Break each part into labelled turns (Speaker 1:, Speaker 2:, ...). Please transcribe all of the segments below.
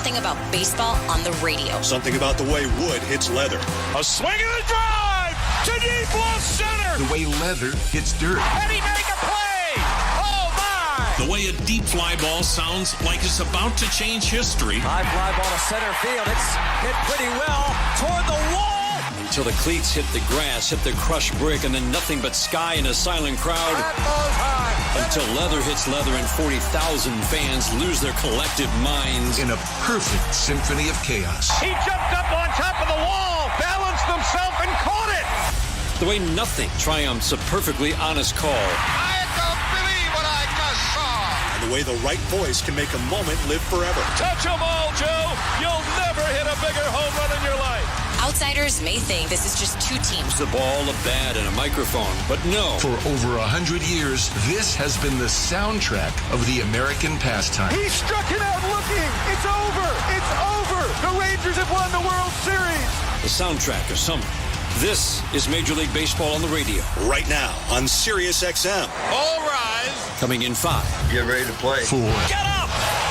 Speaker 1: something about baseball on the radio.
Speaker 2: Something about the way wood hits leather.
Speaker 3: A swing and a drive to deep left center.
Speaker 4: The way leather hits dirt.
Speaker 3: Can he make a play? Oh, my!
Speaker 5: The way a deep fly ball sounds like it's about to change history.
Speaker 6: High fly ball to center field. It's hit pretty well toward the wall.
Speaker 7: Until the cleats hit the grass, hit the crushed brick, and then nothing but sky and a silent crowd.
Speaker 6: That goes high.
Speaker 7: Until leather hits leather and 40,000 fans lose their collective minds.
Speaker 4: In a perfect symphony of chaos.
Speaker 3: He jumped up on top of the wall, balanced himself, and caught it.
Speaker 7: The way nothing triumphs a perfectly honest call.
Speaker 8: I don't believe what I just saw.
Speaker 2: And the way the right voice can make a moment live forever.
Speaker 3: Touch 'em all, Joe. You'll never hit a bigger home run in your life.
Speaker 1: Outsiders may think this is just two teams.
Speaker 7: The ball, a bat, and a microphone. But no.
Speaker 4: For over 100 years, this has been the soundtrack of the American pastime.
Speaker 3: He struck it out looking. It's over. It's over. The Rangers have won the World Series.
Speaker 7: The soundtrack of summer. This is Major League Baseball on the radio.
Speaker 2: Right now on SiriusXM.
Speaker 3: All rise.
Speaker 7: Coming in 5.
Speaker 8: Get ready to play.
Speaker 4: 4.
Speaker 3: Get up.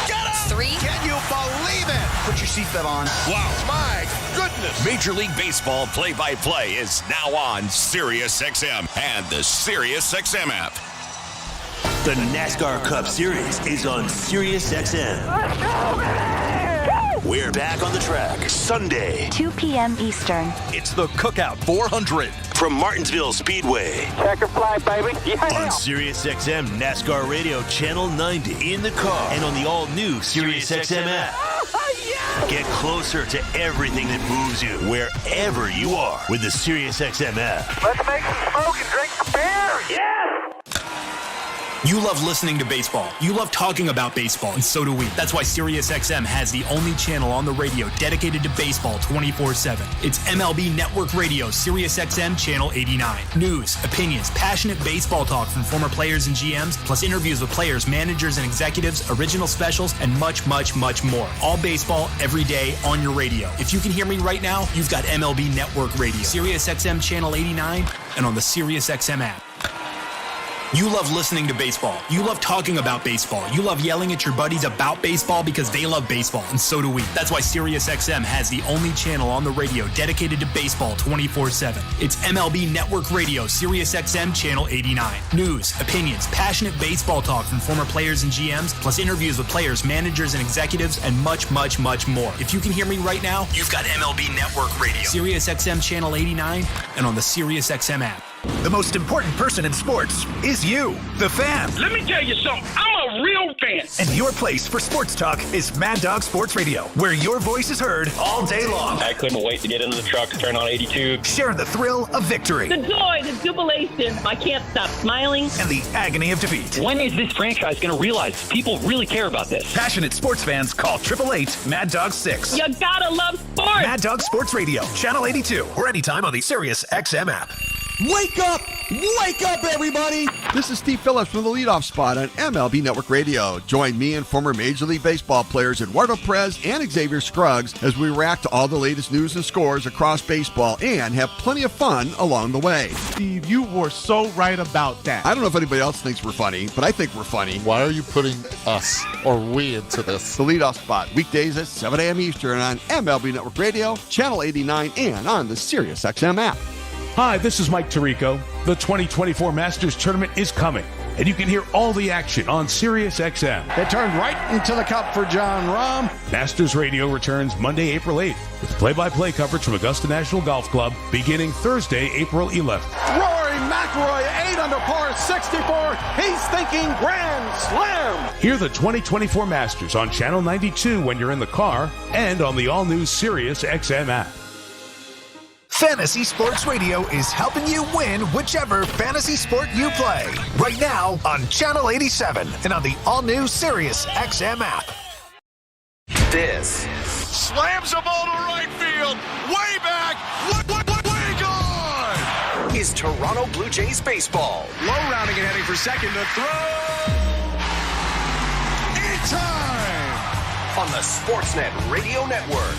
Speaker 3: Get up.
Speaker 1: 3.
Speaker 3: Can you believe it?
Speaker 8: Put your seatbelt on.
Speaker 3: Wow. My goodness.
Speaker 9: Major League Baseball play-by-play is now on SiriusXM and the SiriusXM app.
Speaker 10: The NASCAR Cup Series is on SiriusXM.
Speaker 3: Let's go, man!
Speaker 10: We're back on the track Sunday,
Speaker 11: 2 p.m. Eastern.
Speaker 9: It's the Cookout 400
Speaker 10: from Martinsville Speedway.
Speaker 3: Checker fly, baby. Yeah.
Speaker 10: On SiriusXM NASCAR Radio Channel 90 in the car and on the all-new SiriusXM app.
Speaker 3: Yeah.
Speaker 10: Get closer to everything that moves you wherever you are with the SiriusXM app.
Speaker 3: Let's make some smoke and drink some beer. Yeah.
Speaker 12: You love listening to baseball. You love talking about baseball, and so do we. That's why SiriusXM has the only channel on the radio dedicated to baseball 24/7. It's MLB Network Radio, SiriusXM Channel 89. News, opinions, passionate baseball talk from former players and GMs, plus interviews with players, managers, and executives, original specials, and much, much, much more. All baseball, every day, on your radio. If you can hear me right now, you've got MLB Network Radio, SiriusXM Channel 89, and on the SiriusXM app. You love listening to baseball. You love talking about baseball. You love yelling at your buddies about baseball because they love baseball, and so do we. That's why SiriusXM has the only channel on the radio dedicated to baseball 24/7. It's MLB Network Radio, SiriusXM Channel 89. News, opinions, passionate baseball talk from former players and GMs, plus interviews with players, managers, and executives, and much, much, much more. If you can hear me right now, you've got MLB Network Radio, SiriusXM Channel 89, and on the SiriusXM app.
Speaker 13: The most important person in sports is you, the fan.
Speaker 3: Let me tell you something. I'm a real fan.
Speaker 13: And your place for sports talk is Mad Dog Sports Radio, where your voice is heard all day long.
Speaker 14: I couldn't wait to get into the truck, turn on 82.
Speaker 13: Share the thrill of victory.
Speaker 15: The joy, the jubilation. I can't stop smiling.
Speaker 13: And the agony of defeat.
Speaker 14: When is this franchise going to realize people really care about this?
Speaker 13: Passionate sports fans call 888-MAD-DOG-6.
Speaker 15: You gotta love sports.
Speaker 13: Mad Dog Sports Radio, Channel 82, or anytime on the SiriusXM app.
Speaker 16: Wake up! Wake up, everybody! This is Steve Phillips from the leadoff spot on MLB Network Radio. Join me and former Major League Baseball players Eduardo Perez and Xavier Scruggs as we react to all the latest news and scores across baseball and have plenty of fun along the way.
Speaker 17: Steve, you were so right about that.
Speaker 16: I don't know if anybody else thinks we're funny, but I think we're funny.
Speaker 18: Why are you putting us or we into this?
Speaker 16: The leadoff spot, weekdays at 7 a.m. Eastern on MLB Network Radio, Channel 89, and on the SiriusXM app.
Speaker 19: Hi, this is Mike Tirico. The 2024 Masters Tournament is coming, and you can hear all the action on SiriusXM.
Speaker 17: It turned right into the cup for John Rahm.
Speaker 19: Masters Radio returns Monday, April 8th, with play-by-play coverage from Augusta National Golf Club beginning Thursday, April 11th.
Speaker 17: Rory McIlroy, 8 under par, 64. He's thinking Grand Slam.
Speaker 19: Hear the 2024 Masters on Channel 92 when you're in the car and on the all-new SiriusXM app.
Speaker 13: Fantasy Sports Radio is helping you win whichever fantasy sport you play. Right now on Channel 87 and on the all-new SiriusXM app.
Speaker 9: This
Speaker 3: slams a ball to right field. Way back. Way gone.
Speaker 9: Is Toronto Blue Jays baseball.
Speaker 3: Low rounding and heading for second to throw. In time.
Speaker 9: On the Sportsnet Radio Network.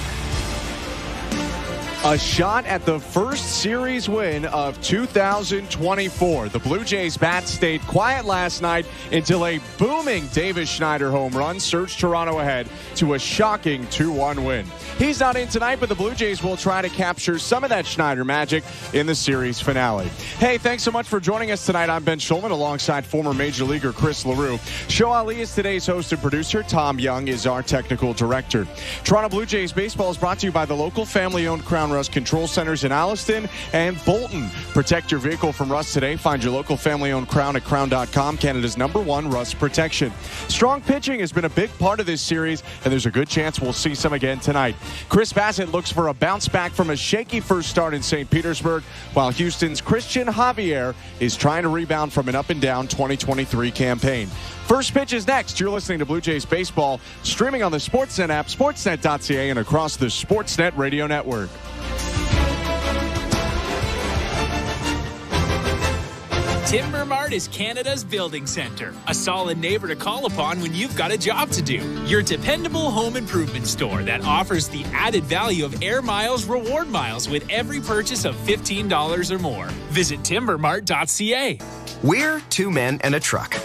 Speaker 11: A shot at the first series win of 2024. The Blue Jays bat stayed quiet last night until a booming Davis Schneider home run surged Toronto ahead to a shocking 2-1 win. He's not in tonight, but the Blue Jays will try to capture some of that Schneider magic in the series finale. Hey, thanks so much for joining us tonight. I'm Ben Schulman alongside former Major Leaguer Chris LaRue. Show Ali is today's host and producer. Tom Young is our technical director. Toronto Blue Jays baseball is brought to you by the local family-owned Crown Rust Control Centers in Alliston and Bolton. Protect your vehicle from rust today. Find your local family-owned Crown at crown.com, Canada's #1 rust protection. Strong pitching has been a big part of this series, and there's a good chance we'll see some again tonight. Chris Bassett looks for a bounce back from a shaky first start in St. Petersburg, while Houston's Christian Javier is trying to rebound from an up-and-down 2023 campaign. First pitch is next. You're listening to Blue Jays Baseball, streaming on the Sportsnet app, sportsnet.ca, and across the Sportsnet Radio Network.
Speaker 20: Timber Mart is Canada's building center, a solid neighbor to call upon when you've got a job to do. Your dependable home improvement store that offers the added value of Air Miles reward miles with every purchase of $15 or more. Visit timbermart.ca.
Speaker 21: We're two men and a truck,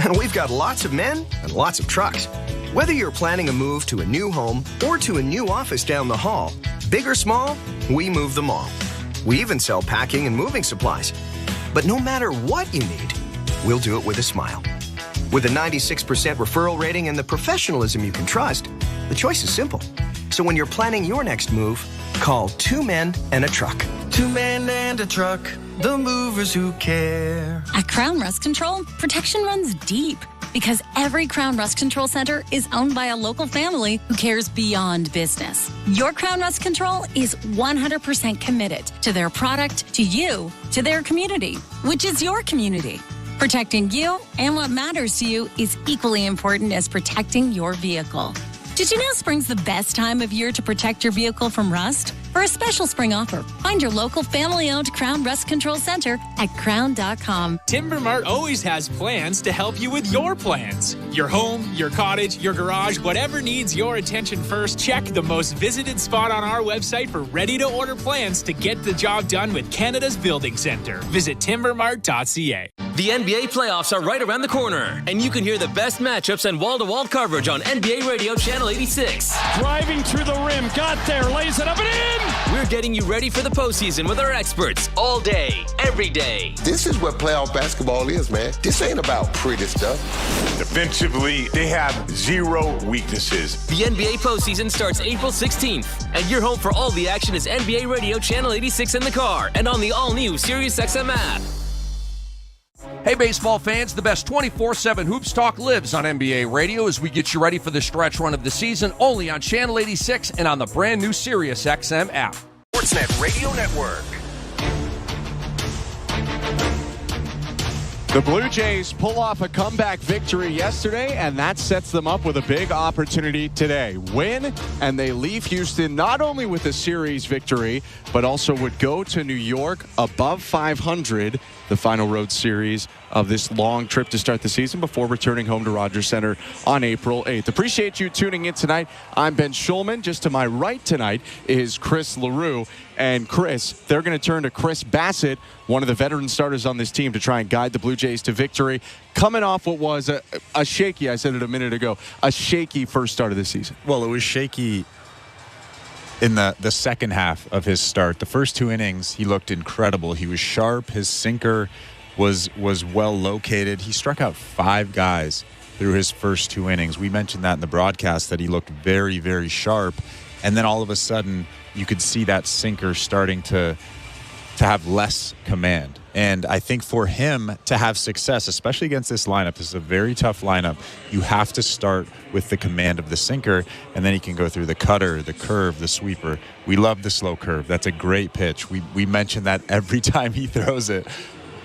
Speaker 21: and we've got lots of men and lots of trucks. Whether you're planning a move to a new home or to a new office down the hall, big or small, we move them all. We even sell packing and moving supplies. But no matter what you need, we'll do it with a smile. With a 96% referral rating and the professionalism you can trust, the choice is simple. So when you're planning your next move, call Two Men and a Truck.
Speaker 22: Two men and a truck, the movers who care.
Speaker 23: At Crown Rust Control, protection runs deep because every Crown Rust Control Center is owned by a local family who cares beyond business. Your Crown Rust Control is 100% committed to their product, to you, to their community, which is your community. Protecting you and what matters to you is equally important as protecting your vehicle. Did you know spring's the best time of year to protect your vehicle from rust? For a special spring offer, find your local family-owned Crown Rust Control Center at crown.com.
Speaker 20: Timber Mart always has plans to help you with your plans. Your home, your cottage, your garage, whatever needs your attention first, check the most visited spot on our website for ready-to-order plans to get the job done with Canada's building center. Visit timbermart.ca.
Speaker 24: The NBA playoffs are right around the corner, and you can hear the best matchups and wall-to-wall coverage on NBA Radio Channel 86.
Speaker 25: Driving through the rim, got there, lays it up and in!
Speaker 24: We're getting you ready for the postseason with our experts all day, every day.
Speaker 26: This is what playoff basketball is, man. This ain't about pretty stuff.
Speaker 27: Defensively, they have zero weaknesses.
Speaker 24: The NBA postseason starts April 16th, and your home for all the action is NBA Radio Channel 86 in the car and on the all-new SiriusXM app.
Speaker 28: Hey, baseball fans, the best 24/7 Hoops talk lives on NBA Radio as we get you ready for the stretch run of the season, only on Channel 86 and on the brand new SiriusXM app.
Speaker 9: Sportsnet Radio Network.
Speaker 11: The Blue Jays pull off a comeback victory yesterday, and that sets them up with a big opportunity today. Win, and they leave Houston not only with a series victory, but also would go to New York above 500, the final road series of this long trip to start the season before returning home to Rogers Center on April 8th. Appreciate you tuning in tonight. I'm Ben Schulman. Just to my right tonight is Chris LaRue. And Chris, they're going to turn to Chris Bassett, one of the veteran starters on this team, to try and guide the Blue Jays to victory, coming off what was a shaky, I said it a minute ago, a shaky first start of the season.
Speaker 29: Well, it was shaky in the second half of his start. The first two innings, he looked incredible. He was sharp. His sinker was well located. He struck out 5 guys through his first 2 innings. We mentioned that in the broadcast, that he looked very, very sharp. And then all of a sudden, you could see that sinker starting to have less command. And I think for him to have success, especially against this lineup, this is a very tough lineup, you have to start with the command of the sinker, and then he can go through the cutter, the curve, the sweeper. We love the slow curve. That's a great pitch. We mention that every time he throws it.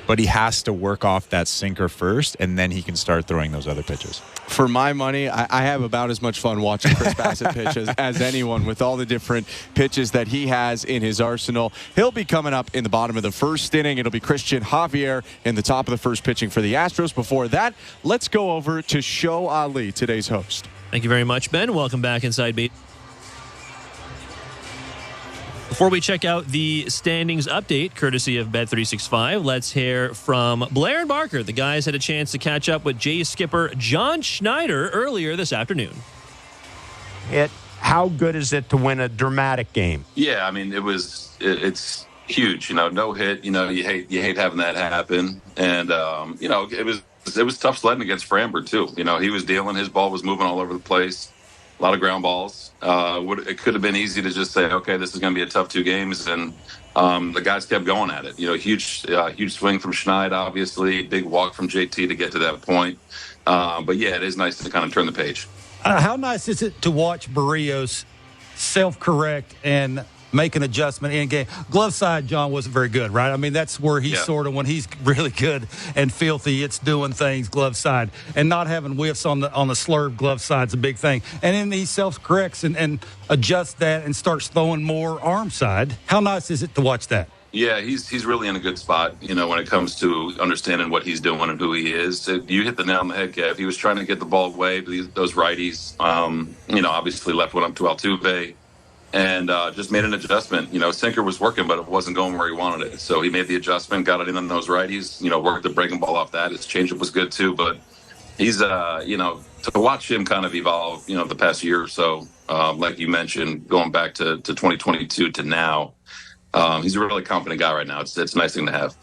Speaker 29: But he has to work off that sinker first, and then he can start throwing those other pitches.
Speaker 11: For my money, I have about as much fun watching Chris Bassett pitch as anyone, with all the different pitches that he has in his arsenal. He'll be coming up in the bottom of the first inning. It'll be Christian Javier in the top of the first pitching for the Astros. Before that, let's go over to Show Ali, today's host.
Speaker 30: Thank you very much, Ben. Welcome back inside
Speaker 1: Before we check out the standings update, courtesy of Bet365, let's hear from Blair and Barker. The guys had a chance to catch up with Jays skipper John Schneider earlier this afternoon.
Speaker 2: How good is it to win a dramatic game?
Speaker 4: Yeah, I mean, it's huge. No hit. You hate having that happen, and it was tough sledding against Framber too. He was dealing. His ball was moving all over the place. A lot of ground balls. It could have been easy to just say, okay, this is going to be a tough 2 games, and the guys kept going at it. Huge swing from Schneid, obviously, big walk from JT to get to that point. But yeah, it is nice to kind of turn the page.
Speaker 5: How nice is it to watch Barrios self-correct and make an adjustment in game? Glove side, John, wasn't very good, right? I mean, that's where he's sort of, when he's really good and filthy, it's doing things glove side. And not having whiffs on the slurve glove side is a big thing. And then he self-corrects and adjusts that and starts throwing more arm side. How nice is it to watch that?
Speaker 4: Yeah, he's really in a good spot, when it comes to understanding what he's doing and who he is. You hit the nail on the head, Kev. He was trying to get the ball away to those righties. Obviously left one up to Altuve and just made an adjustment. Sinker was working, but it wasn't going where he wanted it. So he made the adjustment, got it in on those righties, worked the breaking ball off that. His changeup was good too, but he's, to watch him kind of evolve, the past year or so, like you mentioned, going back to 2022 to now, he's a really confident guy right now. It's a nice thing to have.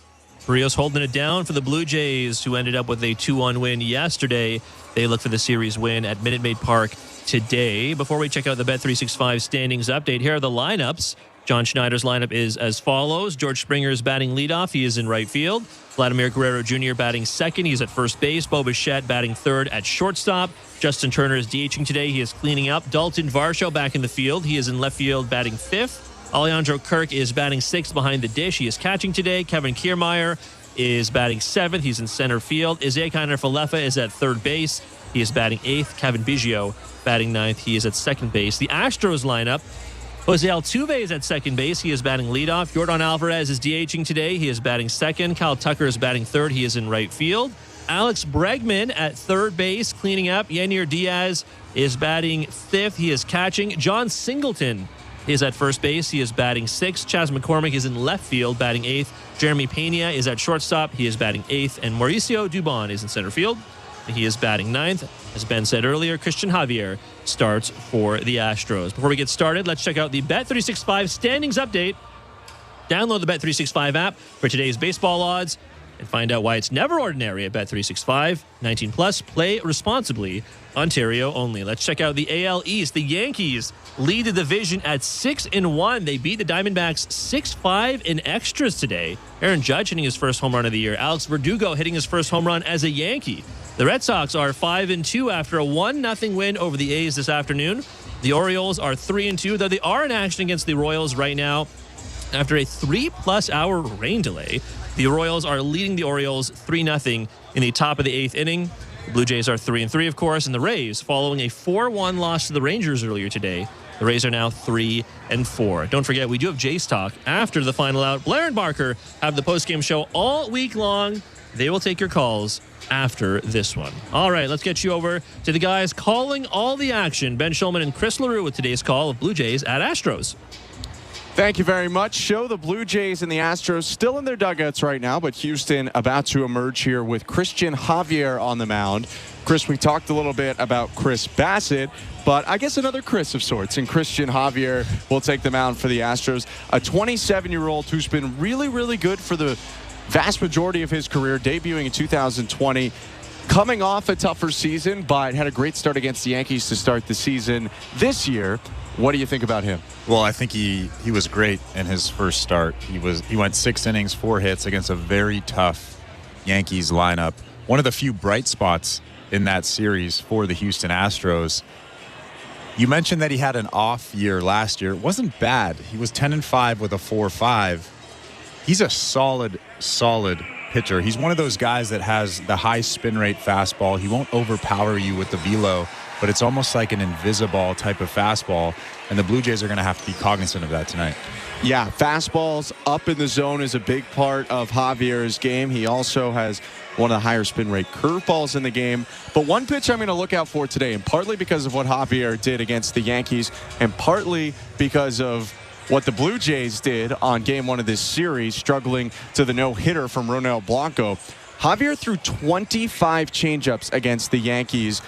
Speaker 1: Barrios holding it down for the Blue Jays, who ended up with a 2-1 win yesterday. They look for the series win at Minute Maid Park today. Before we check out the Bet365 standings update, here are the lineups. John Schneider's lineup is as follows. George Springer is batting leadoff. He is in right field. Vladimir Guerrero Jr. batting second. He's at first base. Bo Bichette batting third at shortstop. Justin Turner is DHing today. He is cleaning up. Dalton Varsho back in the field. He is in left field batting fifth. Alejandro Kirk is batting sixth behind the dish. He is catching today. Kevin Kiermaier is batting seventh. He's in center field. Isaiah Kiner-Falefa is at third base. He is batting eighth. Kevin Biggio batting ninth. He is at second base. The Astros lineup, Jose Altuve is at second base. He is batting leadoff. Yordan Alvarez is DHing today. He is batting second. Kyle Tucker is batting third. He is in right field. Alex Bregman at third base, cleaning up. Yanir Diaz is batting fifth. He is catching. John Singleton is at first base. He is batting sixth. Chas McCormick is in left field, batting eighth. Jeremy Pena is at shortstop. He is batting eighth. And Mauricio Dubon is in center field. He is batting ninth. As Ben said earlier, Christian Javier starts for the Astros. Before we get started, let's check out the Bet365 standings update. Download the Bet365 app for today's baseball odds and find out why it's never ordinary at Bet365. 19 plus, play responsibly. Ontario only. Let's check out the AL East. The Yankees lead the division at 6-1. They beat the Diamondbacks 6-5 in extras today. Aaron Judge hitting his first home run of the year. Alex Verdugo hitting his first home run as a Yankee. The Red Sox are 5-2 after a 1-0 win over the A's this afternoon. The Orioles are 3-2, though they are in action against the Royals right now after a 3+ hour rain delay. The Royals are leading the Orioles 3-0 in the top of the 8th inning. The Blue Jays are 3-3, of course, and the Rays, following a 4-1 loss to the Rangers earlier today, the Rays are now 3-4. Don't forget, we do have Jays talk after the final out. Blair and Barker have the postgame show all week long. They will take your calls after this one. All right, let's get you over to the guys calling all the action. Ben Schulman and Chris LaRue with today's call of Blue Jays at Astros.
Speaker 11: Thank you very much. Show the Blue Jays and the Astros still in their dugouts right now, but Houston about to emerge here with Christian Javier on the mound. Chris, we talked a little bit about Chris Bassett, but I guess another Chris of sorts, and Christian Javier will take the mound for the Astros. A 27-year-old who's been really, really good for the vast majority of his career, debuting in 2020. Coming off a tougher season, but had a great start against the Yankees to start the season this year. What do you think about him?
Speaker 29: Well, I think he was great in his first start. He went 6 innings, 4 hits against a very tough Yankees lineup. One of the few bright spots in that series for the Houston Astros. You mentioned that he had an off year last year. It wasn't bad. He was 10-5 with a 4.5. He's a solid pitcher. He's one of those guys that has the high spin rate fastball. He won't overpower you with the velo, but it's almost like an invisible type of fastball, and the Blue Jays are going to have to be cognizant of that tonight.
Speaker 11: Yeah, fastballs up in the zone is a big part of Javier's game. He also has one of the higher spin rate curveballs in the game. But one pitch I'm going to look out for today, and partly because of what Javier did against the Yankees, and partly because of what the Blue Jays did on game 1 of this series, struggling to the no-hitter from Ronel Blanco. Javier threw 25 changeups against the Yankees.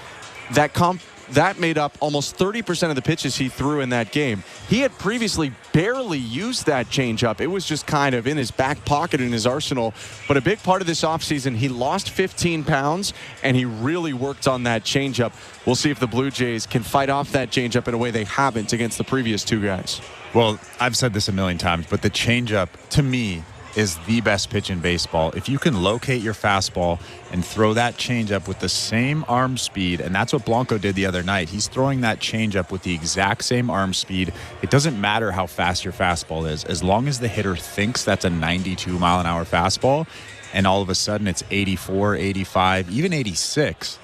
Speaker 11: That made up almost 30% of the pitches he threw in that game. He had previously barely used that changeup. It was just kind of in his back pocket in his arsenal. But a big part of this offseason, he lost 15 pounds, and he really worked on that changeup. We'll see if the Blue Jays can fight off that changeup in a way they haven't against the previous 2 guys.
Speaker 29: Well, I've said this a million times, but the changeup, to me, is the best pitch in baseball. If you can locate your fastball and throw that changeup with the same arm speed, and that's what Blanco did the other night. He's throwing that changeup with the exact same arm speed. It doesn't matter how fast your fastball is. As long as the hitter thinks that's a 92-mile-an-hour fastball, and all of a sudden it's 84, 85, even 86,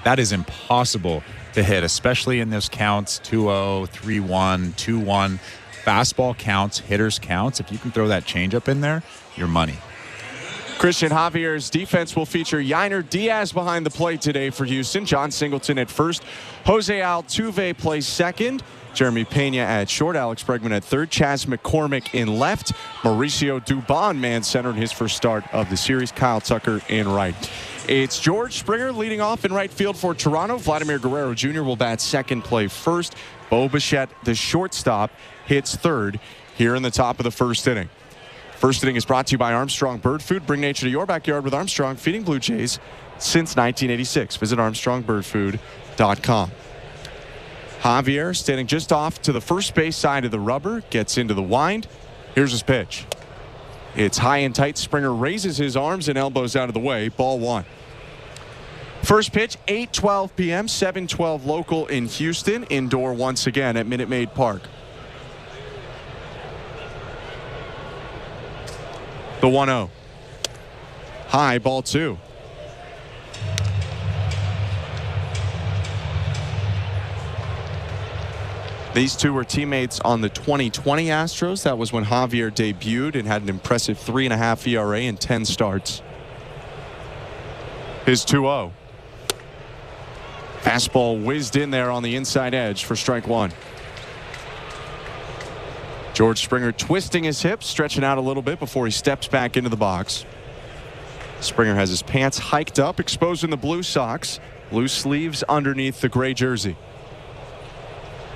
Speaker 29: that is impossible to hit, especially in those counts, 2-0, 3-1, 2-1. Fastball counts, hitters counts. If you can throw that changeup in there, you're money.
Speaker 11: Christian Javier's defense will feature Yainer Diaz behind the plate today for Houston. John Singleton at first. Jose Altuve plays second. Jeremy Pena at short. Alex Bregman at third. Chas McCormick in left. Mauricio Dubon man center in his first start of the series. Kyle Tucker in right. It's George Springer leading off in right field for Toronto. Vladimir Guerrero Jr. will bat second, play first. Bo Bichette, the shortstop, hits third here in the top of the first inning. First inning is brought to you by Armstrong Bird Food. Bring nature to your backyard with Armstrong, feeding Blue Jays since 1986. Visit ArmstrongBirdFood.com. Javier standing just off to the first base side of the rubber, gets into the wind. Here's his pitch. It's high and tight. Springer raises his arms and elbows out of the way. Ball 1. First pitch, 8:12 p.m., 7:12 local in Houston. Indoor once again at Minute Maid Park. The 1-0. High, ball 2. These two were teammates on the 2020 Astros. That was when Javier debuted and had an impressive 3.5 ERA in 10 starts. His 2-0. Fastball whizzed in there on the inside edge for strike 1. George Springer twisting his hips, stretching out a little bit before he steps back into the box. Springer has his pants hiked up, exposing the blue socks, blue sleeves underneath the gray jersey.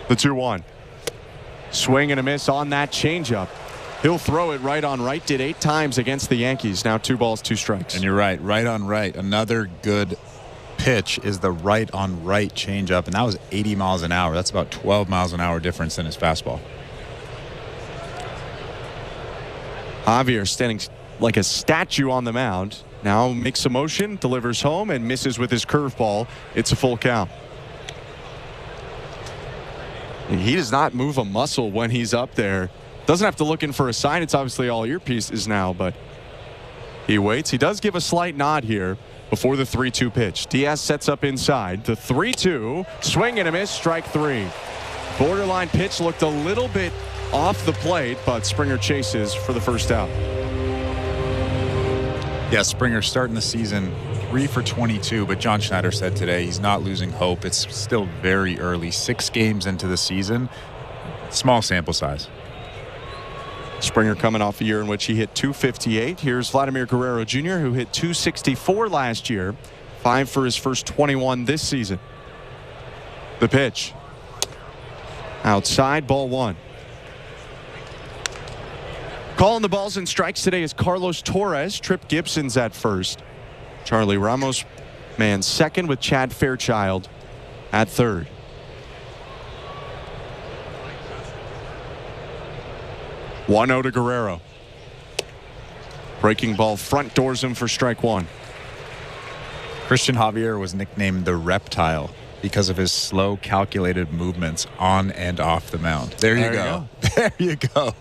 Speaker 11: The 2-1. Swing and a miss on that changeup. He'll throw it right on right. Did 8 times against the Yankees. Now 2 balls, 2 strikes.
Speaker 29: And you're right. Right on right. Another good pitch is the right on right changeup, and that was 80 miles an hour. That's about 12 miles an hour difference than his fastball.
Speaker 11: Javier standing like a statue on the mound. Now makes a motion, delivers home, and misses with his curveball. It's a full count. He does not move a muscle when he's up there. Doesn't have to look in for a sign. It's obviously all earpieces now, but he waits. He does give a slight nod here before the 3-2 pitch. Diaz sets up inside. The 3-2. Swing and a miss. Strike 3. Borderline pitch looked a little bit off the plate, but Springer chases for the first out.
Speaker 29: Yeah, Springer starting the season 3 for 22, but John Schneider said today he's not losing hope. It's still very early. 6 games into the season. Small sample size.
Speaker 11: Springer coming off a year in which he hit .258. Here's Vladimir Guerrero Jr., who hit .264 last year. 5 for his first 21 this season. The pitch. Outside, ball 1. Calling the balls and strikes today is Carlos Torres. Trip Gibson's at first. Charlie Ramos, man second, with Chad Fairchild at third. One-0 to Guerrero. Breaking ball front doors him for strike 1.
Speaker 29: Christian Javier was nicknamed the Reptile because of his slow, calculated movements on and off the mound. There you go. There you go.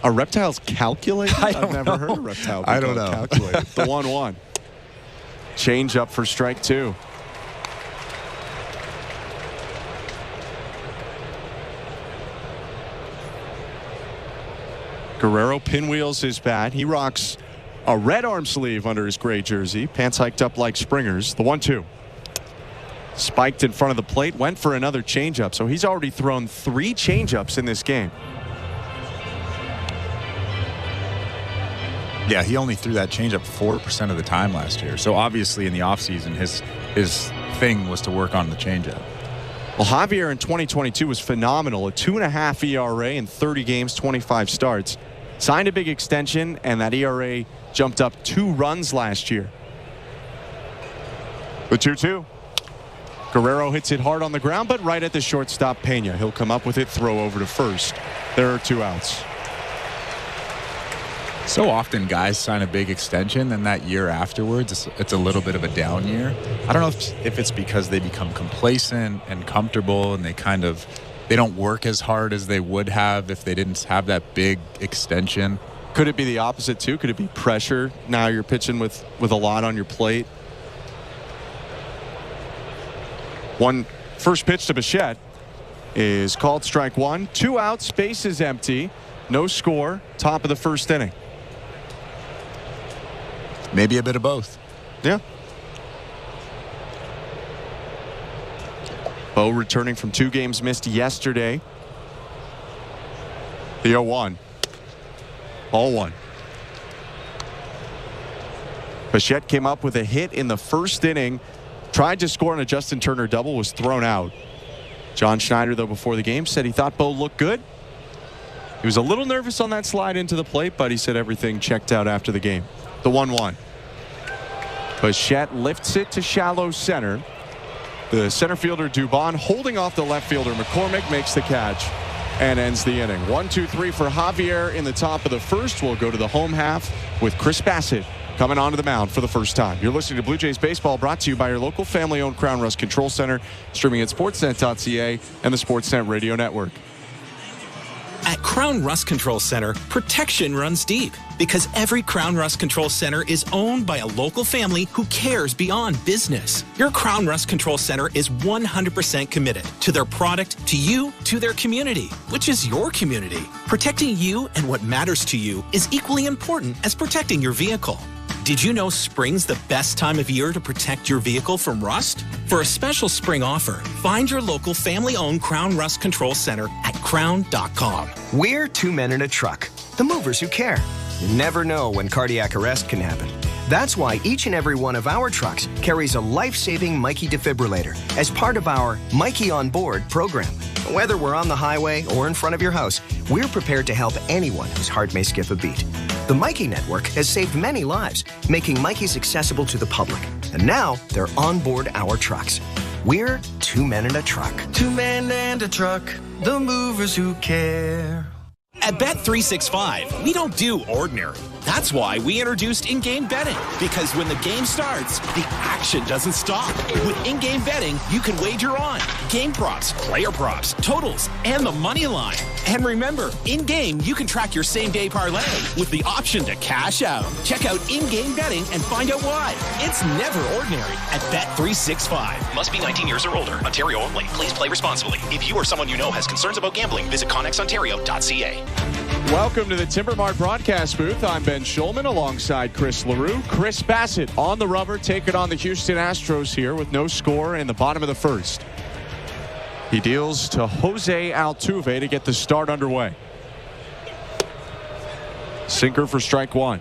Speaker 11: Are reptiles calculated? I've never heard a reptile.
Speaker 29: I don't know.
Speaker 11: Calculated. The 1-1. Change up for strike 2. Guerrero pinwheels his bat. He rocks a red arm sleeve under his gray jersey. Pants hiked up like Springer's. The 1-2. spiked in front of the plate, went for another changeup. So he's already thrown 3 changeups in this game.
Speaker 29: Yeah, he only threw that changeup 4% of the time last year. So obviously in the offseason, his thing was to work on the changeup.
Speaker 11: Well, Javier in 2022 was phenomenal. A 2.5 ERA in 30 games, 25 starts. Signed a big extension, and that ERA jumped up 2 runs last year. The 2-2. Guerrero hits it hard on the ground, but right at the shortstop Pena. He'll come up with it, throw over to first. There are 2 outs.
Speaker 29: So often guys sign a big extension, and that year afterwards, it's a little bit of a down year. I don't know if it's because they become complacent and comfortable, and they don't work as hard as they would have if they didn't have that big extension.
Speaker 11: Could it be the opposite too? Could it be pressure? Now you're pitching with a lot on your plate. First pitch to Bichette is called strike 1. 2 outs, bases empty, no score, top of the first inning.
Speaker 29: Maybe a bit of both.
Speaker 11: Yeah. Bo returning from 2 games missed yesterday. The 0-1. Ball 1. Bichette came up with a hit in the first inning. Tried to score on a Justin Turner double, was thrown out. John Schneider, though, before the game said he thought Bo looked good. He was a little nervous on that slide into the plate, but he said everything checked out after the game. The 1-1. Bichette lifts it to shallow center. The center fielder Dubon holding off the left fielder. McCormick makes the catch and ends the inning. 1-2-3 for Javier in the top of the first. We'll go to the home half with Chris Bassett coming onto the mound for the first time. You're listening to Blue Jays Baseball, brought to you by your local family-owned Crown Rust Control Center, streaming at sportsnet.ca and the Sportsnet Radio Network.
Speaker 20: At Crown Rust Control Center, protection runs deep because every Crown Rust Control Center is owned by a local family who cares beyond business. Your Crown Rust Control Center is 100% committed to their product, to you, to their community, which is your community. Protecting you and what matters to you is equally important as protecting your vehicle. Did you know spring's the best time of year to protect your vehicle from rust? For a special spring offer, find your local family-owned Crown Rust Control Center at crown.com.
Speaker 21: We're 2 men in a truck, the movers who care. You never know when cardiac arrest can happen. That's why each and every one of our trucks carries a life-saving Mikey defibrillator as part of our Mikey on Board program. Whether we're on the highway or in front of your house, we're prepared to help anyone whose heart may skip a beat. The Mikey Network has saved many lives, making Mikey's accessible to the public. And now they're on board our trucks. We're 2 men in a truck.
Speaker 22: 2 men and a truck, the movers who care.
Speaker 20: At Bet365, we don't do ordinary. That's why we introduced in-game betting. Because when the game starts, the action doesn't stop. With in-game betting, you can wager on game props, player props, totals, and the money line. And remember, in-game, you can track your same-day parlay with the option to cash out. Check out in-game betting and find out why. It's never ordinary at Bet365.
Speaker 6: Must be 19 years or older. Ontario only. Please play responsibly. If you or someone you know has concerns about gambling, visit connexontario.ca.
Speaker 11: Welcome to the Timbermart broadcast booth. I'm Ben Schulman alongside Chris LaRue. Chris Bassett on the rubber, taking on the Houston Astros here with no score in the bottom of the first. He deals to Jose Altuve to get the start underway. Sinker for strike 1.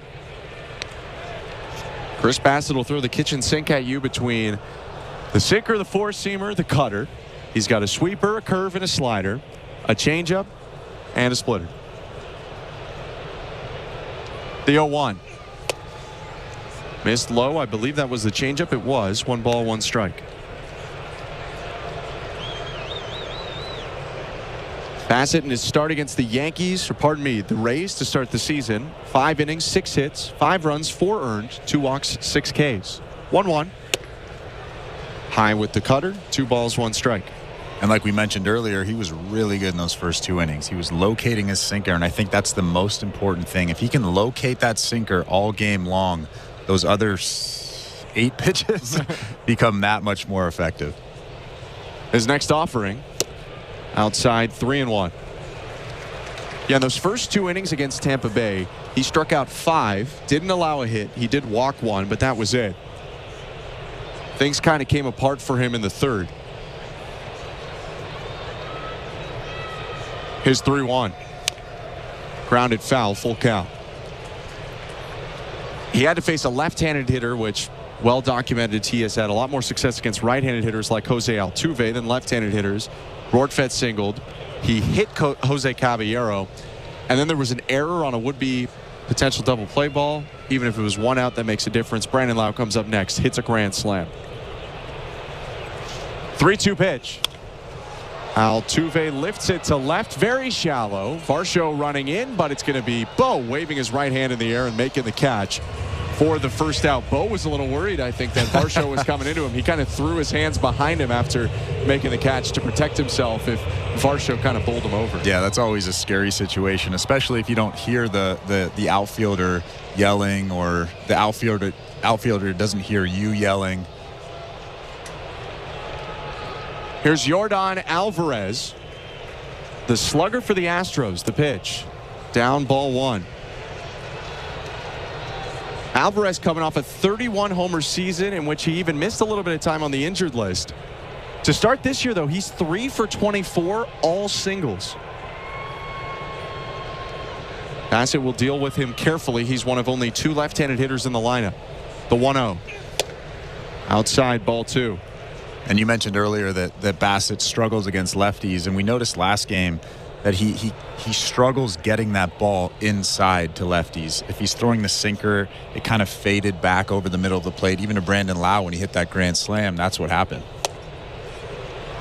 Speaker 11: Chris Bassett will throw the kitchen sink at you between the sinker, the four-seamer, the cutter. He's got a sweeper, a curve, and a slider, a changeup, and a splitter. The 0-1. Missed low. I believe that was the changeup. It was. 1 ball, 1 strike. Bassett in his start against the Yankees, or pardon me, the Rays to start the season. 5 innings, 6 hits, 5 runs, 4 earned, 2 walks, 6 Ks. 1-1. High with the cutter. 2 balls, 1 strike.
Speaker 29: And like we mentioned earlier, he was really good in those first 2 innings. He was locating his sinker, and I think that's the most important thing. If he can locate that sinker all game long, those other 8 pitches become that much more effective.
Speaker 11: His next offering, outside, 3-1. Yeah, in those first 2 innings against Tampa Bay, he struck out 5, didn't allow a hit. He did walk 1, but that was it. things kind of came apart for him in the third. His 3-1. Grounded foul, full count. He had to face a left-handed hitter, which well documented he has had a lot more success against right-handed hitters like Jose Altuve than left-handed hitters. Rortvedt singled. He hit Jose Caballero. And then there was an error on a would-be potential double play ball. Even if it was one out, that makes a difference. Brandon Lau comes up next, hits a grand slam. 3-2 pitch. Altuve lifts it to left, very shallow. Varsho running in, but it's going to be Bo waving his right hand in the air and making the catch for the first out. Bo was a little worried, I think, that Varsho was coming into him. He kind of threw his hands behind him after making the catch to protect himself if Varsho kind of bowled him over.
Speaker 29: Yeah, that's always a scary situation, especially if you don't hear the outfielder yelling, or the outfielder doesn't hear you yelling.
Speaker 11: Here's Yordan Alvarez, the slugger for the Astros. The pitch. Down, ball one. Alvarez coming off a 31-homer season in which he even missed a little bit of time on the injured list. To start this year, though, he's 3 for 24, all singles. Bassett will deal with him carefully. He's one of only 2 left-handed hitters in the lineup. The 1-0. Outside, ball 2.
Speaker 29: And you mentioned earlier that Bassett struggles against lefties, and we noticed last game that he struggles getting that ball inside to lefties. If he's throwing the sinker, it kind of faded back over the middle of the plate. Even to Brandon Lau when he hit that grand slam, that's what happened.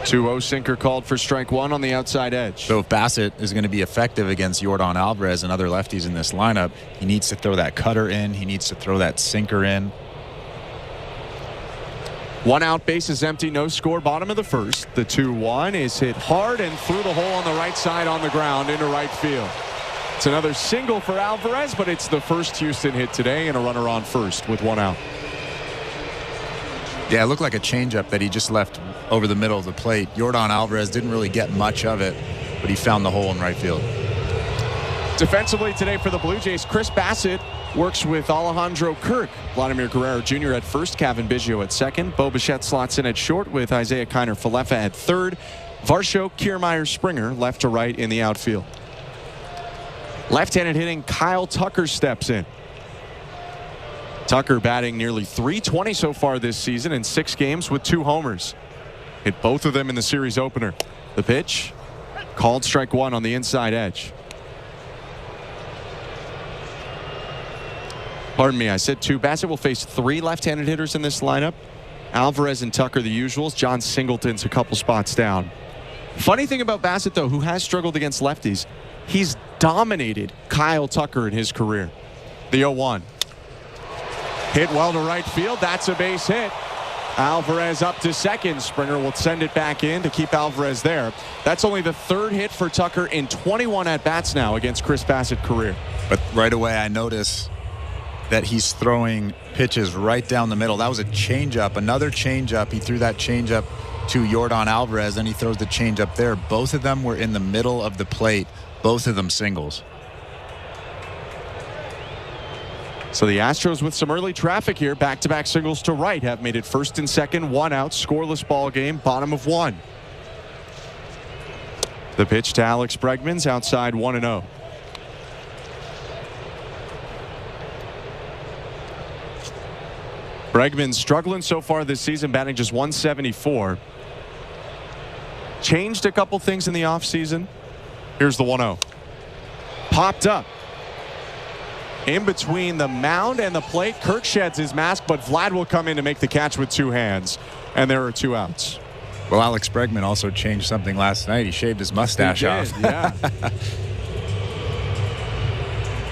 Speaker 11: 2-0 sinker called for strike one on the outside edge.
Speaker 29: So if Bassett is going to be effective against Yordan Alvarez and other lefties in this lineup, he needs to throw that cutter in. He needs to throw that sinker in.
Speaker 11: 1 out, base is empty, no score, bottom of the first. The 2-1 is hit hard and through the hole on the right side on the ground into right field. It's another single for Alvarez, but it's the first Houston hit today and a runner on first with 1 out.
Speaker 29: Yeah, it looked like a changeup that he just left over the middle of the plate. Yordan Alvarez didn't really get much of it, but he found the hole in right field.
Speaker 11: Defensively today for the Blue Jays, Chris Bassett works with Alejandro Kirk. Vladimir Guerrero Jr. at first, Kevin Biggio at second. Bo Bichette slots in at short with Isaiah Kiner-Falefa at third. Varsho, Kiermaier, Springer left to right in the outfield. Left-handed hitting Kyle Tucker steps in. Tucker batting nearly .320 so far this season in 6 games with 2 homers. Hit both of them in the series opener. The pitch, called strike one on the inside edge. Pardon me, I said 2. Bassett will face 3 left-handed hitters in this lineup. Alvarez and Tucker the usuals. John Singleton's a couple spots down. Funny thing about Bassett, though, who has struggled against lefties, he's dominated Kyle Tucker in his career. The 0-1. Hit well to right field. That's a base hit. Alvarez up to second. Springer will send it back in to keep Alvarez there. That's only the 3rd hit for Tucker in 21 at-bats now against Chris Bassett career.
Speaker 29: But right away I notice that he's throwing pitches right down the middle. That was a changeup, another changeup. He threw that changeup to Yordan Alvarez, and he throws the changeup there. Both of them were in the middle of the plate, both of them singles.
Speaker 11: So the Astros with some early traffic here, back-to-back singles to right, have made it first and second, 1 out, scoreless ball game, bottom of 1. The pitch to Alex Bregman's outside 1-0. Bregman struggling so far this season, batting just .174. Changed a couple things in the offseason. Here's the 1-0. Popped up. In between the mound and the plate, Kirk sheds his mask, but Vlad will come in to make the catch with 2 hands. And there are 2 outs.
Speaker 29: Well, Alex Bregman also changed something last night. He shaved his mustache off.
Speaker 11: Yeah.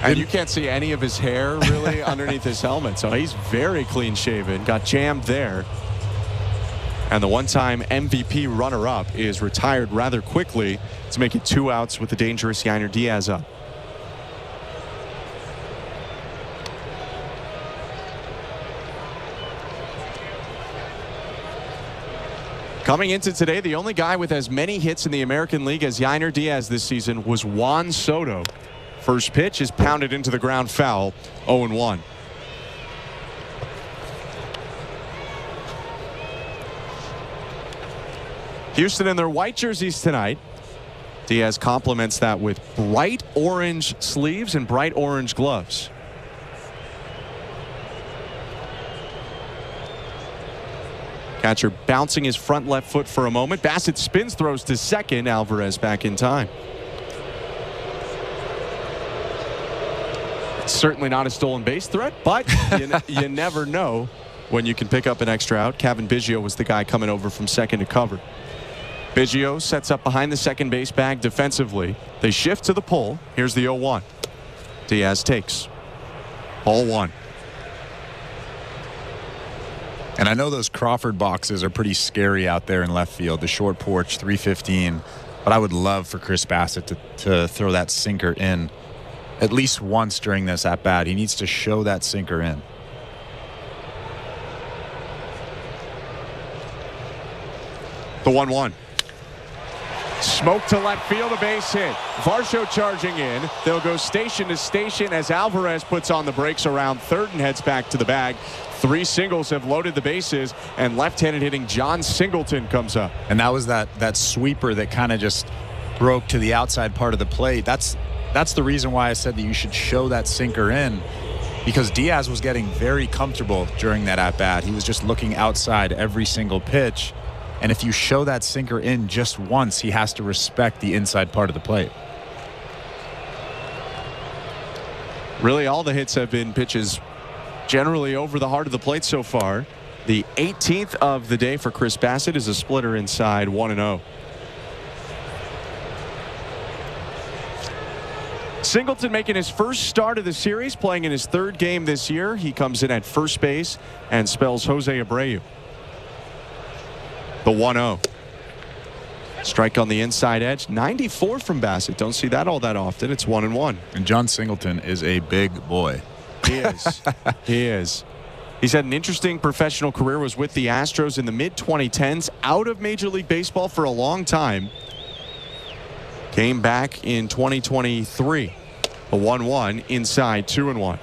Speaker 11: And you can't see any of his hair really underneath his helmet. So he's very clean shaven. Got jammed there. And the one-time MVP runner-up is retired rather quickly to make it 2 outs with the dangerous Yainer Diaz up. Coming into today, the only guy with as many hits in the American League as Yainer Diaz this season was Juan Soto. First pitch is pounded into the ground foul, 0-1. Houston in their white jerseys tonight. Diaz complements that with bright orange sleeves and bright orange gloves. Catcher bouncing his front left foot for a moment. Bassett spins, throws to second. Alvarez back in time. Certainly not a stolen base threat, but you never know when you can pick up an extra out. Kevin Biggio was the guy coming over from second to cover. Biggio sets up behind the second base bag defensively. They shift to the pull. Here's the 0-1. Diaz takes. Ball one.
Speaker 29: And I know those Crawford boxes are pretty scary out there in left field, the short porch, 315. But I would love for Chris Bassett to throw that sinker in at least once during this at-bat. He needs to show that sinker in.
Speaker 11: The 1-1. Smoke to left field, a base hit. Varsho charging in. They'll go station to station as Alvarez puts on the brakes around third and heads back to the bag. 3 singles have loaded the bases, and left-handed hitting John Singleton comes up.
Speaker 29: And that was that sweeper that kind of just broke to the outside part of the plate. That's the reason why I said that you should show that sinker in, because Diaz was getting very comfortable during that at-bat. He was just looking outside every single pitch. And if you show that sinker in just once, he has to respect the inside part of the plate.
Speaker 11: Really, all the hits have been pitches generally over the heart of the plate so far. The 18th of the day for Chris Bassett is a splitter inside 1-0. Singleton making his first start of the series, playing in his 3rd game this year. He comes in at first base and spells Jose Abreu. The 1-0. Strike on the inside edge. 94 from Bassett. Don't see that all that often. It's 1-1.
Speaker 29: And John Singleton is a big boy.
Speaker 11: He is. He is. He's had an interesting professional career. Was with the Astros in the mid-2010s. Out of Major League Baseball for a long time. Came back in 2023. A 1-1 inside 2-1.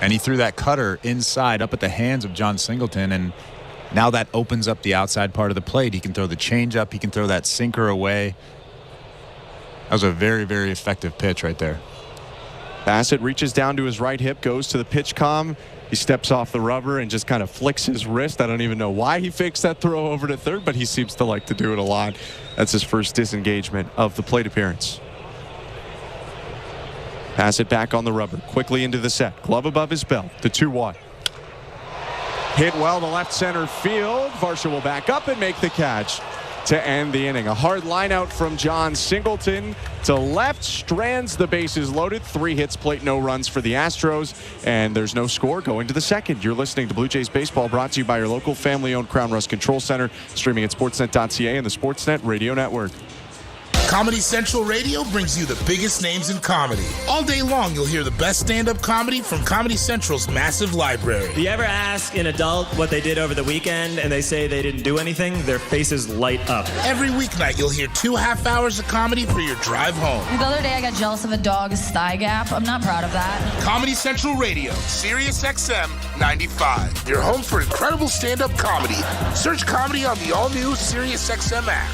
Speaker 29: And he threw that cutter inside up at the hands of John Singleton, and now that opens up the outside part of the plate. He can throw the changeup. He can throw that sinker away. That was a very, very effective pitch right there.
Speaker 11: Bassett reaches down to his right hip, goes to the pitch comm. He steps off the rubber and just kind of flicks his wrist. I don't even know why he fakes that throw over to third, but he seems to like to do it a lot. That's his first disengagement of the plate appearance. Bassett back on the rubber, quickly into the set. Glove above his belt, the 2-1. Hit well to left center field. Varsho will back up and make the catch to end the inning. A hard line out from John Singleton to left, strands the bases loaded. 3 hits, plate, no runs for the Astros, and there's no score going to the second. You're listening to Blue Jays Baseball, brought to you by your local family-owned Crown Rust Control Center, streaming at sportsnet.ca and the Sportsnet Radio Network.
Speaker 7: Comedy Central Radio brings you the biggest names in comedy. All day long, you'll hear the best stand-up comedy from Comedy Central's massive library.
Speaker 8: Do you ever ask an adult what they did over the weekend and they say they didn't do anything? Their faces light up.
Speaker 7: Every weeknight, you'll hear 2.5 hours of comedy for your drive home.
Speaker 10: The other day, I got jealous of a dog's thigh gap. I'm not proud of that.
Speaker 7: Comedy Central Radio, SiriusXM 95. Your home for incredible stand-up comedy. Search comedy on the all-new SiriusXM app.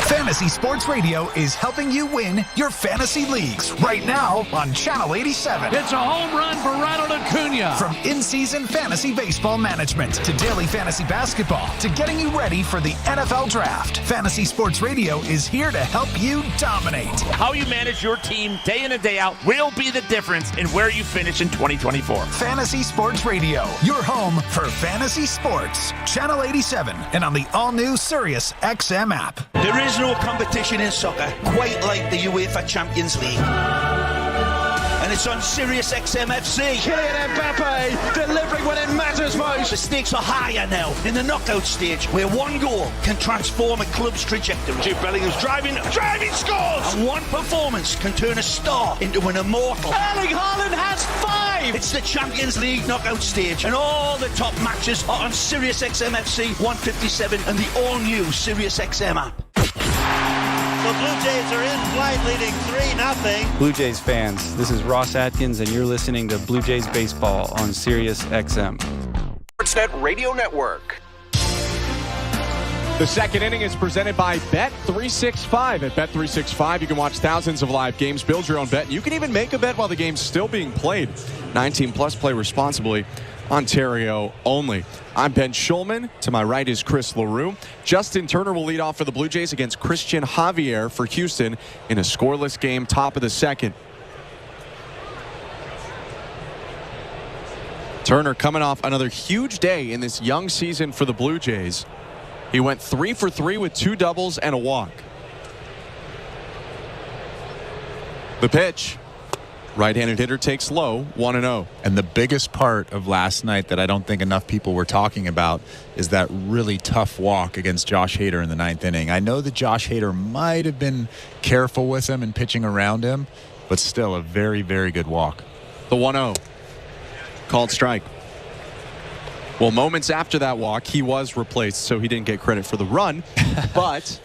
Speaker 13: Fantasy Sports Radio is helping you win your fantasy leagues right now on Channel 87.
Speaker 25: It's a home run for Ronald Acuna.
Speaker 13: From in-season fantasy baseball management to daily fantasy basketball to getting you ready for the NFL Draft, Fantasy Sports Radio is here to help you dominate.
Speaker 12: How you manage your team day in and day out will be the difference in where you finish in 2024.
Speaker 13: Fantasy Sports Radio, your home for fantasy sports. Channel 87 and on the all-new SiriusXM app.
Speaker 14: There is no competition in soccer quite like the UEFA Champions League. And it's on SiriusXM FC.
Speaker 25: Kylian Mbappe delivering when it matters most.
Speaker 14: The stakes are higher now in the knockout stage, where one goal can transform a club's trajectory.
Speaker 12: Jude Bellingham's driving scores!
Speaker 14: And one performance can turn a star into an immortal.
Speaker 25: Erling Haaland has 5!
Speaker 14: It's the Champions League knockout stage, and all the top matches are on SiriusXM FC 157 and the all-new SiriusXM app.
Speaker 15: The Blue Jays are in flight, leading 3-0.
Speaker 16: Blue Jays fans, this is Ross Atkins, and you're listening to Blue Jays Baseball on SiriusXM.
Speaker 6: Sportsnet Radio Network.
Speaker 11: The second inning is presented by Bet365. At Bet365, you can watch thousands of live games, build your own bet, and you can even make a bet while the game's still being played. 19 plus, play responsibly. Ontario only. I'm Ben Schulman. To my right is Chris LaRue. Justin Turner will lead off for the Blue Jays against Christian Javier for Houston in a scoreless game, top of the second. Turner coming off another huge day in this young season for the Blue Jays. He went 3 for 3 with 2 doubles and a walk. The pitch. Right-handed hitter takes low, 1-0.
Speaker 29: And the biggest part of last night that I don't think enough people were talking about is that really tough walk against Josh Hader in the 9th inning. I know that Josh Hader might have been careful with him and pitching around him, but still a very, very good walk.
Speaker 11: The 1-0. Called strike. Well, moments after that walk, he was replaced, so he didn't get credit for the run. But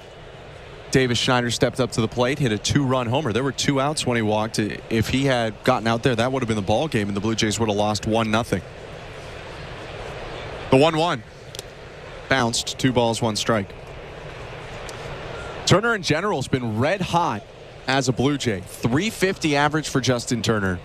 Speaker 11: Davis Schneider stepped up to the plate, hit a 2-run homer. There were 2 outs when he walked. If he had gotten out there, that would have been the ball game, and the Blue Jays would have lost 1-0. The 1-1. Bounced, 2 balls, 1 strike. Turner in general has been red hot as a Blue Jay. .350 average for Justin Turner.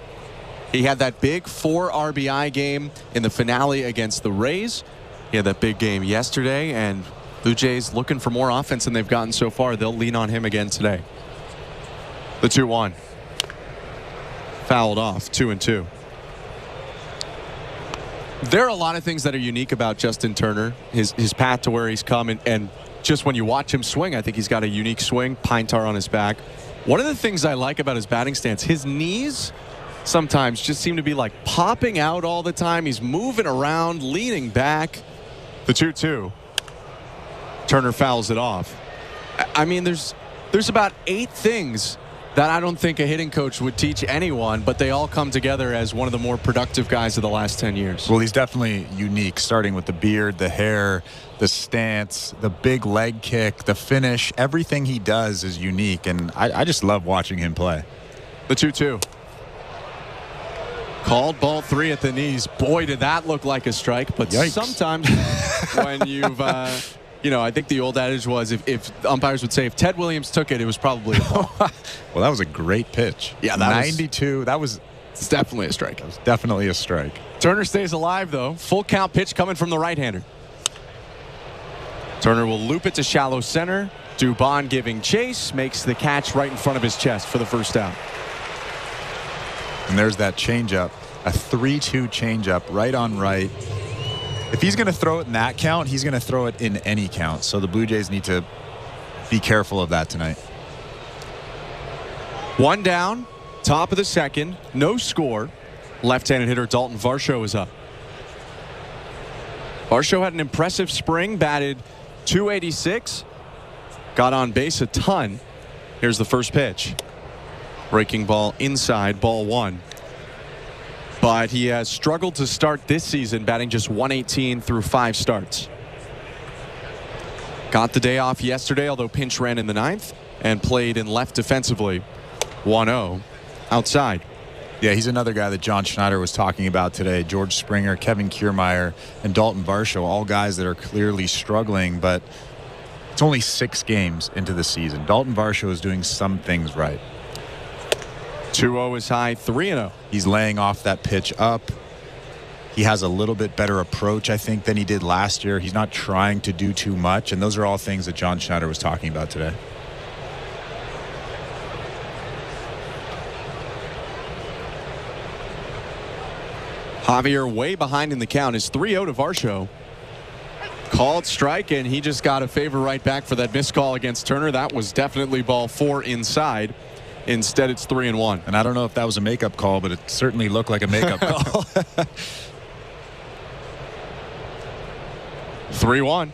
Speaker 11: He had that big 4 RBI game in the finale against the Rays. He had that big game yesterday, and Blue Jays looking for more offense than they've gotten so far. They'll lean on him again today. The 2-1. Fouled off, 2-2. There are a lot of things that are unique about Justin Turner, his path to where he's come, and just when you watch him swing, I think he's got a unique swing, pine tar on his back. One of the things I like about his batting stance, his knees sometimes just seem to be like popping out all the time. He's moving around, leaning back. The 2-2. Turner fouls it off. I mean, there's about 8 things that I don't think a hitting coach would teach anyone, but they all come together as one of the more productive guys of the last 10 years.
Speaker 29: Well, he's definitely unique, starting with the beard, the hair, the stance, the big leg kick, the finish. Everything he does is unique, and I just love watching him play.
Speaker 11: The 2-2. Called ball 3 at the knees. Boy, did that look like a strike. But
Speaker 29: yikes.
Speaker 11: Sometimes when you've, I think the old adage was if umpires would say if Ted Williams took it, it was probably a ball.
Speaker 29: Well, that was a great pitch.
Speaker 11: Yeah,
Speaker 29: that 92.
Speaker 11: It's definitely a strike.
Speaker 29: That was definitely a strike.
Speaker 11: Turner stays alive, though. Full count pitch coming from the right-hander. Turner will loop it to shallow center. Dubon giving chase. Makes the catch right in front of his chest for the first out.
Speaker 29: And there's that changeup, a 3-2 changeup, right on right. If he's going to throw it in that count, he's going to throw it in any count. So the Blue Jays need to be careful of that tonight.
Speaker 11: 1 down, top of the second, no score. Left-handed hitter Dalton Varsho is up. Varsho had an impressive spring, batted .286, got on base a ton. Here's the first pitch. Breaking ball inside, ball 1. But he has struggled to start this season, batting just .118 through 5 starts. Got the day off yesterday, although pinch ran in the 9th, and played in left defensively. 1-0 outside.
Speaker 29: Yeah, he's another guy that John Schneider was talking about today. George Springer, Kevin Kiermaier, and Dalton Varsho, all guys that are clearly struggling, but it's only 6 games into the season. Dalton Varsho is doing some things right.
Speaker 11: 2-0 is high, 3-0.
Speaker 29: He's laying off that pitch up. He has a little bit better approach, I think, than he did last year. He's not trying to do too much, and those are all things that John Schneider was talking about today.
Speaker 11: Javier way behind in the count is 3-0 to Varsho. Called strike, and he just got a favor right back for that missed call against Turner. That was definitely ball 4 inside. Instead, it's 3-1.
Speaker 29: And I don't know if that was a makeup call, but it certainly looked like a makeup call.
Speaker 11: 3-1.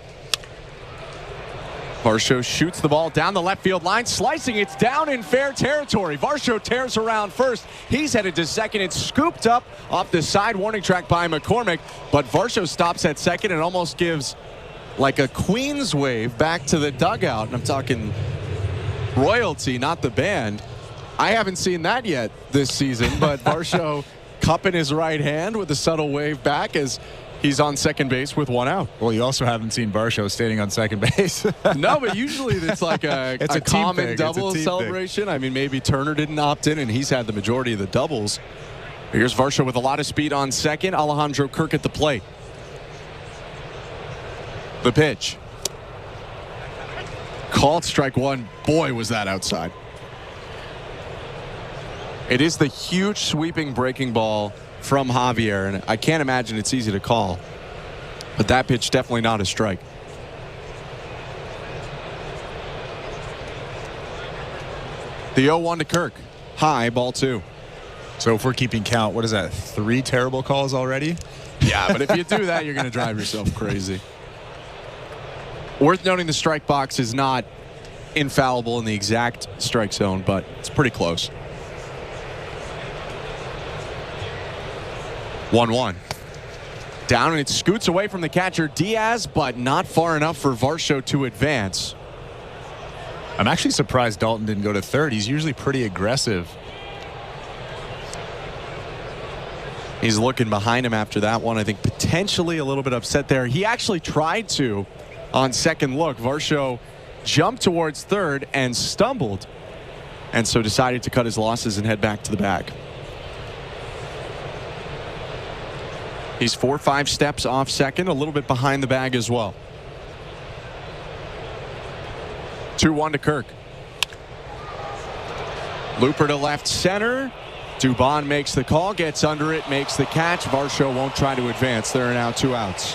Speaker 11: Varsho shoots the ball down the left field line, slicing. It's down in fair territory. Varsho tears around first. He's headed to second. It's scooped up off the side warning track by McCormick, but Varsho stops at second and almost gives like a Queen's wave back to the dugout. And I'm talking royalty, not the band. I haven't seen that yet this season, but Varsho cup in his right hand with a subtle wave back as He's on second base with one out.
Speaker 29: Well, you also haven't seen Varsho standing on second base.
Speaker 11: No, but usually it's like a common double celebration. Thing. I mean, maybe Turner didn't opt in, and he's had the majority of the doubles. Here's Varsho with a lot of speed on second. Alejandro Kirk at the plate. The pitch. Called strike one. Boy, was that outside. It is the huge sweeping breaking ball from Javier, and I can't imagine it's easy to call. But that pitch definitely not a strike. The 0-1 to Kirk. High, ball 2.
Speaker 29: So if we're keeping count, what is that, 3 terrible calls already?
Speaker 11: Yeah, but if you do that, you're going to drive yourself crazy. Worth noting, the strike box is not infallible in the exact strike zone, but it's pretty close. 1-1. Down, and it scoots away from the catcher, Diaz, but not far enough for Varsho to advance.
Speaker 29: I'm actually surprised Dalton didn't go to third. He's usually pretty aggressive.
Speaker 11: He's looking behind him after that one. I think potentially a little bit upset there. He actually tried to on second look. Varsho jumped towards third and stumbled, and so decided to cut his losses and head back to the bag. He's 4 or 5 steps off second, a little bit behind the bag as well. 2-1 to Kirk. Looper to left center. Dubon makes the call, gets under it, makes the catch. Varsho won't try to advance. There are now 2 outs.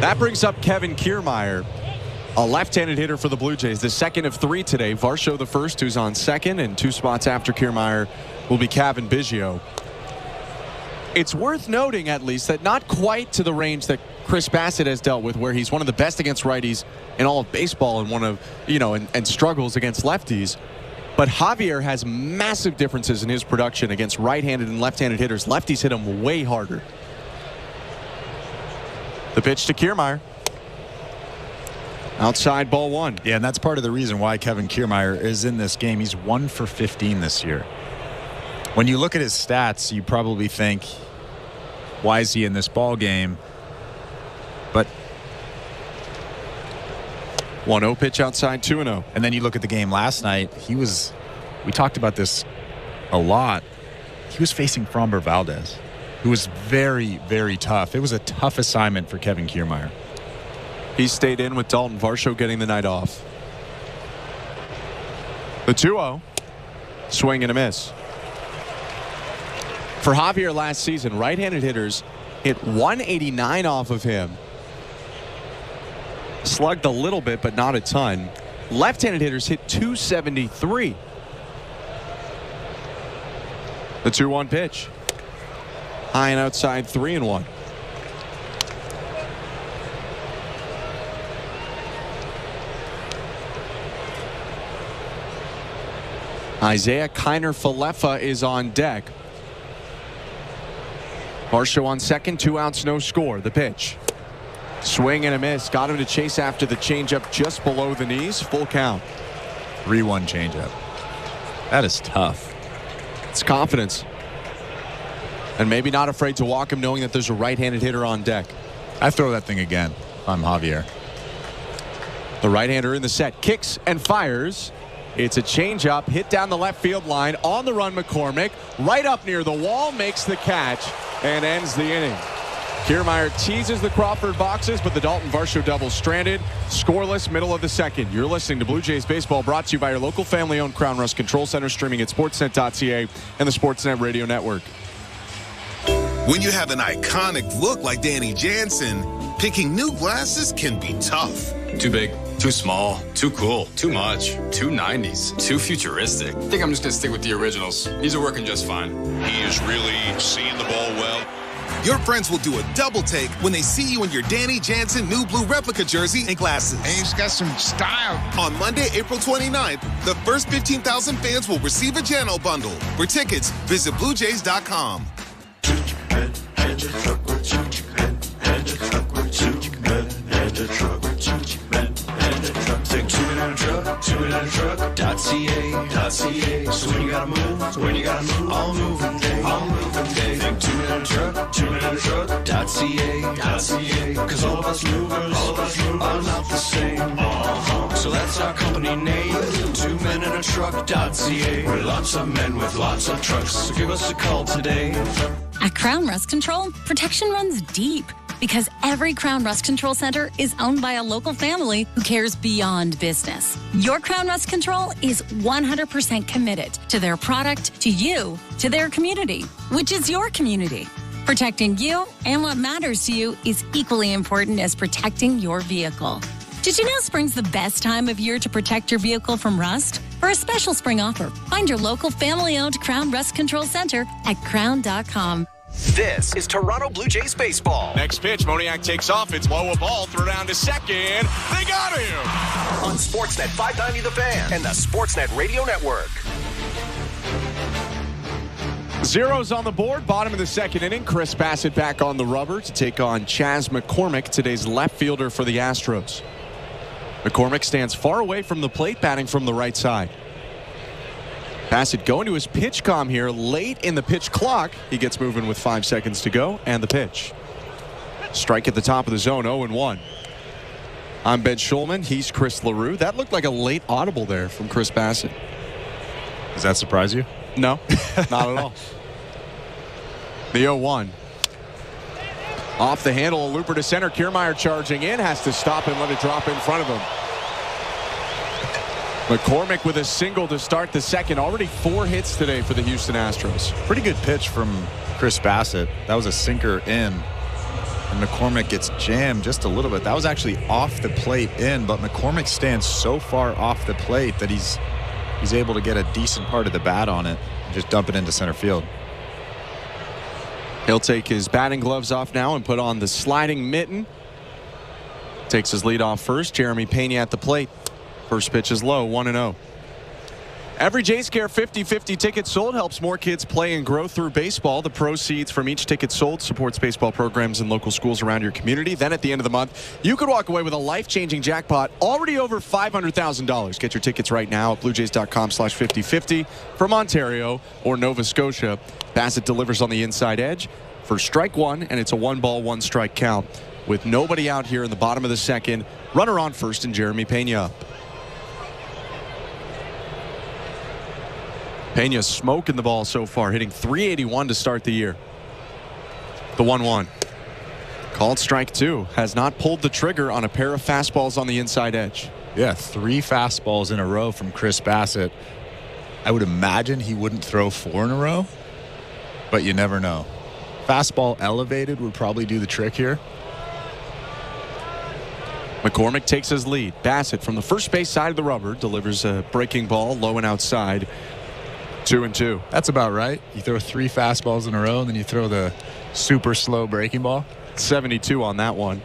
Speaker 11: That brings up Kevin Kiermaier, a left-handed hitter for the Blue Jays, the second of 3 today. Varsho the first, who's on second, and 2 spots after Kiermaier will be Cavan Biggio. It's worth noting, at least, that not quite to the range that Chris Bassett has dealt with, where he's one of the best against righties in all of baseball and one of, and struggles against lefties. But Javier has massive differences in his production against right-handed and left-handed hitters. Lefties hit him way harder. The pitch to Kiermaier. Outside, ball 1.
Speaker 29: Yeah, and that's part of the reason why Kevin Kiermaier is in this game. He's 1 for 15 this year. When you look at his stats, you probably think, why is he in this ball game? But
Speaker 11: 1-0 pitch outside, 2-0.
Speaker 29: And then you look at the game last night. We talked about this a lot. He was facing Framber Valdez, who was very, very tough. It was a tough assignment for Kevin Kiermaier.
Speaker 11: He stayed in with Dalton Varsho getting the night off. The 2-0. Swing and a miss. For Javier last season, right-handed hitters hit 189 off of him. Slugged a little bit, but not a ton. Left-handed hitters hit 273. The 2-1 pitch. High and outside, 3-1. Isaiah Kiner-Falefa is on deck. Varsho on second, 2 outs, no score. The pitch. Swing and a miss. Got him to chase after the changeup just below the knees. Full count.
Speaker 29: 3-1 changeup. That is tough.
Speaker 11: It's confidence. And maybe not afraid to walk him knowing that there's a right-handed hitter on deck.
Speaker 29: I throw that thing again if I'm Javier.
Speaker 11: The right-hander in the set. Kicks and fires. It's a changeup, hit down the left field line. On the run, McCormick. Right up near the wall, makes the catch, and ends the inning. Kiermaier teases the Crawford boxes, but the Dalton Varsho double stranded. Scoreless, middle of the second. You're listening to Blue Jays Baseball, brought to you by your local family-owned Crown Rust Control Center, streaming at sportsnet.ca and the Sportsnet Radio Network.
Speaker 3: When you have an iconic look like Danny Jansen, picking new glasses can be tough.
Speaker 17: Too big, too small, too cool, too much, too 90s, too futuristic. I think I'm just going to stick with the originals. These are working just fine.
Speaker 3: He is really seeing the ball well. Your friends will do a double take when they see you in your Danny Jansen new blue replica jersey and glasses.
Speaker 18: And he's got some style.
Speaker 3: On Monday, April 29th, the first 15,000 fans will receive a Jano bundle. For tickets, visit BlueJays.com.
Speaker 22: 2-minute-truck.ca. So when you gotta move, all moving day. Think 2-minute-truck, 2-minute-truck.ca. Cause all of us movers are not the same. So that's our company name, 2-minute-truck.ca. We're lots of men with lots of trucks. So give us a call today.
Speaker 2: At Crown Rust Control, protection runs deep because every Crown Rust Control Center is owned by a local family who cares beyond business. Your Crown Rust Control is 100% committed to their product, to you, to their community, which is your community. Protecting you and what matters to you is equally important as protecting your vehicle. Did you know spring's the best time of year to protect your vehicle from rust? For a special spring offer, find your local family-owned Crown Rust Control Center at crown.com.
Speaker 6: This is Toronto Blue Jays baseball.
Speaker 11: Next pitch, Moniak takes off. It's low a ball, throw down to second. They got him!
Speaker 6: On Sportsnet 590 The Fan and the Sportsnet Radio Network.
Speaker 11: Zeros on the board, bottom of the second inning. Chris Bassett back on the rubber to take on Chas McCormick, today's left fielder for the Astros. McCormick stands far away from the plate, batting from the right side. Bassett going to his pitch comm here late in the pitch clock. He gets moving with 5 seconds to go, and the pitch. Strike at the top of the zone, 0-1. I'm Ben Schulman. He's Chris LaRue. That looked like a late audible there from Chris Bassett.
Speaker 29: Does that surprise you?
Speaker 11: No, not at all. The 0-1. Off the handle, a looper to center. Kiermaier charging in, has to stop and let it drop in front of him. McCormick with a single to start the second. Already 4 hits today for the Houston Astros.
Speaker 29: Pretty good pitch from Chris Bassett. That was a sinker in. And McCormick gets jammed just a little bit. That was actually off the plate in, but McCormick stands so far off the plate that he's able to get a decent part of the bat on it and just dump it into center field.
Speaker 11: He'll take his batting gloves off now and put on the sliding mitten. Takes his lead off first. Jeremy Pena at the plate. First pitch is low, 1-0. Every Jays Care 50/50 ticket sold helps more kids play and grow through baseball. The proceeds from each ticket sold supports baseball programs in local schools around your community. Then at the end of the month, you could walk away with a life-changing jackpot already over $500,000. Get your tickets right now at bluejays.com/5050 from Ontario or Nova Scotia. Bassett delivers on the inside edge for strike one, and it's a 1-ball, 1-strike count. With nobody out here in the bottom of the second, runner on first and Jeremy Pena up. Pena smoking the ball so far, hitting .381 to start the year. The 1-1. Called strike 2. Has not pulled the trigger on a pair of fastballs on the inside edge.
Speaker 29: Yeah, 3 fastballs in a row from Chris Bassett. I would imagine he wouldn't throw 4 in a row, but you never know. Fastball elevated would probably do the trick here.
Speaker 11: McCormick takes his lead. Bassett from the first base side of the rubber delivers a breaking ball low and outside. 2-2.
Speaker 29: That's about right. You throw 3 fastballs in a row, and then you throw the super slow breaking ball.
Speaker 11: 72 on that one.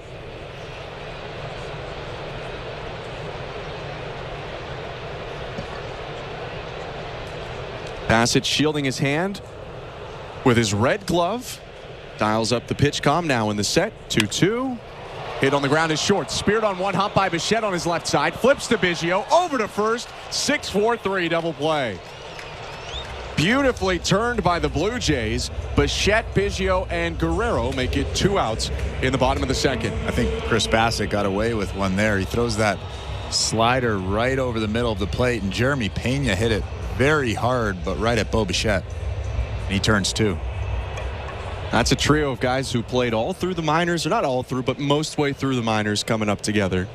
Speaker 11: Bassett shielding his hand with his red glove. Dials up the pitch comm now in the set. 2-2. Hit on the ground is short. Speared on one hop by Bichette on his left side. Flips to Biggio. Over to first. 6-4-3 double play. Beautifully turned by the Blue Jays. Bichette, Biggio, and Guerrero make it 2 outs in the bottom of the second.
Speaker 29: I think Chris Bassett got away with one there. He throws that slider right over the middle of the plate, and Jeremy Pena hit it very hard, but right at Bo Bichette. And he turns 2.
Speaker 11: That's a trio of guys who played all through the minors, or not all through, but most way through the minors coming up together.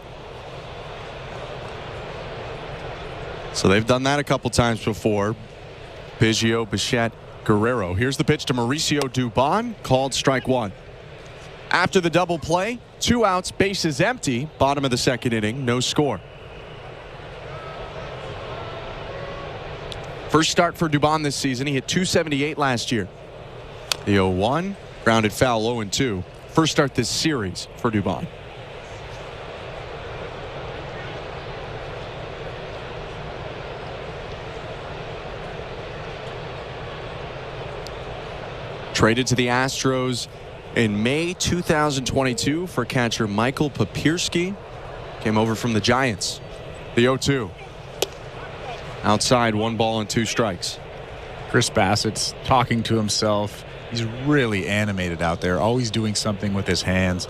Speaker 11: So they've done that a couple times before. Biggio, Bichette, Guerrero. Here's the pitch to Mauricio Dubon, called strike 1. After the double play, 2 outs, bases empty, bottom of the second inning, no score. First start for Dubon this season. He hit .278 last year. The 0-1, grounded foul, 0-2. First start this series for Dubon. Traded to the Astros in May 2022 for catcher Michael Papierski. Came over from the Giants. The 0-2. Outside, 1 ball and 2 strikes.
Speaker 29: Chris Bassett's talking to himself. He's really animated out there, always doing something with his hands.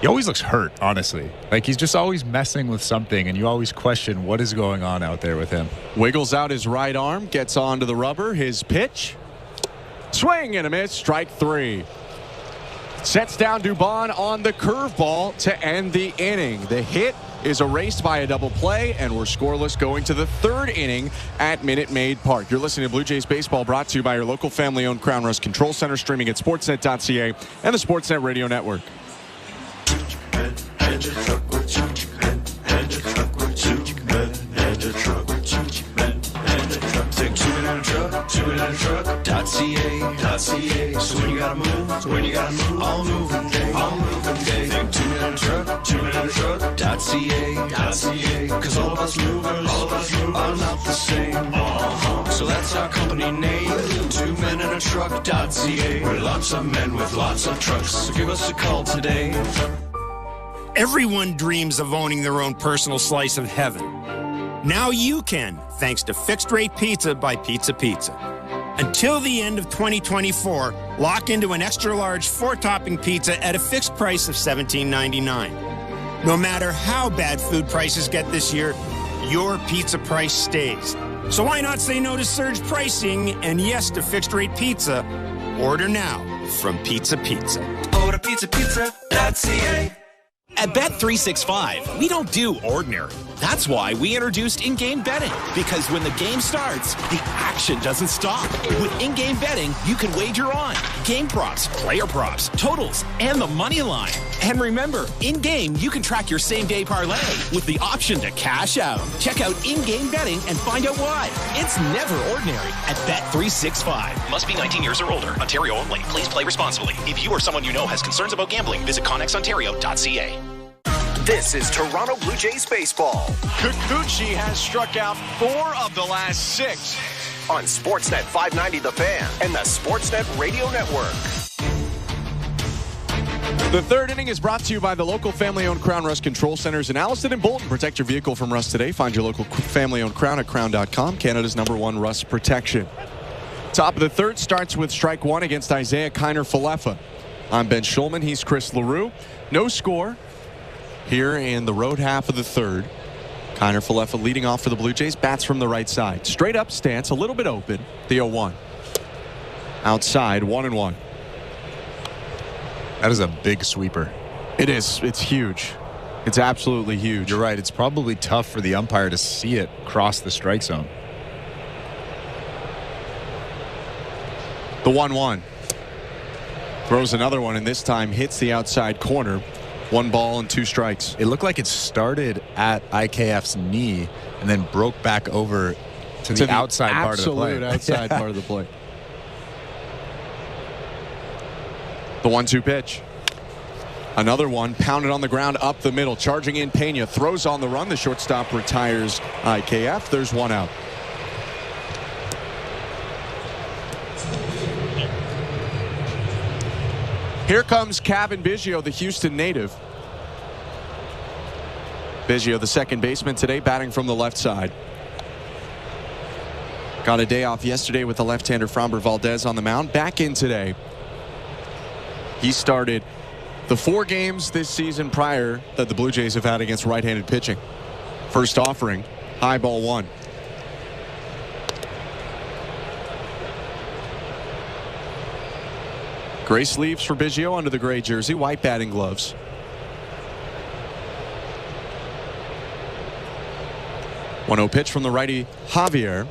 Speaker 29: He always looks hurt, honestly. Like he's just always messing with something, and you always question what is going on out there with him.
Speaker 11: Wiggles out his right arm, gets onto the rubber. His pitch. Swing and a miss. Strike 3. Sets down Dubon on the curveball to end the inning. The hit is erased by a double play, and we're scoreless going to the 3rd inning at Minute Maid Park. You're listening to Blue Jays Baseball, brought to you by your local family-owned Crown Rust Control Center, streaming at sportsnet.ca and the Sportsnet Radio Network.
Speaker 22: Truck.ca. So when you gotta move, all moving day. Think 2-minute truck.ca. Cause all of us movers are not the same. So that's our company name, 2menintruck.ca. We're lots of men with lots of trucks, so give us a call today.
Speaker 5: Everyone dreams of owning their own personal slice of heaven. Now you can, thanks to Fixed Rate Pizza by Pizza Pizza. Until the end of 2024, lock into an extra-large 4-topping pizza at a fixed price of $17.99. No matter how bad food prices get this year, your pizza price stays. So why not say no to surge pricing and yes to fixed-rate pizza? Order now from Pizza Pizza.
Speaker 22: Order pizzapizza.ca.
Speaker 6: At Bet365, we don't do ordinary. That's why we introduced in-game betting. Because when the game starts, the action doesn't stop. With in-game betting, you can wager on game props, player props, totals, and the money line. And remember, in-game, you can track your same-day parlay with the option to cash out. Check out in-game betting and find out why. It's never ordinary at Bet365. Must be 19 years or older. Ontario only. Please play responsibly. If you or someone you know has concerns about gambling, visit ConnexOntario.ca.
Speaker 21: This is Toronto Blue Jays baseball.
Speaker 11: Kikuchi has struck out 4 of the last 6.
Speaker 21: On Sportsnet 590 The Fan and the Sportsnet Radio Network.
Speaker 11: The 3rd inning is brought to you by the local family-owned Crown Rust Control Centers in Alliston and Bolton. Protect your vehicle from rust today. Find your local family-owned Crown at crown.com, Canada's #1 rust protection. Top of the 3rd starts with strike 1 against Isaiah Kiner-Falefa. I'm Ben Schulman. He's Chris LaRue. No score here in the road half of the 3rd. Kiner-Falefa leading off for the Blue Jays. Bats from the right side. Straight up stance, a little bit open. The 0-1. Outside, 1-1.
Speaker 29: That is a big sweeper.
Speaker 11: It is. It's huge. It's absolutely huge.
Speaker 29: You're right. It's probably tough for the umpire to see it cross the strike zone.
Speaker 11: The 1-1. Throws another one, and this time hits the outside corner. 1 ball and 2 strikes.
Speaker 29: It looked like it started at IKF's knee and then broke back over to the outside part of the plate.
Speaker 11: Absolute outside part of the plate. The 1-2 pitch. Another one pounded on the ground up the middle. Charging in Pena. Throws on the run. The shortstop retires IKF. There's 1 out. Here comes Cavan Biggio, the Houston native. Biggio, the second baseman today, batting from the left side. Got a day off yesterday with the left-hander Framber Valdez on the mound. Back in today. He started the 4 games this season prior that the Blue Jays have had against right-handed pitching. First offering, high ball 1. Gray sleeves for Biggio under the gray jersey, white batting gloves. One-0 pitch from the righty Javier.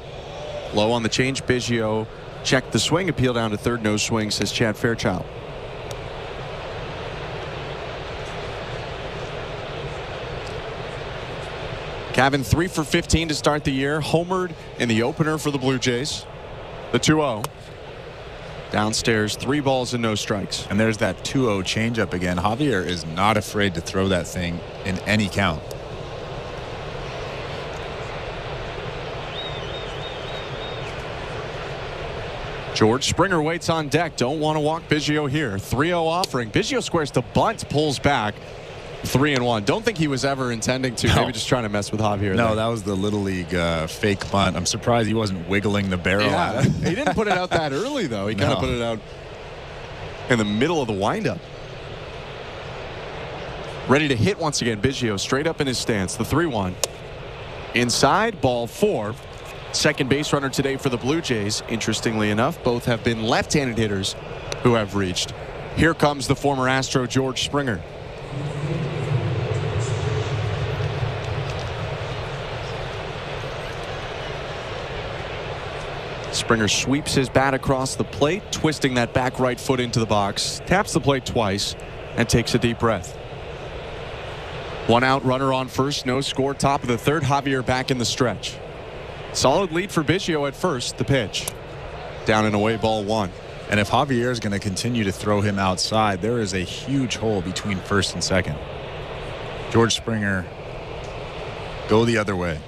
Speaker 11: Low on the change. Biggio checked the swing. Appeal down to 3rd. No swing, says Chad Fairchild. Cavan 3 for 15 to start the year. Homered in the opener for the Blue Jays. The 2-0. Downstairs, 3 balls and no strikes.
Speaker 29: And there's that 2-0 changeup again. Javier is not afraid to throw that thing in any count.
Speaker 11: George Springer waits on deck. Don't want to walk Biggio here. 3-0 offering. Biggio squares to bunt, pulls back. 3-1. Don't think he was ever intending to. Maybe just trying to mess with Javier.
Speaker 29: No,
Speaker 11: there.
Speaker 29: that was the Little League fake bunt. I'm surprised he wasn't wiggling the barrel.
Speaker 11: Yeah, he didn't put it out that early, though. He kind of put it out in the middle of the windup. Ready to hit once again. Biggio straight up in his stance. The 3-1. Inside, ball 4. Second base runner today for the Blue Jays. Interestingly enough, both have been left-handed hitters who have reached. Here comes the former Astro, George Springer. Springer sweeps his bat across the plate, twisting that back right foot into the box, taps the plate twice, and takes a deep breath. 1 out, runner on first, no score, top of the third. Javier back in the stretch. Solid lead for Biggio at first. The pitch. Down and away, ball 1.
Speaker 29: And if Javier is going to continue to throw him outside, there is a huge hole between first and second. George Springer, go the other way.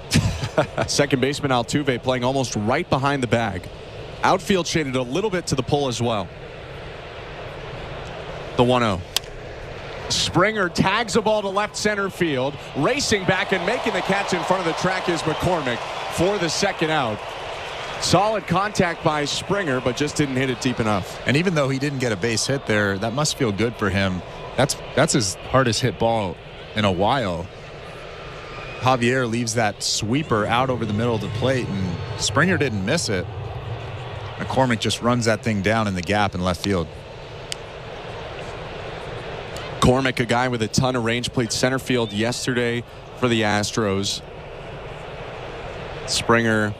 Speaker 11: Second baseman Altuve playing almost right behind the bag. Outfield shaded a little bit to the pole as well. The 1-0. Springer tags a ball to left center field. Racing back and making the catch in front of the track is McCormick for the second out. Solid contact by Springer, but just didn't hit it deep enough.
Speaker 29: And even though he didn't get a base hit there, that must feel good for him. That's his hardest hit ball in a while. Javier leaves that sweeper out over the middle of the plate, and Springer didn't miss it. McCormick just runs that thing down in the gap in left field.
Speaker 11: McCormick, a guy with a ton of range, played center field yesterday for the Astros. Springer,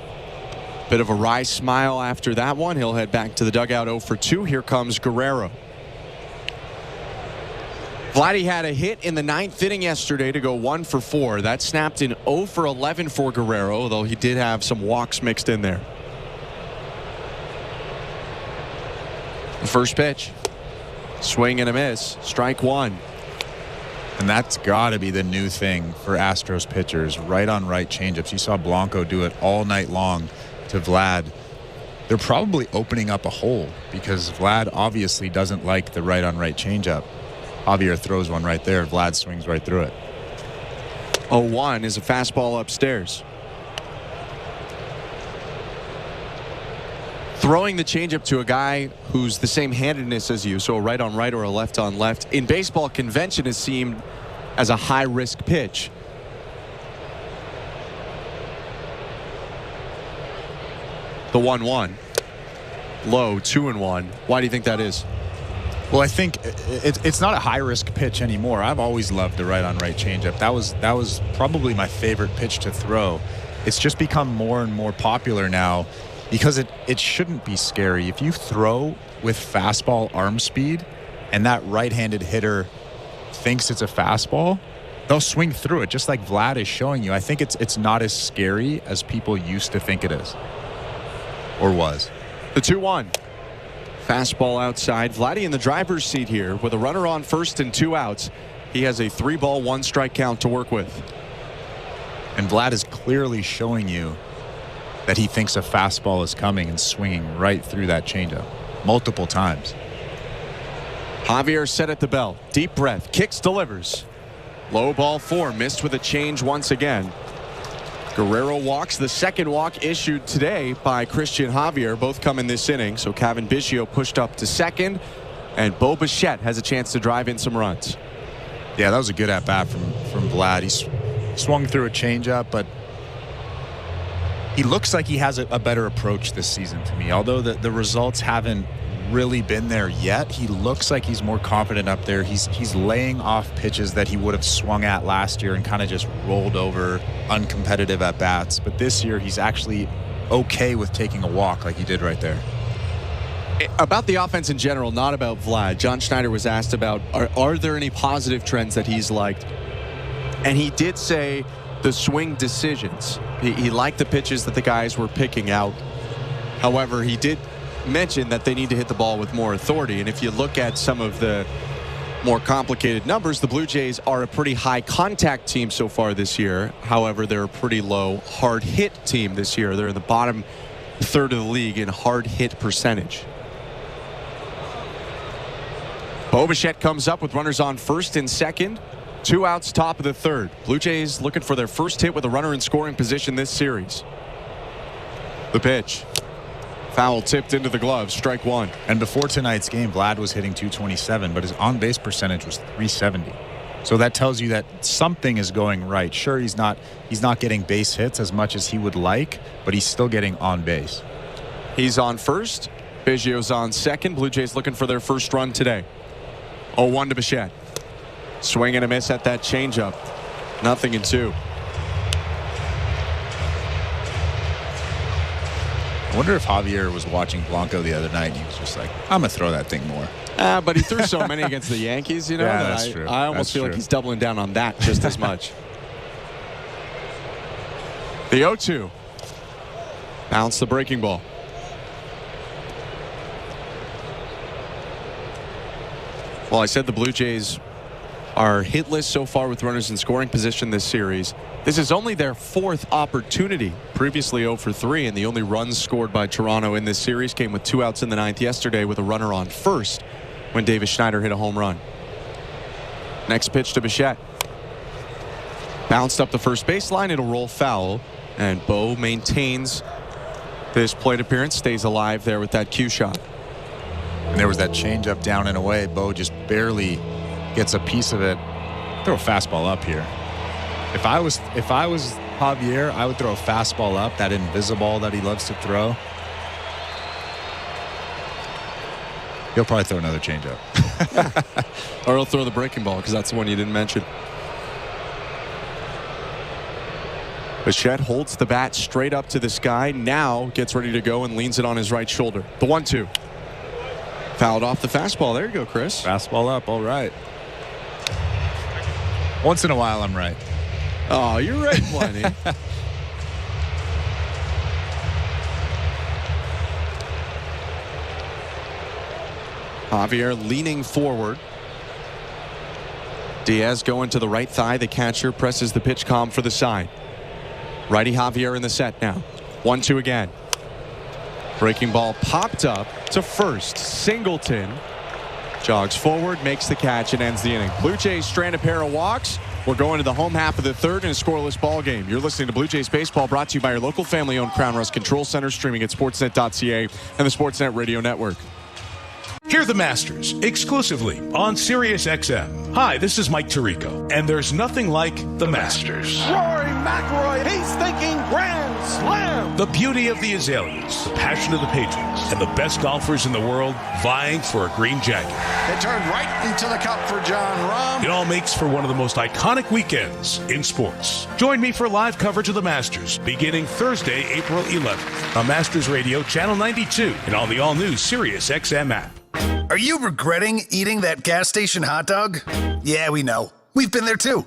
Speaker 11: bit of a wry smile after that one. He'll head back to the dugout 0 for 2. Here comes Guerrero. Vladdy had a hit in the 9th inning yesterday to go 1 for 4. That snapped in 0 for 11 for Guerrero, though he did have some walks mixed in there. The first pitch. Swing and a miss. Strike 1.
Speaker 29: And that's got to be the new thing for Astros pitchers. Right on right changeups. You saw Blanco do it all night long to Vlad. They're probably opening up a hole because Vlad obviously doesn't like the right on right changeup. Javier throws one right there. Vlad swings right through it.
Speaker 11: 0-1 is a fastball upstairs. Throwing the changeup to a guy who's the same handedness as you, so a right on right or a left on left, in baseball convention is seen as a high risk pitch. The 1-1. Low, 2-1. Why do you think that is?
Speaker 29: Well, I think it's not a high-risk pitch anymore. I've always loved the right-on-right changeup. That was probably my favorite pitch to throw. It's just become more and more popular now because it shouldn't be scary. If you throw with fastball arm speed and that right-handed hitter thinks it's a fastball, they'll swing through it, just like Vlad is showing you. I think it's not as scary as people used to think it is or was.
Speaker 11: The 2-1. Fastball outside. Vladdy in the driver's seat here with a runner on first and 2 outs. He has a 3-ball, 1-strike count to work with.
Speaker 29: And Vlad is clearly showing you that he thinks a fastball is coming and swinging right through that changeup multiple times.
Speaker 11: Javier set at the belt. Deep breath. Kicks, delivers. Low ball 4. Missed with a change once again. Guerrero walks. The second walk issued today by Christian Javier. Both come in this inning. So Kevin Biggio pushed up to second. And Bo Bichette has a chance to drive in some runs.
Speaker 29: Yeah, that was a good at-bat from Vlad. He swung through a changeup, but he looks like he has a better approach this season to me. Although the results haven't really been there yet, he looks like he's more confident up there. He's laying off pitches that he would have swung at last year and kind of just rolled over uncompetitive at bats. But this year he's actually okay with taking a walk like he did right there.
Speaker 11: About the offense in general, not about Vlad. John Schneider was asked about are there any positive trends that he's liked, and he did say the swing decisions. He liked the pitches that the guys were picking out. However, he did mention that they need to hit the ball with more authority. And if you look at some of the more complicated numbers, the Blue Jays are a pretty high contact team so far this year. However, they're a pretty low hard hit team this year. They're in the bottom third of the league in hard hit percentage. Bo Bichette comes up with runners on first and second. 2 outs, top of the third. Blue Jays looking for their first hit with a runner in scoring position this series. The pitch. Foul tipped into the glove. Strike one.
Speaker 29: And before tonight's game, Vlad was hitting 227, but his on-base percentage was 370. So that tells you that something is going right. Sure, he's not getting base hits as much as he would like, but he's still getting on base.
Speaker 11: He's on first. Biggio's on second. Blue Jays looking for their first run today. 0-1 to Bichette. Swing and a miss at that changeup. 0-2.
Speaker 29: I wonder if Javier was watching Blanco the other night and he was just like, I'm going to throw that thing more.
Speaker 11: But he threw so many against the Yankees, you know.
Speaker 29: Yeah, that's true.
Speaker 11: I almost feel like he's doubling down on that just as much. The 0-2. Bounce the breaking ball. Well, I said the Blue Jays are hitless so far with runners in scoring position this series. This is only their 4th opportunity. Previously 0 for 3, and the only runs scored by Toronto in this series came with 2 outs in the 9th yesterday with a runner on first when Davis Schneider hit a home run. Next pitch to Bichette. Bounced up the first baseline. It'll roll foul, and Bo maintains this plate appearance, stays alive there with that cue shot.
Speaker 29: And there was that changeup down and away. Bo just barely gets a piece of it. Throw a fastball up here. If I was Javier, I would throw a fastball up, that invisible that he loves to throw. He'll probably throw another changeup.
Speaker 11: Or he'll throw the breaking ball because that's the one you didn't mention. Bichette holds the bat straight up to the sky. Now gets ready to go and leans it on his right shoulder. The 1-2. Fouled off the fastball. There you go, Chris.
Speaker 29: Fastball up. All right. Once in a while, I'm right.
Speaker 11: Oh, you're right, plenty. Javier leaning forward. Diaz going to the right thigh. The catcher presses the pitch calm for the side. Righty Javier in the set now. 1-2 again. Breaking ball popped up to first. Singleton jogs forward, makes the catch, and ends the inning. Blue Jays strand a pair of walks. We're going to the home half of the third in a scoreless ball game. You're listening to Blue Jays Baseball, brought to you by your local family-owned Crown Rust Control Center, streaming at sportsnet.ca and the Sportsnet Radio Network.
Speaker 4: Hear the Masters exclusively on SiriusXM. Hi, this is Mike Tirico, and there's nothing like the Masters.
Speaker 14: Rory McIlroy, he's thinking grand slam.
Speaker 4: The beauty of the azaleas, the passion of the patrons, and the best golfers in the world vying for a green jacket.
Speaker 14: It turned right into the cup for John Rahm.
Speaker 4: It all makes for one of the most iconic weekends in sports. Join me for live coverage of the Masters beginning Thursday, April 11th on Masters Radio, Channel 92, and on the all-new SiriusXM app.
Speaker 13: Are you regretting eating that gas station hot dog? Yeah, we know. We've been there too.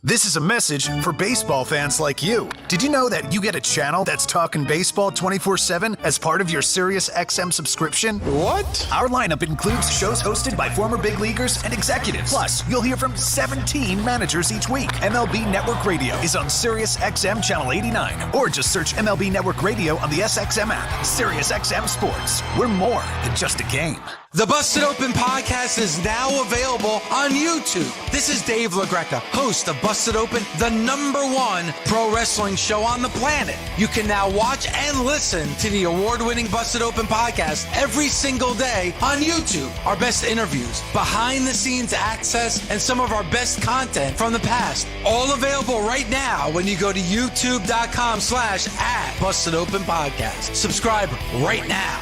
Speaker 13: This is a message for baseball fans like you. Did you know that you get a channel that's talking baseball 24/7 as part of your SiriusXM subscription?
Speaker 14: What?
Speaker 13: Our lineup includes shows hosted by former big leaguers and executives. Plus, you'll hear from 17 managers each week. MLB Network Radio is on SiriusXM Channel 89, or just search MLB Network Radio on the SXM app. SiriusXM Sports. We're more than just a game.
Speaker 9: The Busted Open podcast is now available on YouTube. This is Dave LaGreca, host of Busted Open, the #1 pro wrestling show on the planet. You can now watch and listen to the award-winning Busted Open podcast every single day on YouTube. Our best interviews, behind-the-scenes access, and some of our best content from the past. All available right now when you go to youtube.com/@BustedOpenPodcast. Subscribe right now.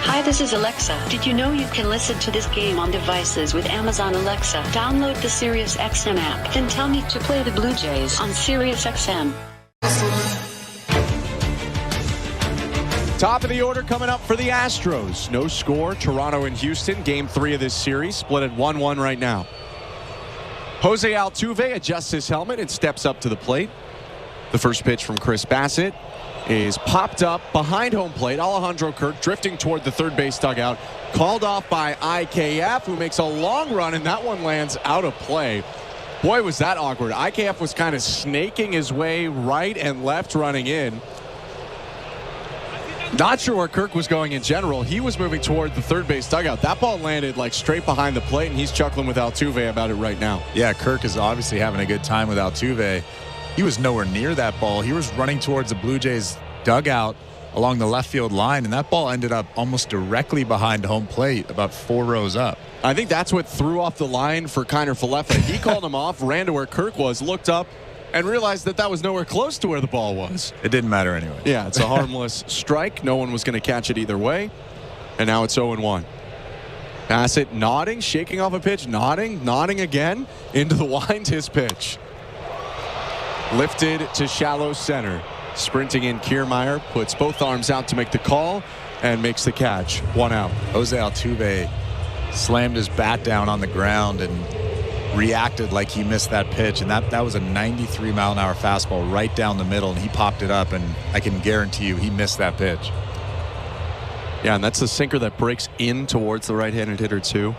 Speaker 18: Hi, this is Alexa. Did you know you can listen to this game on devices with Amazon Alexa? Download the SiriusXM app, then tell me to play the Blue Jays on SiriusXM.
Speaker 11: Top of the order coming up for the Astros. No score. Toronto and Houston. Game 3 of this series. Split at 1-1 right now. Jose Altuve adjusts his helmet and steps up to the plate. The first pitch from Chris Bassett is popped up behind home plate. Alejandro Kirk drifting toward the third base dugout. Called off by IKF, who makes a long run, and that one lands out of play. Boy, was that awkward. IKF was kind of snaking his way right and left running in. Not sure where Kirk was going in general. He was moving toward the third base dugout. That ball landed like straight behind the plate, and he's chuckling with Altuve about it right now.
Speaker 29: Yeah, Kirk is obviously having a good time with Altuve. He was nowhere near that ball. He was running towards the Blue Jays dugout along the left field line, and that ball ended up almost directly behind home plate, about 4 rows up.
Speaker 11: I think that's what threw off the line for Kiner Falefa. He called him off, ran to where Kirk was, looked up, and realized that was nowhere close to where the ball was.
Speaker 29: It didn't matter anyway.
Speaker 11: Yeah, it's a harmless strike. No one was going to catch it either way. And now it's 0-1. Bassett nodding, shaking off a pitch, nodding again. Into the wind, his pitch. Lifted to shallow center. Sprinting in Kiermaier, puts both arms out to make the call and makes the catch. 1 out.
Speaker 29: Jose Altuve slammed his bat down on the ground and reacted like he missed that pitch, and that was a 93-mile-an-hour fastball right down the middle, and he popped it up, and I can guarantee you he missed that pitch.
Speaker 11: Yeah, and that's the sinker that breaks in towards the right-handed hitter too.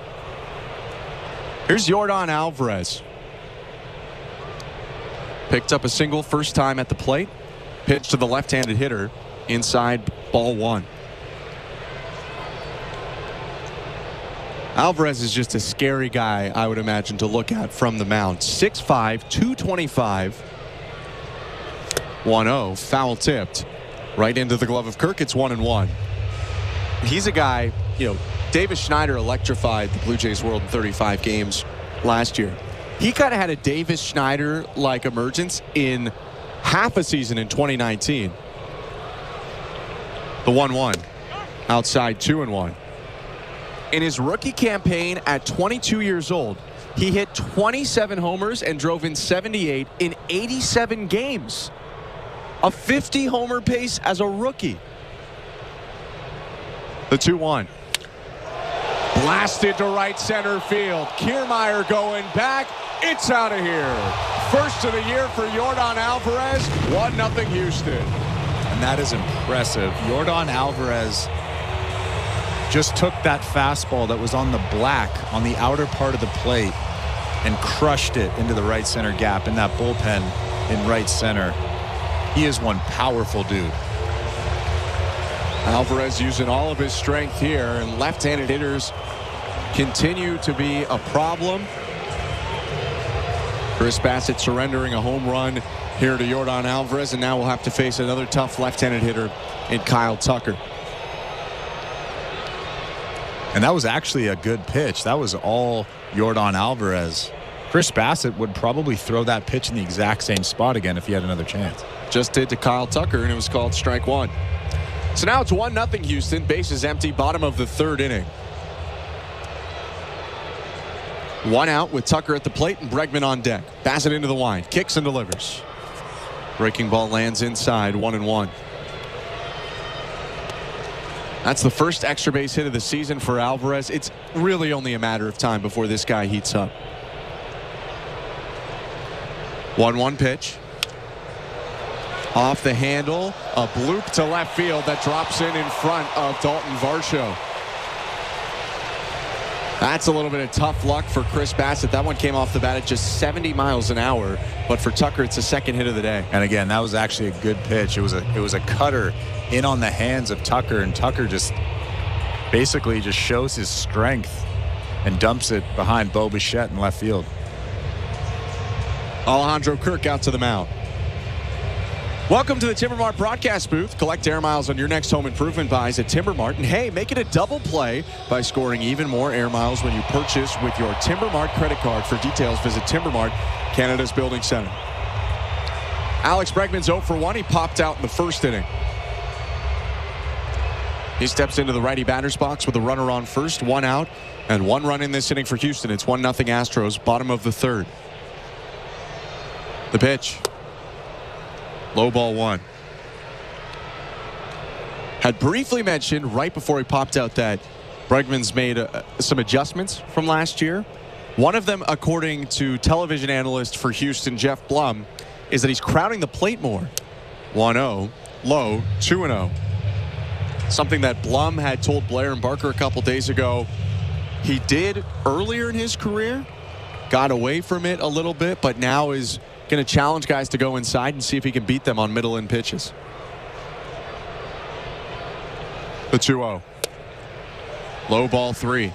Speaker 11: Here's Yordan Alvarez. Picked up a single first time at the plate. Pitch to the left-handed hitter inside, ball 1. Alvarez is just a scary guy, I would imagine, to look at from the mound. 6'5", 225. 1-0, foul tipped. Right into the glove of Kirk. It's 1-1. He's a guy, Davis Schneider electrified the Blue Jays world in 35 games last year. He kind of had a Davis Schneider-like emergence in half a season in 2019. The 1-1. Outside 2-1. In his rookie campaign at 22 years old, he hit 27 homers and drove in 78 in 87 games. A 50-homer pace as a rookie. The 2-1. Blasted to right center field. Kiermaier going back. It's out of here. First of the year for Yordan Alvarez. 1-0 Houston.
Speaker 29: And that is impressive. Yordan Alvarez just took that fastball that was on the black on the outer part of the plate and crushed it into the right center gap in that bullpen in right center. He is one powerful dude.
Speaker 11: Alvarez using all of his strength here, and left-handed hitters continue to be a problem. Chris Bassett surrendering a home run here to Yordan Alvarez, and now we'll have to face another tough left-handed hitter in Kyle Tucker.
Speaker 29: And that was actually a good pitch. That was all Yordan Alvarez. Chris Bassett would probably throw that pitch in the exact same spot again if he had another chance.
Speaker 11: Just did to Kyle Tucker, and it was called strike 1. So now it's 1-0 Houston. Bases empty, bottom of the third inning. 1 out with Tucker at the plate and Bregman on deck. Bassett into the wind, kicks and delivers. Breaking ball lands inside, 1-1. That's the first extra base hit of the season for Alvarez. It's really only a matter of time before this guy heats up. 1-1 pitch. Off the handle, a bloop to left field that drops in front of Dalton Varsho. That's a little bit of tough luck for Chris Bassett. That one came off the bat at just 70 miles an hour, but for Tucker, it's the second hit of the day.
Speaker 29: And again, that was actually a good pitch. It was a cutter in on the hands of Tucker, and Tucker just basically just shows his strength and dumps it behind Bo Bichette in left field.
Speaker 11: Alejandro Kirk out to the mound. Welcome to the Timber Mart broadcast booth. Collect air miles on your next home improvement buys at Timber Mart. And hey, make it a double play by scoring even more air miles when you purchase with your Timber Mart credit card. For details, visit Timber Mart, Canada's Building Center. Alex Bregman's 0 for 1. He popped out in the first inning. He steps into the righty batter's box with a runner on first, 1 out, and 1 run in this inning for Houston. It's 1-0 Astros, bottom of the third. The pitch. Low ball 1. Had briefly mentioned right before he popped out that Bregman's made some adjustments from last year. One of them, according to television analyst for Houston, Jeff Blum, is that he's crowding the plate more. 1-0, low, 2-0. Something that Blum had told Blair and Barker a couple days ago he did earlier in his career. Got away from it a little bit, but now is going to challenge guys to go inside and see if he can beat them on middle-in pitches.
Speaker 29: The 2-0. Low ball 3.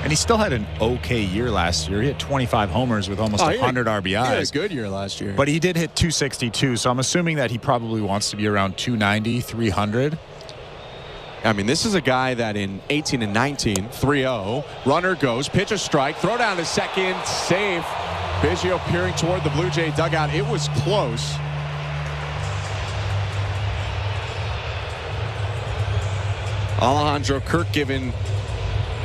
Speaker 29: And he still had an okay year last year. He had 25 homers with almost 100 RBIs.
Speaker 11: He had a good year last year.
Speaker 29: But he did hit 262, so I'm assuming that he probably wants to be around 290, 300.
Speaker 11: I mean, this is a guy that in 18 and 19, 3-0, runner goes, pitch a strike, throw down to second, safe. Biggio peering toward the Blue Jay dugout. It was close. Alejandro Kirk giving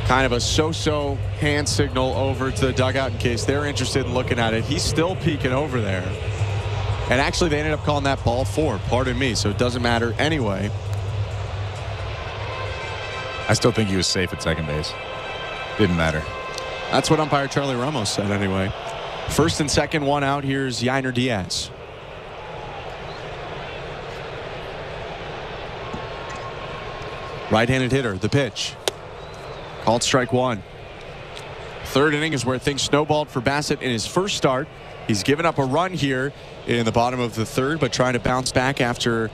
Speaker 11: kind of a so-so hand signal over to the dugout in case they're interested in looking at it. He's still peeking over there. And actually, they ended up calling that ball 4. Pardon me, so it doesn't matter anyway.
Speaker 29: I still think he was safe at second base. Didn't matter.
Speaker 11: That's what umpire Charlie Ramos said anyway. First and second, 1 out. Here's Yainer Diaz. Right-handed hitter, the pitch. Called strike 1. Third inning is where things snowballed for Bassitt in his first start. He's given up a run here in the bottom of the third, but trying to bounce back after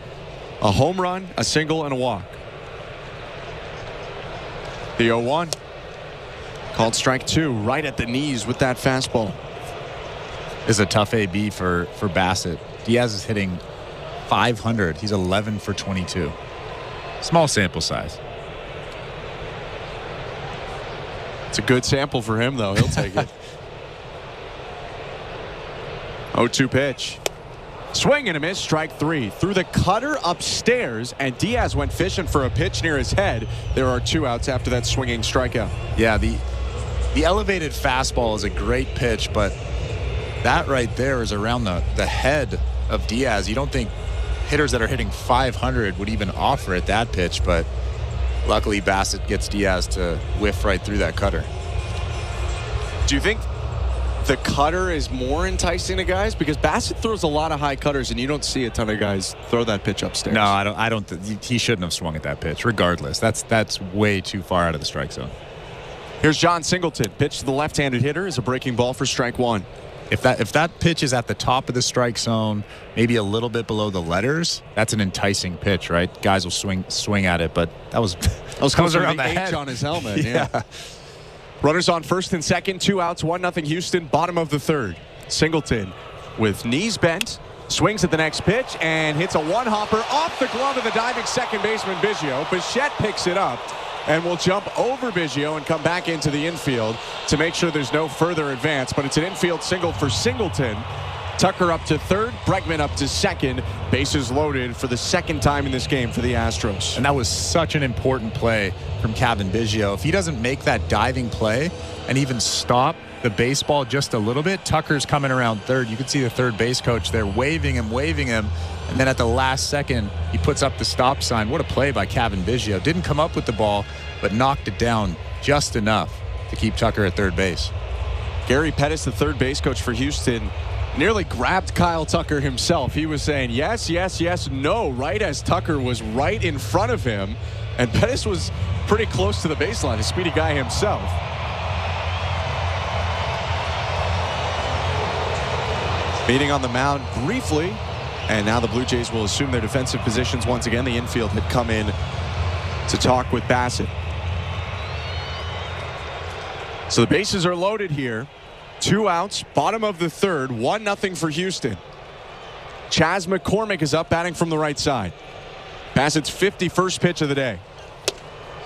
Speaker 11: a home run, a single, and a walk. The 0-1. Called strike 2, right at the knees with that fastball.
Speaker 29: This is a tough AB for Bassitt. Diaz is hitting 500. He's 11 for 22. Small sample size.
Speaker 11: It's a good sample for him, though. He'll take it. 0-2 pitch. Swing and a miss, strike 3. Threw the cutter upstairs, and Diaz went fishing for a pitch near his head. There are 2 outs after that swinging strikeout.
Speaker 29: Yeah, the elevated fastball is a great pitch, but that right there is around the head of Diaz. You don't think hitters that are hitting 500 would even offer at that pitch, but luckily Bassitt gets Diaz to whiff right through that cutter.
Speaker 11: Do you think the cutter is more enticing to guys? Because Bassitt throws a lot of high cutters, and you don't see a ton of guys throw that pitch upstairs.
Speaker 29: No, I don't. He shouldn't have swung at that pitch. Regardless, that's way too far out of the strike zone.
Speaker 11: Here's John Singleton. Pitch to the left-handed hitter is a breaking ball for strike 1.
Speaker 29: If that pitch is at the top of the strike zone, maybe a little bit below the letters, that's an enticing pitch, right? Guys will swing at it, but that was
Speaker 11: around the head on his helmet. Yeah. Runners on first and second, 2 outs, 1-0 Houston, bottom of the third. Singleton with knees bent, swings at the next pitch and hits a one-hopper off the glove of the diving second baseman Biggio. Bichette picks it up and will jump over Biggio and come back into the infield to make sure there's no further advance. But it's an infield single for Singleton. Tucker up to third, Bregman up to second. Bases loaded for the second time in this game for the Astros.
Speaker 29: And that was such an important play from Cavan Biggio. If he doesn't make that diving play and even stop the baseball just a little bit, Tucker's coming around third. You can see the third base coach there waving him. And then at the last second, he puts up the stop sign. What a play by Cavan Biggio. Didn't come up with the ball, but knocked it down just enough to keep Tucker at third base.
Speaker 11: Gary Pettis, the third base coach for Houston, nearly grabbed Kyle Tucker himself. He was saying yes, yes, yes, no, right as Tucker was right in front of him. And Pettis was pretty close to the baseline, a speedy guy himself. Meeting on the mound briefly. And now the Blue Jays will assume their defensive positions once again. The infield had come in to talk with Bassitt. So the bases are loaded here. 2 outs, bottom of the third, 1-0 for Houston. Chas McCormick is up, batting from the right side. Bassitt's 51st pitch of the day.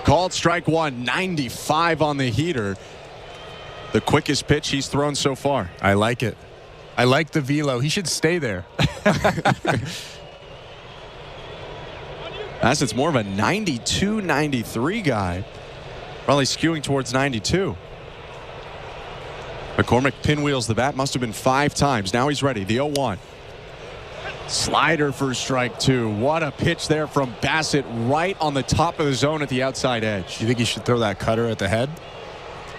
Speaker 11: Called strike 1, 95 on the heater. The quickest pitch he's thrown so far.
Speaker 29: I like it. I like the velo. He should stay there.
Speaker 11: Bassett's more of a 92, 93 guy. Probably skewing towards 92. McCormick pinwheels the bat. Must have been 5 times. Now he's ready. The 0-1. Slider for strike 2. What a pitch there from Bassitt right on the top of the zone at the outside edge.
Speaker 29: You think he should throw that cutter at the head?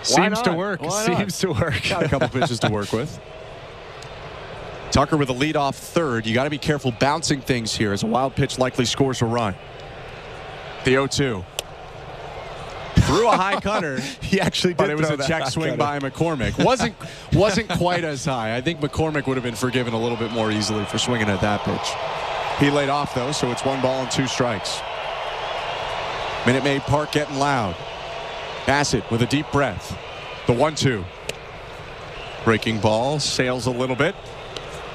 Speaker 29: Seems to work. Seems to work.
Speaker 11: Got a couple pitches to work with. Tucker with a leadoff third. You got to be careful bouncing things here as a wild pitch likely scores a run. The 0-2. Threw a high cutter.
Speaker 29: He actually did,
Speaker 11: but it was a check swing by McCormick. Wasn't quite as high. I think McCormick would have been forgiven a little bit more easily for swinging at that pitch. He laid off though, so it's 1 ball and 2 strikes. Minute Maid Park getting loud. Bassett with a deep breath. The 1-2. Breaking ball, sails a little bit.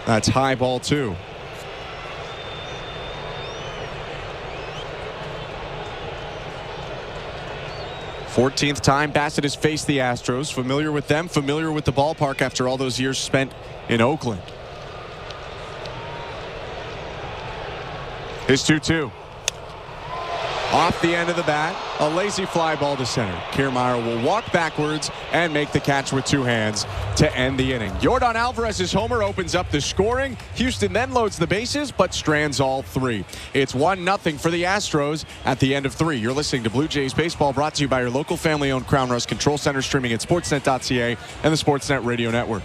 Speaker 11: That's high ball 2. Fourteenth time Bassett has faced the Astros. Familiar with them, familiar with the ballpark after all those years spent in Oakland. His 2-2. Off the end of the bat, a lazy fly ball to center. Kiermaier will walk backwards and make the catch with 2 hands to end the inning. Yordan Alvarez's homer opens up the scoring. Houston then loads the bases, but strands all 3. It's 1-0 for the Astros at the end of 3. You're listening to Blue Jays Baseball, brought to you by your local family-owned Crown Rust Control Center, streaming at sportsnet.ca and the Sportsnet Radio Network.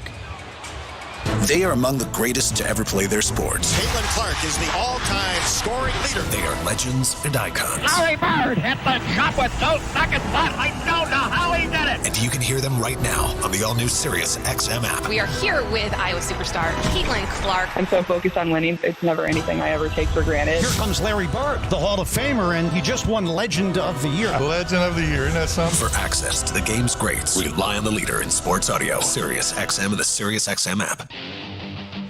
Speaker 13: They are among the greatest to ever play their sports.
Speaker 1: Caitlin Clark is the all-time scoring leader.
Speaker 13: They are legends and icons.
Speaker 8: Larry Bird hit the shot with 2 seconds left. I don't know how he did it.
Speaker 13: And you can hear them right now on the all-new SiriusXM app.
Speaker 19: We are here with Iowa superstar Caitlin Clark.
Speaker 20: I'm so focused on winning, it's never anything I ever take for granted. Here comes Larry Bird, the Hall of Famer, and he just won Legend of the Year.
Speaker 23: Legend of the Year, isn't that something?
Speaker 13: For access to the game's greats, rely on the leader in sports audio. SiriusXM and the SiriusXM app.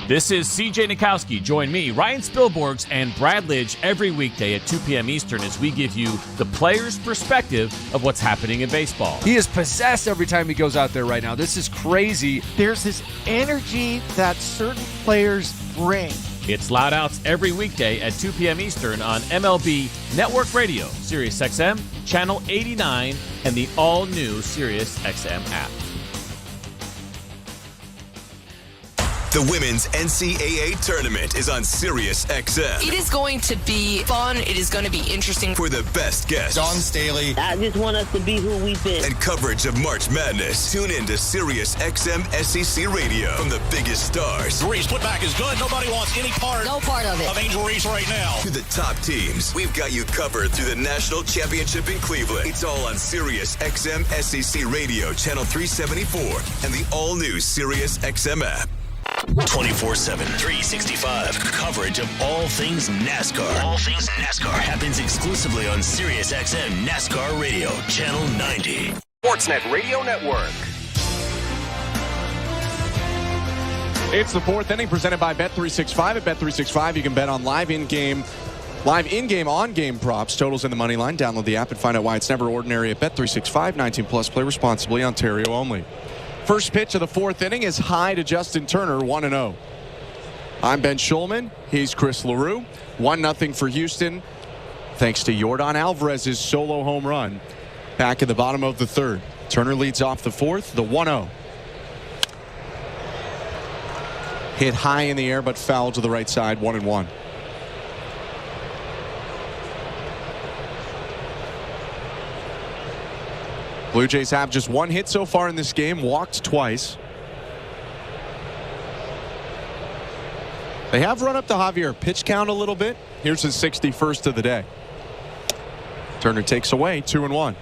Speaker 24: This is CJ Nikowski. Join me, Ryan Spilborghs, and Brad Lidge every weekday at 2 p.m. Eastern as we give you the player's perspective of what's happening in baseball.
Speaker 26: He is possessed every time he goes out there right now. This is crazy.
Speaker 27: There's this energy that certain players bring.
Speaker 24: It's Loud Outs every weekday at 2 p.m. Eastern on MLB Network Radio, SiriusXM, Channel 89, and the all-new SiriusXM app.
Speaker 28: The Women's NCAA Tournament is on SiriusXM.
Speaker 19: It is going to be fun. It is going to be interesting.
Speaker 28: For the best guests.
Speaker 23: Dawn Staley.
Speaker 30: I just want us to be who we've been.
Speaker 28: And coverage of March Madness. Tune in to SiriusXM SEC Radio. From the biggest stars.
Speaker 1: Reese putback is good. Nobody wants any part.
Speaker 19: No part of it.
Speaker 1: Of Angel Reese right now.
Speaker 28: To the top teams. We've got you covered through the National Championship in Cleveland. It's all on SiriusXM SEC Radio, Channel 374. And the all-new SiriusXM app.
Speaker 31: 24/7, 365 coverage of all things NASCAR. All things NASCAR happens exclusively on SiriusXM NASCAR Radio, Channel 90.
Speaker 21: Sportsnet Radio Network.
Speaker 11: It's the 4th inning presented by Bet365. At Bet365, you can bet on live in-game, on-game props, totals in the money line. Download the app and find out why it's never ordinary at Bet365. 19 plus, play responsibly, Ontario only. First pitch of the 4th inning is high to Justin Turner, 1-0. I'm Ben Schulman. He's Chris LaRue. 1-0 for Houston, thanks to Yordan Alvarez's solo home run. Back in the bottom of the 3rd. Turner leads off the 4th, the 1-0. Hit high in the air, but foul to the right side, 1-1. Blue Jays have just 1 hit so far in this game, walked twice. They have run up the Javier pitch count a little bit. Here's his 61st of the day. Turner takes away, 2-1.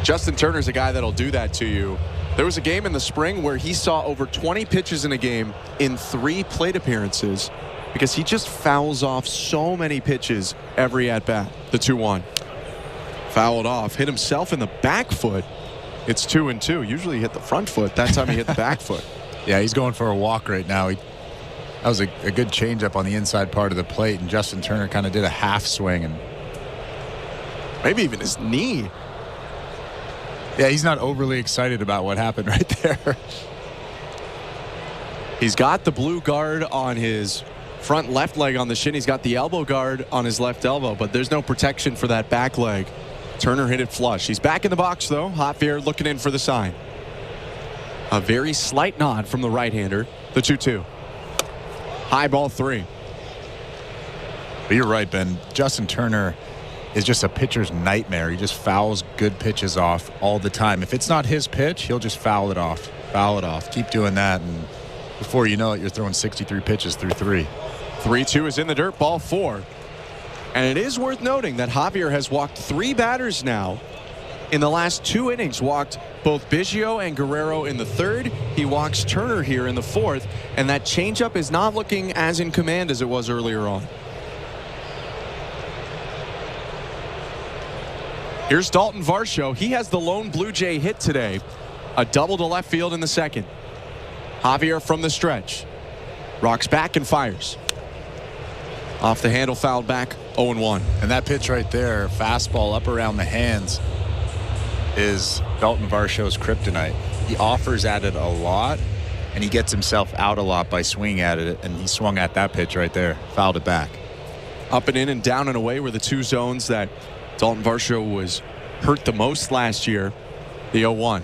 Speaker 11: Justin Turner's a guy that'll do that to you. There was a game in the spring where he saw over 20 pitches in a game in 3 plate appearances because he just fouls off so many pitches every at-bat. The 2-1. Fouled off, hit himself in the back foot. It's 2-2. Usually he hit the front foot. That time he hit the back foot.
Speaker 29: Yeah, he's going for a walk right now. That was a good changeup on the inside part of the plate, and Justin Turner kind of did a half swing and
Speaker 11: maybe even his knee.
Speaker 29: Yeah, he's not overly excited about what happened right there.
Speaker 11: He's got the blue guard on his front left leg on the shin. He's got the elbow guard on his left elbow, but there's no protection for that back leg. Turner hit it flush. He's back in the box, though. Javier looking in for the sign. A very slight nod from the right-hander. The 2-2. High ball 3.
Speaker 29: But you're right, Ben. Justin Turner is just a pitcher's nightmare. He just fouls good pitches off all the time. If it's not his pitch, he'll just foul it off. Foul it off. Keep doing that, and before you know it, you're throwing 63 pitches through 3.
Speaker 11: 3-2 is in the dirt, ball 4. And it is worth noting that Javier has walked 3 batters now. In the last 2 innings, walked both Biggio and Guerrero in the 3rd. He walks Turner here in the 4th. And that changeup is not looking as in command as it was earlier on. Here's Dalton Varsho. He has the lone Blue Jay hit today. A double to left field in the second. Javier from the stretch. Rocks back and fires. Off the handle, fouled back, 0-1.
Speaker 29: And that pitch right there, fastball up around the hands, is Dalton Varsho's kryptonite. He offers at it a lot, and he gets himself out a lot by swinging at it, and he swung at that pitch right there, fouled it back.
Speaker 11: Up and in and down and away were the two zones that Dalton Varsho was hurt the most last year. The 0-1.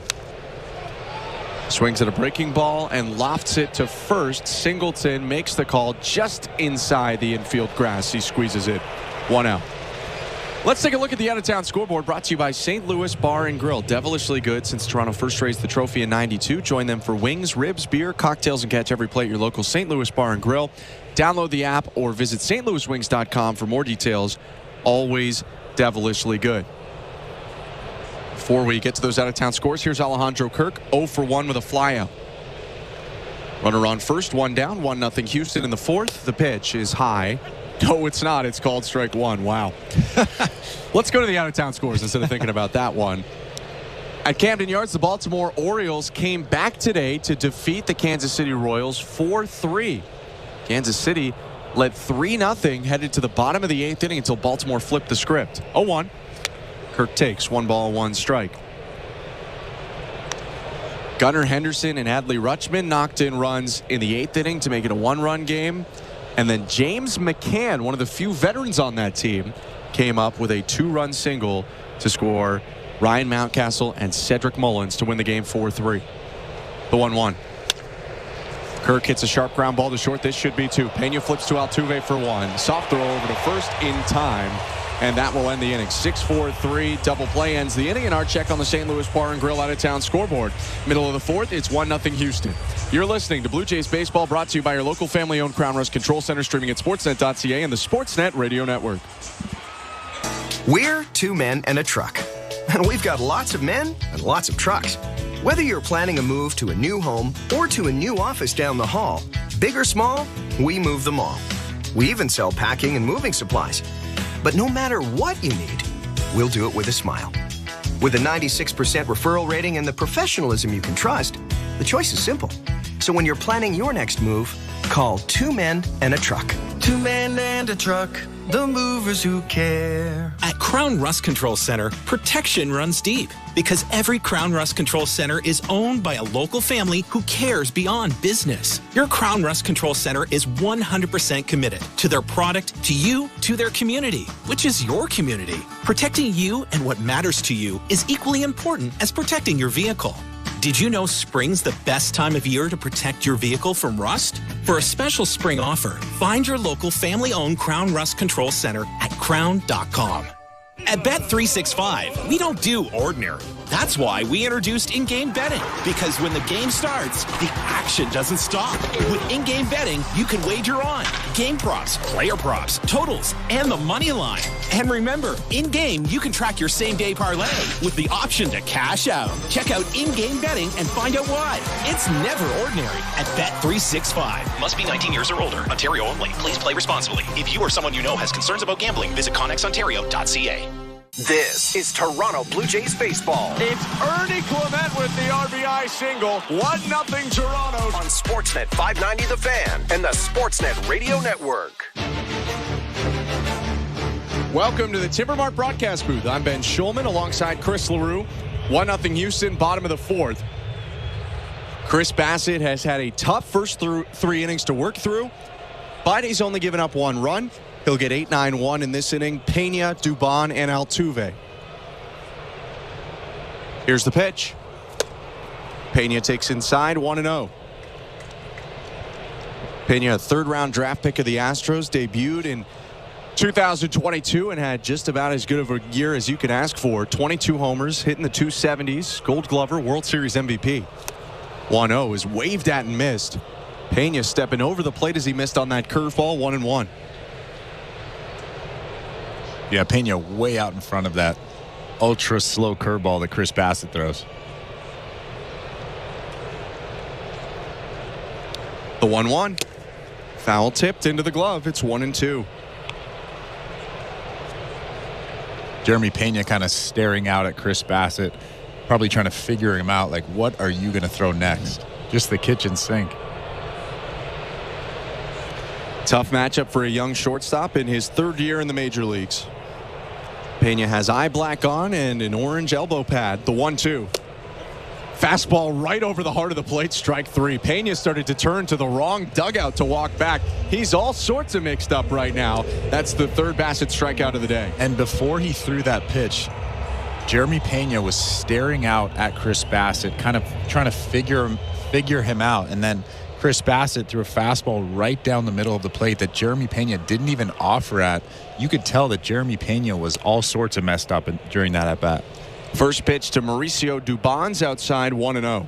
Speaker 11: Swings at a breaking ball and lofts it to first. Singleton makes the call just inside the infield grass. He squeezes it. 1 out. Let's take a look at the out-of-town scoreboard, brought to you by St. Louis Bar and Grill. Devilishly good since Toronto first raised the trophy in '92. Join them for wings, ribs, beer, cocktails, and catch every plate at your local St. Louis Bar and Grill. Download the app or visit stlouiswings.com for more details. Always devilishly good. Before we get to those out-of-town scores, here's Alejandro Kirk, 0 for 1 with a flyout. Runner on first, 1 down, 1-0 Houston in the fourth. The pitch is high. No, it's not. It's called strike one. Wow. Let's go to the out-of-town scores instead of thinking about that one. At Camden Yards, the Baltimore Orioles came back today to defeat the Kansas City Royals 4-3. Kansas City led 3-0, headed to the bottom of the 8th inning until Baltimore flipped the script. 0-1. Kirk takes 1 ball, 1 strike. Gunnar Henderson and Adley Rutschman knocked in runs in the 8th inning to make it a 1-run game. And then James McCann, one of the few veterans on that team, came up with a 2-run single to score Ryan Mountcastle and Cedric Mullins to win the game 4-3. The 1-1. Kirk hits a sharp ground ball to short. This should be 2. Pena flips to Altuve for 1. Soft throw over to first in time. And that will end the inning. 6-4-3 double play ends the inning. And our check on the St. Louis Bar and Grill out-of-town scoreboard. Middle of the fourth, it's 1-0 Houston. You're listening to Blue Jays Baseball, brought to you by your local family-owned Crown Rust Control Center, streaming at sportsnet.ca and the Sportsnet Radio Network.
Speaker 21: We're 2 men and a truck. And we've got lots of men and lots of trucks. Whether you're planning a move to a new home or to a new office down the hall, big or small, we move them all. We even sell packing and moving supplies. But no matter what you need, we'll do it with a smile. With a 96% referral rating and the professionalism you can trust, the choice is simple. So when you're planning your next move, call 2 men and a truck.
Speaker 2: 2 men and a truck, the movers who care.
Speaker 6: At Crown Rust Control Center, protection runs deep because every Crown Rust Control Center is owned by a local family who cares beyond business. Your Crown Rust Control Center is 100% committed to their product, to you, to their community, which is your community. Protecting you and what matters to you is equally important as protecting your vehicle. Did you know spring's the best time of year to protect your vehicle from rust? For a special spring offer, find your local family-owned Crown Rust Control Center at crown.com. At Bet365, we don't do ordinary. That's why we introduced in-game betting. Because when the game starts, the action doesn't stop. With in-game betting, you can wager on game props, player props, totals, and the money line. And remember, in-game, you can track your same-day parlay with the option to cash out. Check out in-game betting and find out why. It's never ordinary at Bet365.
Speaker 3: Must be 19 years or older. Ontario only. Please play responsibly. If you or someone you know has concerns about gambling, visit connexontario.ca.
Speaker 28: This is Toronto Blue Jays baseball.
Speaker 11: It's Ernie Clement with the RBI single. 1-0 Toronto.
Speaker 28: On Sportsnet 590 The Fan and the Sportsnet Radio Network.
Speaker 11: Welcome to the Timbermark broadcast booth. I'm Ben Schulman alongside Chris LaRue. 1-0 Houston, bottom of the fourth. Chris Bassett has had a tough first 3 innings to work through, but he's only given up 1 run. He'll get 8-9-1 in this inning. Pena, Dubon, and Altuve. Here's the pitch. Pena takes inside, 1-0. Pena, a third-round draft pick of the Astros, debuted in 2022 and had just about as good of a year as you could ask for. 22 homers, hitting the 270s, Gold Glover, World Series MVP. 1-0 is waved at and missed. Pena stepping over the plate as he missed on that curveball, 1-1.
Speaker 29: Yeah, Pena way out in front of that ultra slow curveball that Chris Bassett throws.
Speaker 11: The 1-1. Foul tipped into the glove. It's 1-2.
Speaker 29: Jeremy Pena kind of staring out at Chris Bassett, probably trying to figure him out, like, what are you going to throw next? Just the kitchen sink.
Speaker 11: Tough matchup for a young shortstop in his third year in the major leagues. Pena has eye black on and an orange elbow pad. The 1-2. Fastball right over the heart of the plate, strike 3. Pena started to turn to the wrong dugout to walk back. He's all sorts of mixed up right now. That's the third Bassett strikeout of the day.
Speaker 29: And before he threw that pitch, Jeremy Pena was staring out at Chris Bassett, kind of trying to figure him out. And then Chris Bassett threw a fastball right down the middle of the plate that Jeremy Pena didn't even offer at. You could tell that Jeremy Pena was all sorts of messed up during that at-bat.
Speaker 11: First pitch to Mauricio Dubon's outside, 1-0.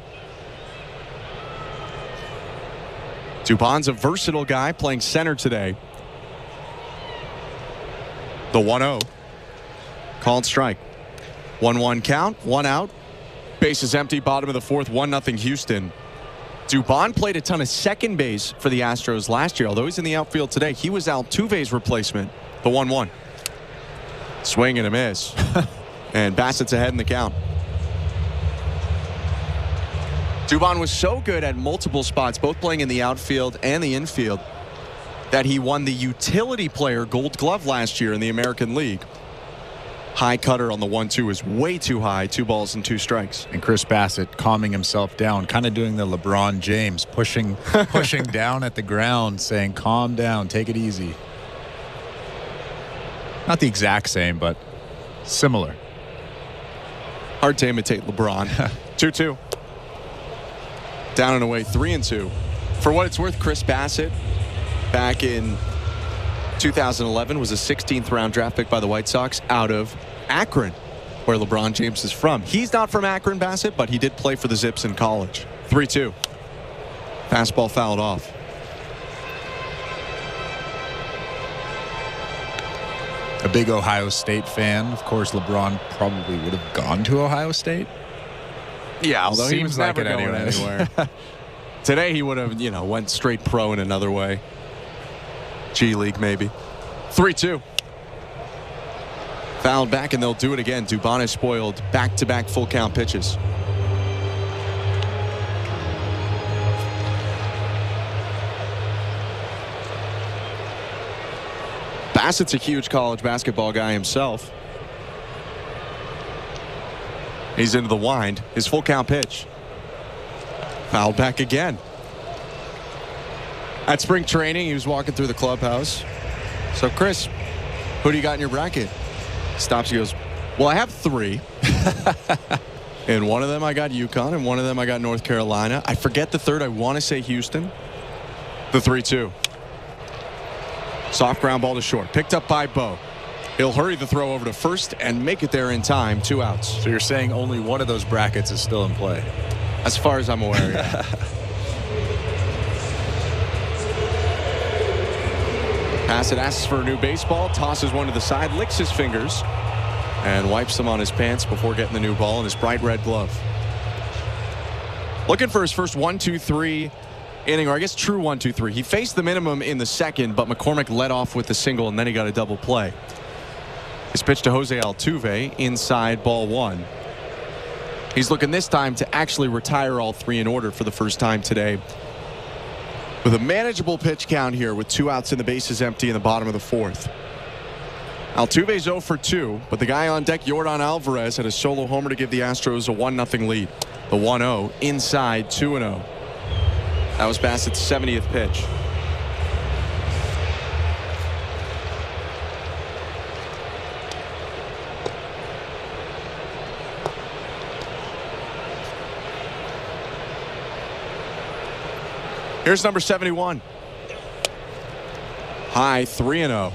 Speaker 11: Dubon's a versatile guy playing center today. The 1-0. Called strike. 1-1 count, 1 out. Bases empty, bottom of the fourth, 1-0 Houston. Dubon played a ton of second base for the Astros last year, although he's in the outfield today. He was Altuve's replacement. The 1-1. Swing and a miss. And Bassett's ahead in the count. Dubon was so good at multiple spots, both playing in the outfield and the infield, that he won the utility player Gold Glove last year in the American League. High cutter on the 1-2 is way too high. 2 balls and 2 strikes.
Speaker 29: And Chris Bassett calming himself down, kind of doing the LeBron James, pushing down at the ground, saying, calm down, take it easy. Not the exact same, but similar.
Speaker 11: Hard to imitate LeBron. 2-2. Down and away, 3-2. For what it's worth, Chris Bassett, back in 2011, was a 16th round draft pick by the White Sox out of Akron, where LeBron James is from. He's not from Akron, Bassett, but he did play for the Zips in college. 3-2. Fastball fouled off.
Speaker 29: A big Ohio State fan. Of course, LeBron probably would have gone to Ohio State.
Speaker 11: Yeah, although he was
Speaker 29: like
Speaker 11: never going anywhere. Today he would have, went straight pro in another way. G League maybe. 3-2. Fouled back, and they'll do it again. Dubon has spoiled back-to-back full count pitches. Bassett's a huge college basketball guy himself. He's into the wind. His full count pitch. Fouled back again. At spring training, he was walking through the clubhouse. So, Chris, who do you got in your bracket? Stops, he goes, well, I have 3. And one of them I got UConn, and one of them I got North Carolina. I forget the third. I want to say Houston. The 3-2. Soft ground ball to short. Picked up by Bo. He'll hurry the throw over to first and make it there in time. 2 outs.
Speaker 29: So you're saying only one of those brackets is still in play?
Speaker 11: As far as I'm aware, yeah. Bassett asks for a new baseball, tosses one to the side, licks his fingers, and wipes them on his pants before getting the new ball in his bright red glove. Looking for his first 1-2-3 inning, or I guess true 1-2-3. He faced the minimum in the second, but McCormick led off with the single, and then he got a double play. His pitch to Jose Altuve, inside, ball 1. He's looking this time to actually retire all 3 in order for the first time today. With a manageable pitch count here with 2 outs and the bases empty in the bottom of the fourth. Altuve's 0 for 2, but the guy on deck, Yordan Alvarez, had a solo homer to give the Astros a 1-0 lead. The 1-0, inside, 2-0. That was Bassett's 70th pitch. Here's number 71. High, 3-0.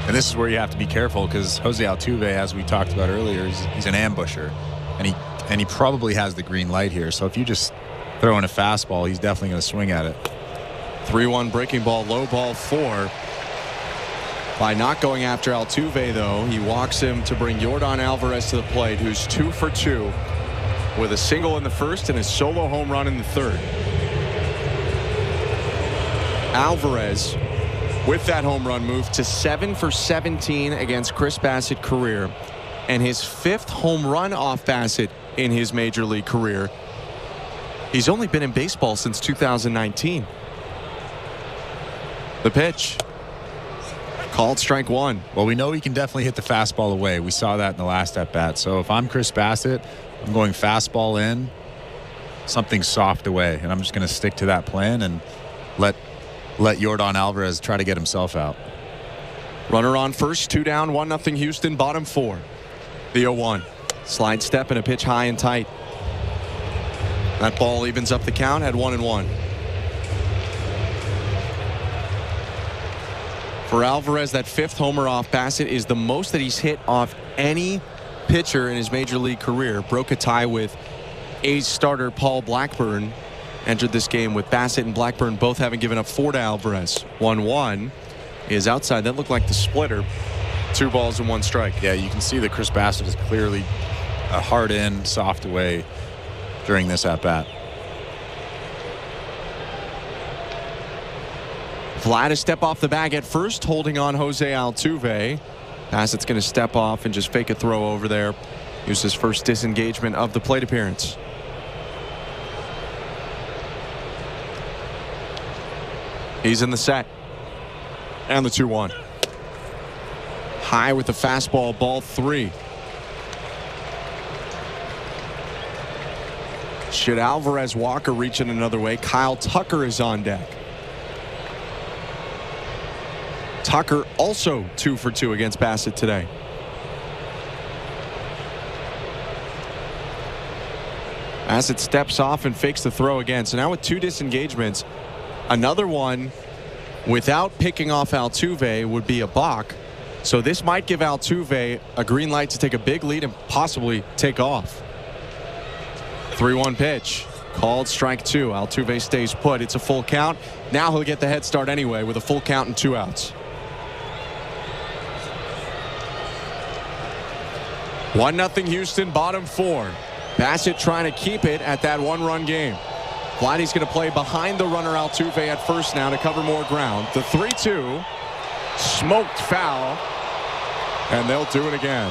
Speaker 29: And this is where you have to be careful, because Jose Altuve, as we talked about earlier, he's an ambusher, and he probably has the green light here. So if you just throw in a fastball, he's definitely going to swing at it.
Speaker 11: 3-1 breaking ball, low ball 4. By not going after Altuve, though, he walks him to bring Yordan Alvarez to the plate, who's 2 for 2 with a single in the first and a solo home run in the third. Alvarez with that home run, moved to 7 for 17 against Chris Bassitt career, and his 5th home run off Bassitt in his major league career. He's only been in baseball since 2019. The pitch. Called strike 1.
Speaker 29: Well, we know he can definitely hit the fastball away. We saw that in the last at-bat. So if I'm Chris Bassitt, I'm going fastball in, something soft away, and I'm just going to stick to that plan and let Yordan Alvarez try to get himself out.
Speaker 11: Runner on first, 2 down, 1-0 Houston, bottom 4. The 0-1. Slide step and a pitch high and tight. That ball evens up the count at 1-1. For Alvarez, that 5th homer off Bassitt is the most that he's hit off any pitcher in his major league career. Broke a tie with A's starter Paul Blackburn. Entered this game with Bassitt and Blackburn both having given up 4 to Alvarez. 1-1 is outside. That looked like the splitter. 2 balls and 1 strike.
Speaker 29: Yeah, you can see that Chris Bassitt is clearly a hard in, soft away during this at-bat.
Speaker 11: Vlad a step off the bag at first, holding on Jose Altuve. Bassitt's going to step off and just fake a throw over there. Use his first disengagement of the plate appearance. He's in the set. And the 2-1. High with the fastball, ball 3. Should Alvarez walk or reach it another way? Kyle Tucker is on deck. Tucker also 2 for 2 against Bassitt today. Bassitt steps off and fakes the throw again. So now with 2 disengagements, another one without picking off Altuve would be a balk. So this might give Altuve a green light to take a big lead and possibly take off. 3-1 pitch. Called strike 2. Altuve stays put. It's a full count. Now he'll get the head start anyway with a full count and 2 outs. 1-0 Houston, bottom 4. Bassitt trying to keep it at that 1-run game. Vladdy's going to play behind the runner Altuve at first now to cover more ground. The 3-2. Smoked foul. And they'll do it again.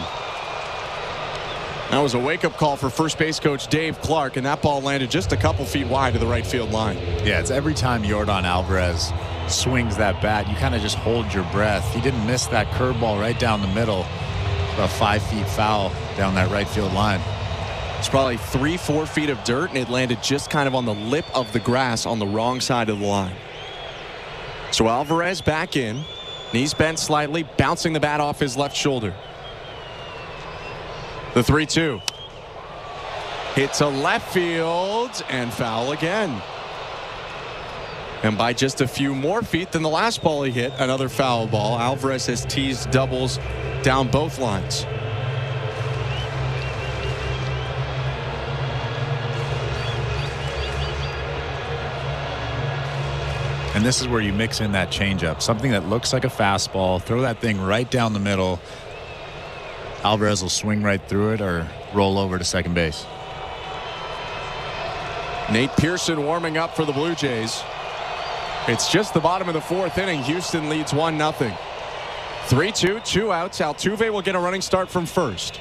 Speaker 11: That was a wake-up call for first base coach Dave Clark, and that ball landed just a couple feet wide to the right field line.
Speaker 29: Yeah, it's every time Yordan Alvarez swings that bat, you kind of just hold your breath. He didn't miss that curveball right down the middle. About 5 feet foul down that right field line.
Speaker 11: It's probably 3-4 feet of dirt, and it landed just kind of on the lip of the grass on the wrong side of the line. So Alvarez back in. Knees bent slightly, bouncing the bat off his left shoulder. The 3-2. Hit to left field and foul again. And by just a few more feet than the last ball he hit, another foul ball. Alvarez has teased doubles down both lines.
Speaker 29: And this is where you mix in that changeup, something that looks like a fastball. Throw that thing right down the middle. Alvarez will swing right through it or roll over to second base.
Speaker 11: Nate Pearson warming up for the Blue Jays. It's just the bottom of the 4th inning. Houston leads 1-0. 3-2, 2 outs. Altuve will get a running start from first.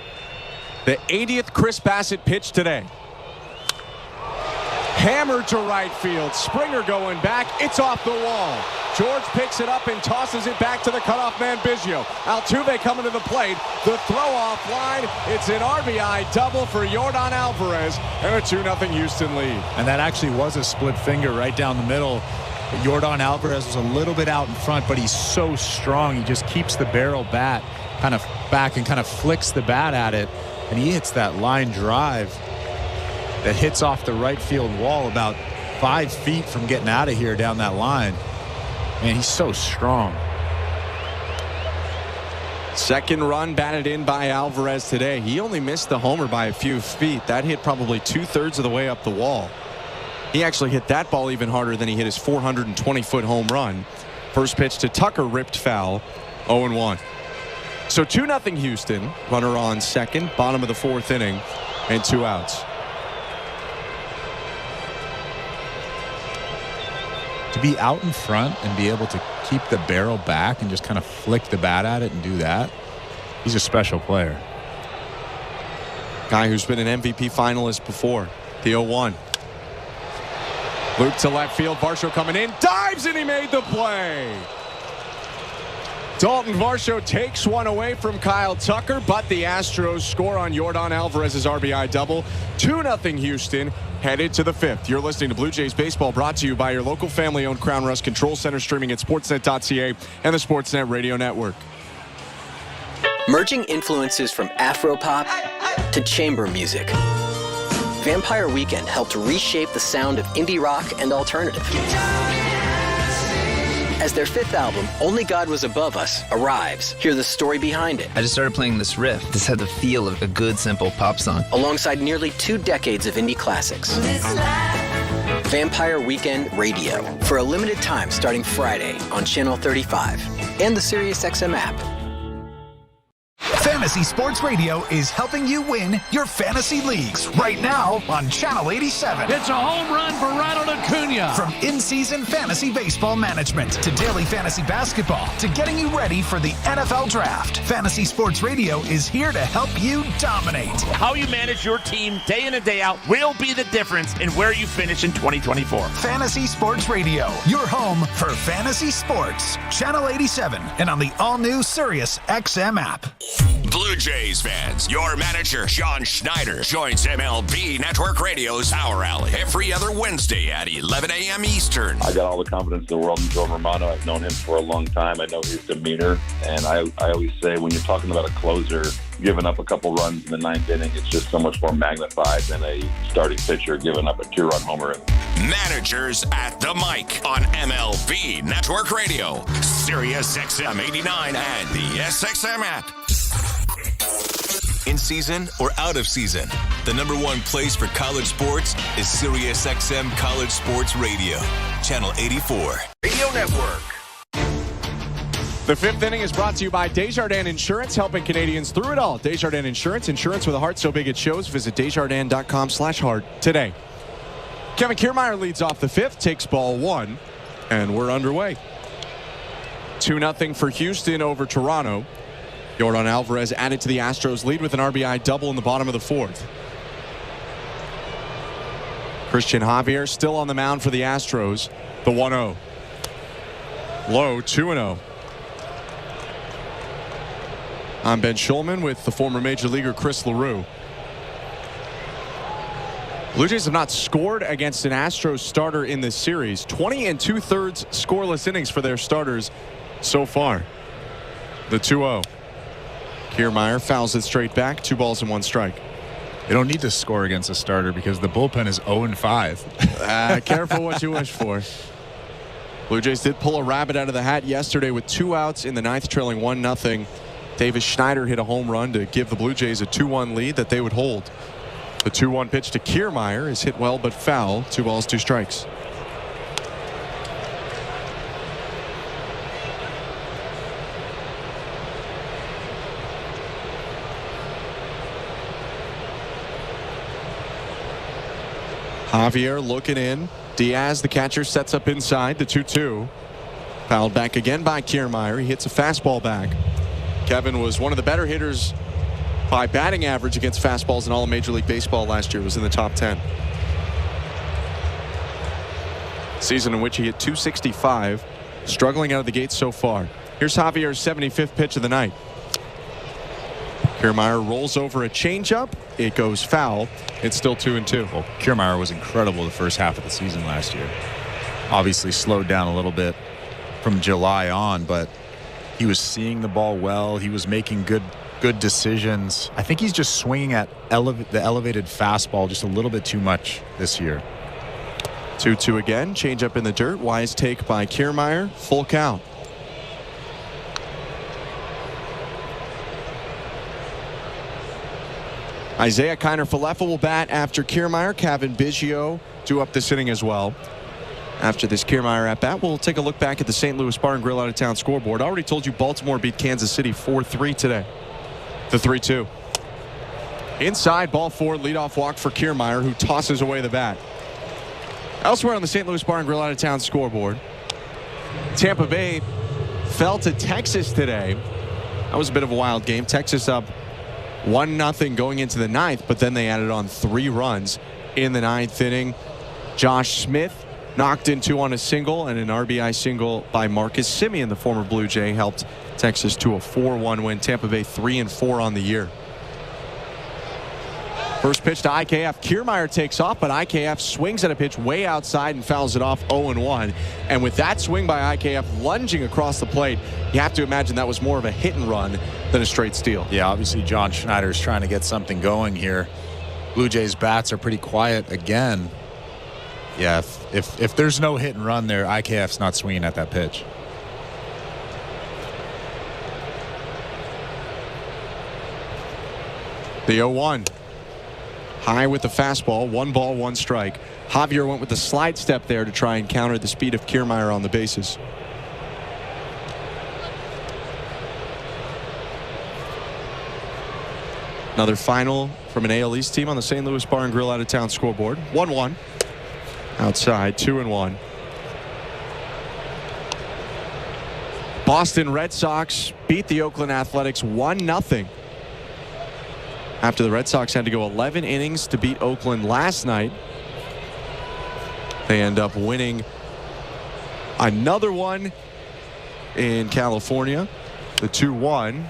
Speaker 11: The 80th Chris Bassitt pitch today. Hammered to right field. Springer going back. It's off the wall. George picks it up and tosses it back to the cutoff man Biggio. Altuve coming to the plate. The throw off line. It's an RBI double for Yordan Alvarez and a 2-0 Houston lead.
Speaker 29: And that actually was a split finger right down the middle. Yordan Alvarez was a little bit out in front, but he's so strong. He just keeps the barrel bat kind of back and kind of flicks the bat at it. And he hits that line drive that hits off the right field wall about 5 feet from getting out of here down that line. Man, he's so strong.
Speaker 11: Second run batted in by Alvarez today. He only missed the homer by a few feet. That hit probably 2/3 of the way up the wall. He actually hit that ball even harder than he hit his 420-foot home run. First pitch to Tucker, ripped foul, 0-1. So 2-0 Houston. Runner on second, bottom of the 4th inning, and 2 outs.
Speaker 29: To be out in front and be able to keep the barrel back and just kind of flick the bat at it and do that. He's a special player.
Speaker 11: Guy who's been an MVP finalist before. The 0-1. Loop to left field. Varsho coming in. Dives, and he made the play. Dalton Varsho takes one away from Kyle Tucker, but the Astros score on Yordan Alvarez's RBI double. 2-0 Houston, headed to the 5th. You're listening to Blue Jays Baseball, brought to you by your local family-owned Crown Rust Control Center, streaming at sportsnet.ca and the Sportsnet Radio Network.
Speaker 4: Merging influences from Afropop to chamber music, Vampire Weekend helped reshape the sound of indie rock and alternative. As their 5th album, Only God Was Above Us, arrives, hear the story behind it.
Speaker 5: I just started playing this riff. This had the feel of a good, simple pop song.
Speaker 4: Alongside nearly 2 decades of indie classics. Vampire Weekend Radio, for a limited time starting Friday on Channel 35 and the SiriusXM app.
Speaker 13: Fantasy Sports Radio is helping you win your fantasy leagues right now on Channel 87.
Speaker 8: It's a home run for Ronald Acuna.
Speaker 13: From in-season fantasy baseball management to daily fantasy basketball to getting you ready for the NFL Draft, Fantasy Sports Radio is here to help you dominate.
Speaker 8: How you manage your team day in and day out will be the difference in where you finish in 2024.
Speaker 13: Fantasy Sports Radio, your home for fantasy sports. Channel 87 and on the all-new SiriusXM app.
Speaker 28: Blue Jays fans, your manager, John Schneider, joins MLB Network Radio's Power Alley every other Wednesday at 11 a.m. Eastern.
Speaker 7: I got all the confidence in the world in Joe Romano. I've known him for a long time. I know his demeanor. And I always say, when you're talking about a closer giving up a couple runs in the 9th inning, it's just so much more magnified than a starting pitcher giving up a 2-run homer.
Speaker 28: Managers at the mic on MLB Network Radio, SiriusXM 89 and the SXM app. In season or out of season, the #1 place for college sports is SiriusXM College Sports Radio, Channel 84. Radio Network.
Speaker 11: The 5th inning is brought to you by Desjardins Insurance, helping Canadians through it all. Desjardins Insurance, insurance with a heart so big it shows. Visit Desjardins.com/heart today. Kevin Kiermaier leads off the 5th, takes ball 1, and we're underway. 2-0 for Houston over Toronto. Yordan Alvarez added to the Astros lead with an RBI double in the bottom of the 4th. Christian Javier still on the mound for the Astros. The 1-0. Low, 2-0. I'm Ben Schulman with the former Major Leaguer Chris LaRue. Blue Jays have not scored against an Astros starter in this series. 20 2/3 scoreless innings for their starters so far. The 2-0. Kiermaier fouls it straight back. 2 balls and 1 strike.
Speaker 29: They don't need to score against a starter because the bullpen is 0-5.
Speaker 11: Careful what you wish for. Blue Jays did pull a rabbit out of the hat yesterday with 2 outs in the 9th, trailing 1-0. Davis Schneider hit a home run to give the Blue Jays a 2-1 lead that they would hold. The 2-1 pitch to Kiermaier is hit well but foul. 2 balls, 2 strikes. Javier looking in. Diaz, the catcher, sets up inside. The 2-2. Fouled back again by Kiermaier. He hits a fastball back. Kevin was one of the better hitters by batting average against fastballs in all of Major League Baseball last year. Was in the top 10. Season in which he hit .265. Struggling out of the gate so far. Here's Javier's 75th pitch of the night. Kiermaier rolls over a changeup. It goes foul. It's still 2-2.
Speaker 29: Well, Kiermaier was incredible the first half of the season last year. Obviously slowed down a little bit from July on, but he was seeing the ball well. He was making good decisions. I think he's just swinging at the elevated fastball just a little bit too much this year.
Speaker 11: 2-2 again. Changeup in the dirt. Wise take by Kiermaier. Full count. Isaiah Kiner-Falefa will bat after Kiermaier. Kevin Biggio due up this inning as well. After this Kiermaier at bat, we'll take a look back at the St. Louis Bar and Grill out of town scoreboard. I already told you Baltimore beat Kansas City 4-3 today. The 3-2. Inside, ball 4, leadoff walk for Kiermaier, who tosses away the bat. Elsewhere on the St. Louis Bar and Grill out of town scoreboard, Tampa Bay fell to Texas today. That was a bit of a wild game. Texas up 1-0 going into the ninth, but then they added on 3 runs in the ninth inning. Josh Smith knocked in 2 on a single, and an RBI single by Marcus Semien, the former Blue Jay, helped Texas to a 4-1 win. Tampa Bay 3-4 on the year. First pitch to IKF. Kiermaier takes off, but IKF swings at a pitch way outside and fouls it off 0-1. And with that swing by IKF lunging across the plate, you have to imagine that was more of a hit and run than a straight steal.
Speaker 29: Yeah, obviously John Schneider is trying to get something going here. Blue Jays bats are pretty quiet again. Yeah, if there's no hit and run there, IKF's not swinging at that pitch.
Speaker 11: The 0-1. High with the fastball. 1 ball, 1 strike. Javier went with the slide step there to try and counter the speed of Kiermaier on the bases. Another final from an AL East team on the St. Louis Bar and Grill out of town scoreboard. 1-1. Outside, 2-1. Boston Red Sox beat the Oakland Athletics 1-0. After the Red Sox had to go 11 innings to beat Oakland last night. They end up winning another one in California. The 2-1.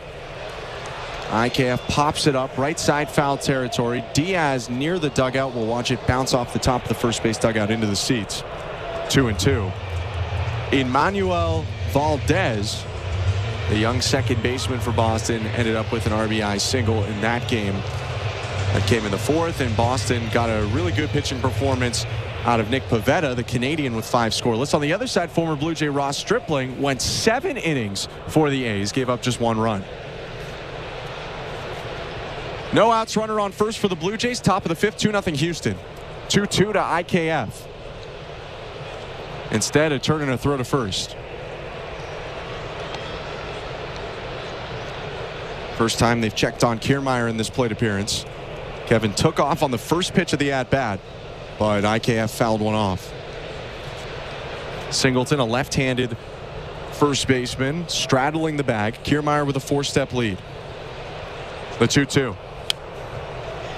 Speaker 11: IKF pops it up right side foul territory. Diaz near the dugout. We'll watch it bounce off the top of the first base dugout into the seats. 2-2. Emmanuel Valdez, the young second baseman for Boston, ended up with an RBI single in that game. That came in the 4th, and Boston got a really good pitching performance out of Nick Pivetta, the Canadian, with 5 scoreless. On the other side, former Blue Jay Ross Stripling went 7 innings for the A's, gave up just 1 run. No outs, runner on first for the Blue Jays. Top of the 5th, 2-0 Houston. 2-2 to IKF. Instead, a turn and a throw to first. First time they've checked on Kiermaier in this plate appearance. Kevin took off on the first pitch of the at-bat, but IKF fouled one off. Singleton, a left-handed first baseman, straddling the bag. Kiermaier with a 4-step lead. The 2-2.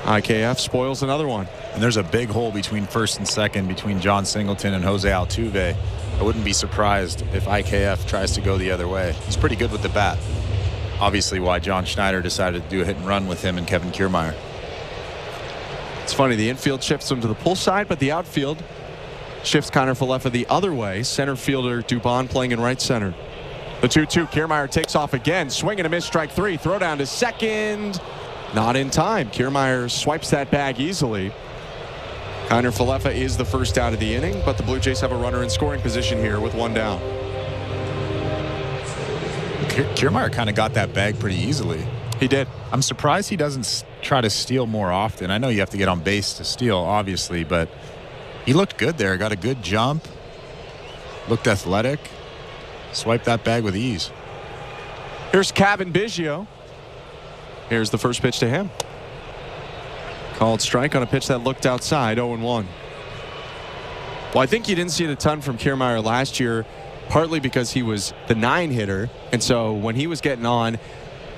Speaker 11: IKF spoils another one.
Speaker 29: And there's a big hole between first and second between John Singleton and Jose Altuve. I wouldn't be surprised if IKF tries to go the other way. He's pretty good with the bat. Obviously why John Schneider decided to do a hit and run with him and Kevin Kiermaier.
Speaker 11: It's funny, the infield shifts him to the pull side, but the outfield shifts Kiner-Falefa the other way. Center fielder Dubon playing in right center. The 2-2. Kiermaier takes off again. Swing and a miss, strike 3. Throw down to second. Not in time. Kiermaier swipes that bag easily. Kiner-Falefa is the first out of the inning, but the Blue Jays have a runner in scoring position here with 1 down.
Speaker 29: Kiermaier kind of got that bag pretty easily.
Speaker 11: He did.
Speaker 29: I'm surprised he doesn't try to steal more often. I know you have to get on base to steal, obviously, but he looked good there. Got a good jump. Looked athletic. Swiped that bag with ease.
Speaker 11: Here's Cavan Biggio. Here's the first pitch to him. Called strike on a pitch that looked outside, 0-1. Well, I think you didn't see it a ton from Kiermaier last year, partly because he was the 9 hitter. And so when he was getting on,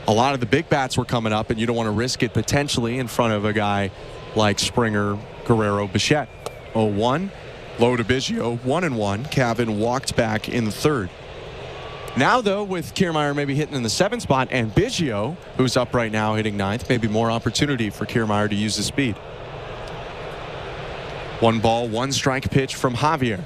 Speaker 11: a lot of the big bats were coming up, and you don't want to risk it potentially in front of a guy like Springer, Guerrero, Bichette. 0-1. Low to Biggio, 1-1. Cavan walked back in the 3rd. Now, though, with Kiermaier maybe hitting in the 7th spot and Biggio, who's up right now hitting 9th, maybe more opportunity for Kiermaier to use his speed. 1 ball, 1 strike pitch from Javier.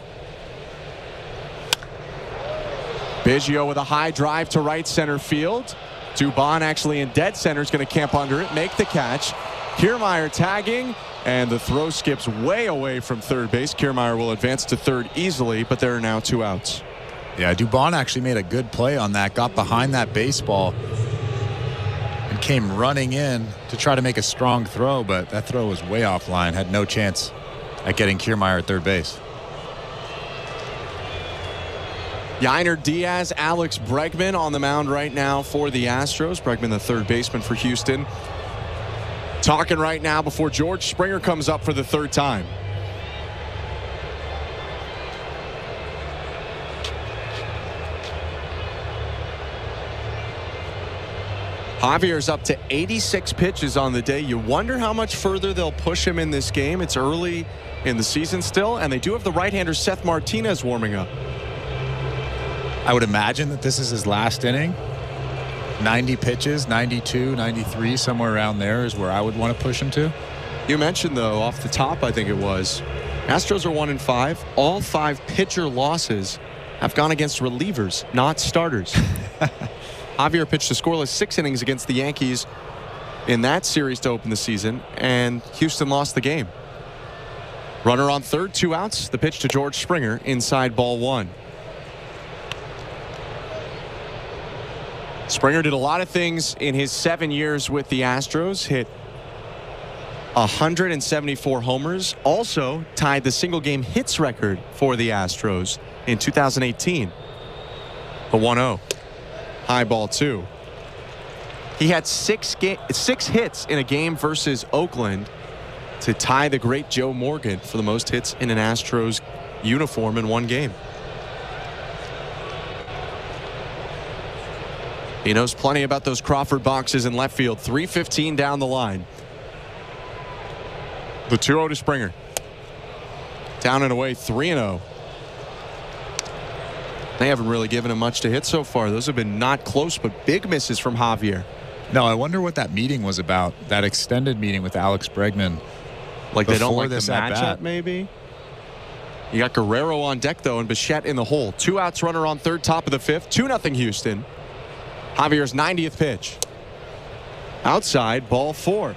Speaker 11: Biggio with a high drive to right center field. Dubon actually in dead center is going to camp under it, make the catch. Kiermaier tagging, and the throw skips way away from third base. Kiermaier will advance to third easily, but there are now 2 outs.
Speaker 29: Yeah, Dubon actually made a good play on that, got behind that baseball and came running in to try to make a strong throw, but that throw was way offline, had no chance at getting Kiermaier at third base.
Speaker 11: Yainer Diaz, Alex Bregman on the mound right now for the Astros. Bregman, the third baseman for Houston. Talking right now before George Springer comes up for the 3rd time. Javier's up to 86 pitches on the day. You wonder how much further they'll push him in this game. It's early in the season still, and they do have the right-hander Seth Martinez warming up.
Speaker 29: I would imagine that this is his last inning. 90 pitches, 92, 93, somewhere around there is where I would want to push him to.
Speaker 11: You mentioned, though, off the top, I think it was, Astros are 1-5. All 5 pitcher losses have gone against relievers, not starters. Javier pitched a scoreless 6 innings against the Yankees in that series to open the season, and Houston lost the game. Runner on third, 2 outs. The pitch to George Springer, inside ball 1. Springer did a lot of things in his 7 years with the Astros. Hit 174 homers. Also tied the single game hits record for the Astros in 2018. The 1-0. High ball 2. He had 6 hits in a game versus Oakland to tie the great Joe Morgan for the most hits in an Astros uniform in one game. He knows plenty about those Crawford boxes in left field. 3:15 down the line. The 2-0 to Springer. Down and away, 3-0. They haven't really given him much to hit so far. Those have been not close, but big misses from Javier.
Speaker 29: No, I wonder what that meeting was about. That extended meeting with Alex Bregman.
Speaker 11: Like they don't like the matchup, maybe? You got Guerrero on deck, though, and Bichette in the hole. 2 outs, runner on third, top of the 5th. 2-0 Houston. Javier's 90th pitch. Outside, ball 4.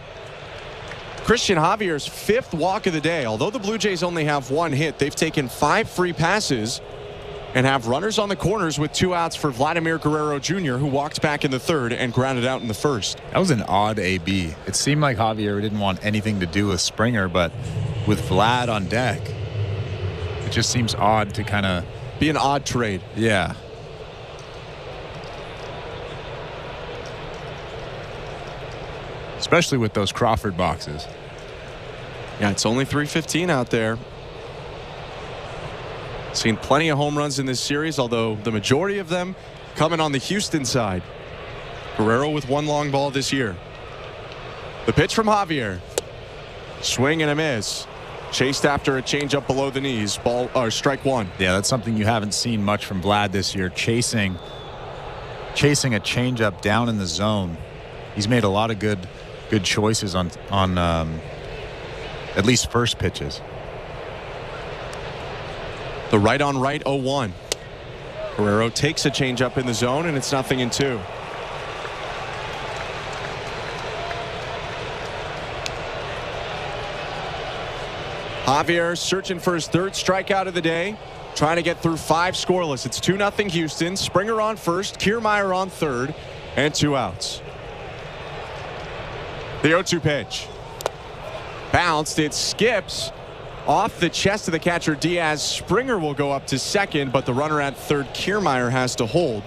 Speaker 11: Christian Javier's 5th walk of the day. Although the Blue Jays only have 1 hit, they've taken 5 free passes and have runners on the corners with 2 outs for Vladimir Guerrero Jr., who walked back in the 3rd and grounded out in the 1st.
Speaker 29: That was an odd AB. It seemed like Javier didn't want anything to do with Springer, but with Vlad on deck, it just seems odd to kind of
Speaker 11: be an odd trade.
Speaker 29: Yeah. Especially with those Crawford boxes.
Speaker 11: Yeah, it's only 3:15 out there. Seen plenty of home runs in this series, although the majority of them coming on the Houston side. Guerrero with 1 long ball this year. The pitch from Javier. Swing and a miss. Chased after a changeup below the knees. Ball or strike 1.
Speaker 29: Yeah, that's something you haven't seen much from Vlad this year. Chasing a changeup down in the zone. He's made a lot of good choices on at least first pitches.
Speaker 11: The right on right 0-1. Guerrero takes a changeup in the zone, and it's 0-2. Javier searching for his 3rd strikeout of the day, trying to get through 5 scoreless. It's 2-0 Houston. Springer on first, Kiermaier on third, and 2 outs. The 0-2 pitch. Bounced. It skips off the chest of the catcher Diaz. Springer will go up to second, but the runner at third, Kiermaier, has to hold.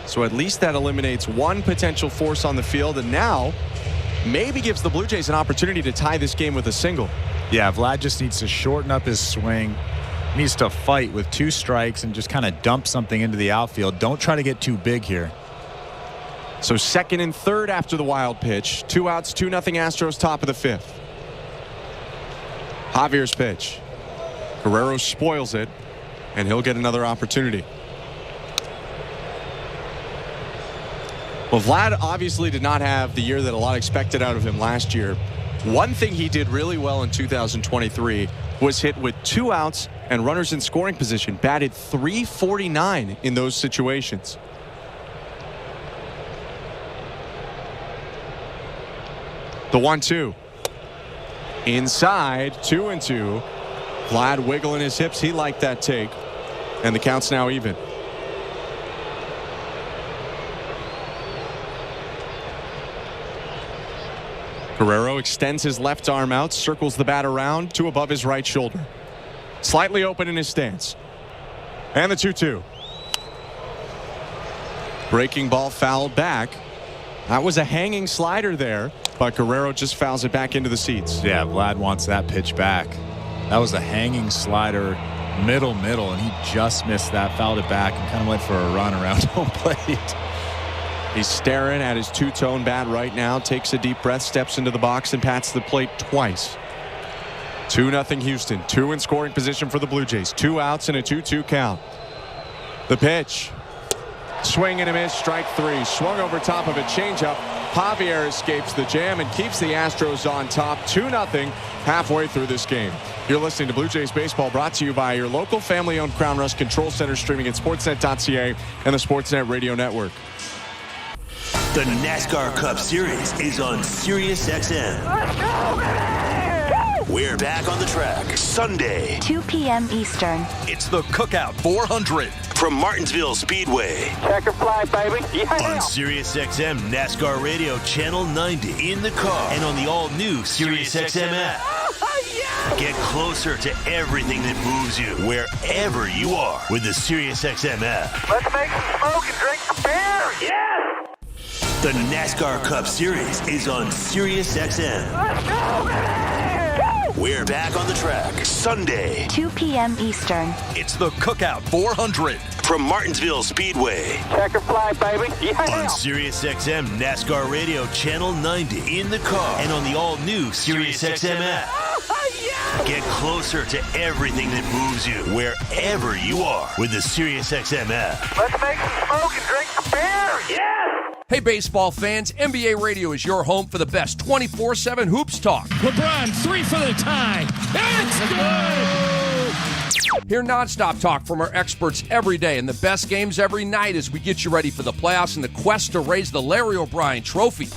Speaker 11: So at least that eliminates 1 potential force on the field, and now maybe gives the Blue Jays an opportunity to tie this game with a single.
Speaker 29: Yeah, Vlad just needs to shorten up his swing. He needs to fight with 2 strikes and just kind of dump something into the outfield. Don't try to get too big here.
Speaker 11: So 2nd and 3rd after the wild pitch. 2 outs, 2-0 Astros, top of the 5th. Javier's pitch. Guerrero spoils it, and he'll get another opportunity. Well, Vlad obviously did not have the year that a lot expected out of him last year. One thing he did really well in 2023 was hit with 2 outs and runners in scoring position. Batted .349 in those situations. The 1-2. Inside, 2-2. Vlad wiggling his hips. He liked that take. And the count's now even. Guerrero extends his left arm out, circles the bat around to above his right shoulder. Slightly open in his stance. And the 2-2. Breaking ball fouled back. That was a hanging slider there, but Guerrero just fouls it back into the seats.
Speaker 29: Yeah, Vlad wants that pitch back. That was a hanging slider, middle, and he just missed that, fouled it back, and kind of went for a run around home plate.
Speaker 11: He's staring at his two-tone bat right now, takes a deep breath, steps into the box, and pats the plate twice. 2-0 Houston. 2 in scoring position for the Blue Jays. 2 outs and a 2-2 count. The pitch. Swing and a miss, strike 3. Swung over top of a changeup. Javier escapes the jam and keeps the Astros on top 2-0 halfway through this game. You're listening to Blue Jays Baseball, brought to you by your local family-owned Crown Rush Control Center, streaming at sportsnet.ca and the Sportsnet Radio Network.
Speaker 31: The NASCAR Cup Series is on SiriusXM. We're back on the track Sunday,
Speaker 9: 2 p.m. Eastern.
Speaker 31: It's the Cookout 400 from Martinsville Speedway.
Speaker 10: Checker fly, baby. Yeah.
Speaker 31: On SiriusXM NASCAR Radio Channel 90 in the car and on the all-new SiriusXM app. Get closer to everything that moves you wherever you are with the SiriusXM app.
Speaker 10: Let's make some smoke and drink some beer. Yes.
Speaker 31: The NASCAR Cup Series is on SiriusXM.
Speaker 10: Let's go, baby.
Speaker 31: We're back on the track Sunday,
Speaker 9: 2 p.m. Eastern.
Speaker 31: It's the Cookout 400 from Martinsville Speedway.
Speaker 10: Checker fly, baby. Yeah.
Speaker 31: On SiriusXM NASCAR Radio Channel 90 in the car and on the all-new SiriusXM app. Get closer to everything that moves you wherever you are with the SiriusXM app.
Speaker 10: Let's make some smoke and drink some beer. Yes.
Speaker 12: Hey, baseball fans, NBA Radio is your home for the best 24/7 hoops talk.
Speaker 14: LeBron, 3 for the tie. It's good!
Speaker 12: Hear nonstop talk from our experts every day and the best games every night as we get you ready for the playoffs and the quest to raise the Larry O'Brien Trophy.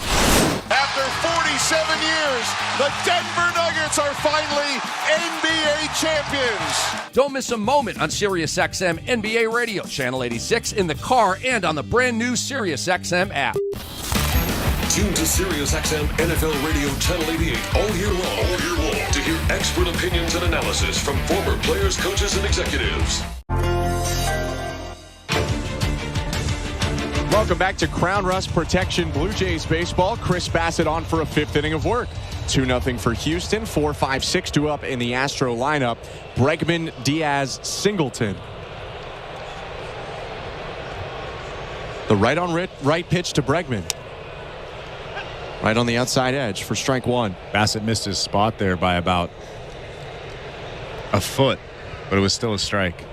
Speaker 15: After 47 years, the Denver Nuggets are finally NBA champions.
Speaker 12: Don't miss a moment on SiriusXM NBA Radio, Channel 86, in the car and on the brand new SiriusXM app.
Speaker 16: Tune to SiriusXM NFL Radio Channel 88 all year long to hear expert opinions and analysis from former players, coaches, and executives.
Speaker 11: Welcome back to Crown Rust Protection Blue Jays Baseball. Chris Bassett on for a 5th inning of work. 2-0 for Houston. 4-5-6 up in the Astro lineup. Bregman, Diaz, Singleton. The right pitch to Bregman. Right on the outside edge for strike 1.
Speaker 29: Bassett missed his spot there by about a foot, but it was still a strike.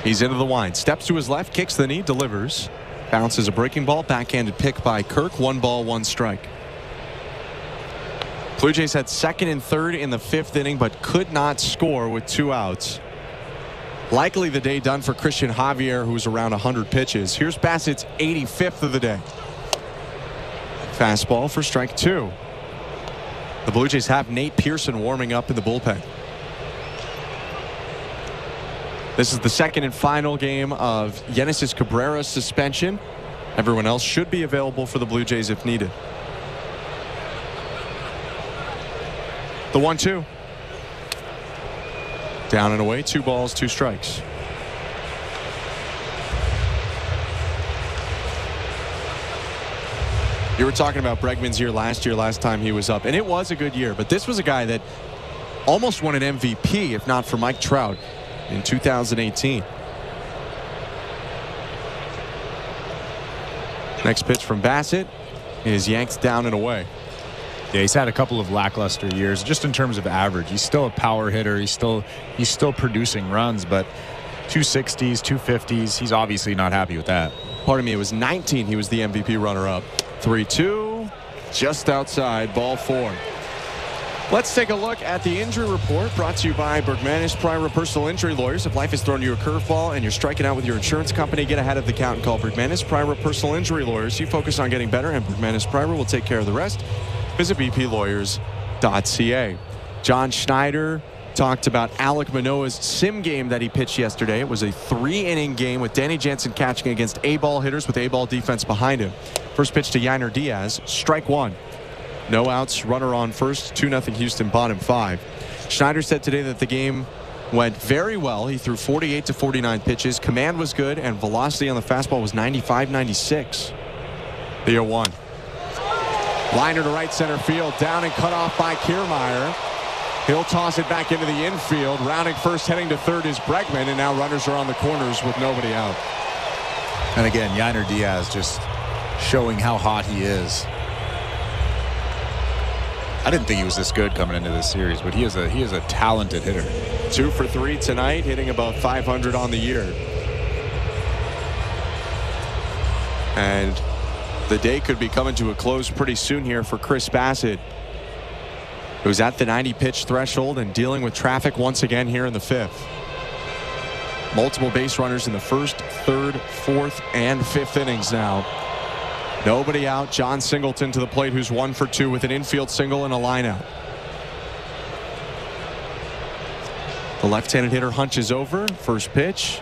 Speaker 11: He's into the wind. Steps to his left, kicks the knee, delivers. Bounces a breaking ball. Backhanded pick by Kirk. 1 ball, 1 strike. Blue Jays had 2nd and 3rd in the 5th inning, but could not score with 2 outs. Likely the day done for Christian Javier, who's around 100 pitches. Here's Bassett's 85th of the day. Fastball for strike 2. The Blue Jays have Nate Pearson warming up in the bullpen. This is the 2nd and final game of Yenesis Cabrera's suspension. Everyone else should be available for the Blue Jays if needed. The 1-2. Down and away, 2 balls, 2 strikes. You were talking about Bregman's year last time he was up, and it was a good year, but this was a guy that almost won an MVP, if not for Mike Trout, in 2018. Next pitch from Bassett is yanked down and away.
Speaker 29: Yeah, he's had a couple of lackluster years just in terms of average. He's still a power hitter. He's still producing runs, but 260s, 250s, he's obviously not happy with that.
Speaker 11: Pardon me, it was 19. He was the MVP runner-up. 3-2, just outside, ball 4. Let's take a look at the injury report brought to you by Bergmanis Pryor Personal Injury Lawyers. If life has thrown you a curveball and you're striking out with your insurance company, get ahead of the count and call Bergmanis Pryor Personal Injury Lawyers. You focus on getting better, and Bergmanis Pryor will take care of the rest. Visit bplawyers.ca. John Schneider talked about Alek Manoah's sim game that he pitched yesterday. It was a 3-inning game with Danny Jansen catching against A-ball hitters with A-ball defense behind him. First pitch to Yainer Diaz, strike 1. No outs, runner on first, 2-0 Houston, bottom 5. Schneider said today that the game went very well. He threw 48 to 49 pitches. Command was good, and velocity on the fastball was 95-96. The 0-1. Liner to right center field, down and cut off by Kiermaier. He'll toss it back into the infield. Rounding first, heading to third is Bregman, and now runners are on the corners with nobody out.
Speaker 29: And again, Yainer Diaz just showing how hot he is. I didn't think he was this good coming into this series, but he is a talented hitter.
Speaker 11: 2 for 3 tonight, hitting about 500 on the year. And the day could be coming to a close pretty soon here for Chris Bassitt, who's at the 90-pitch threshold and dealing with traffic once again here in the 5th. Multiple base runners in the 1st, 3rd, 4th, and 5th innings now. Nobody out. John Singleton to the plate, who's 1 for 2 with an infield single and a line out. The left-handed hitter hunches over. First pitch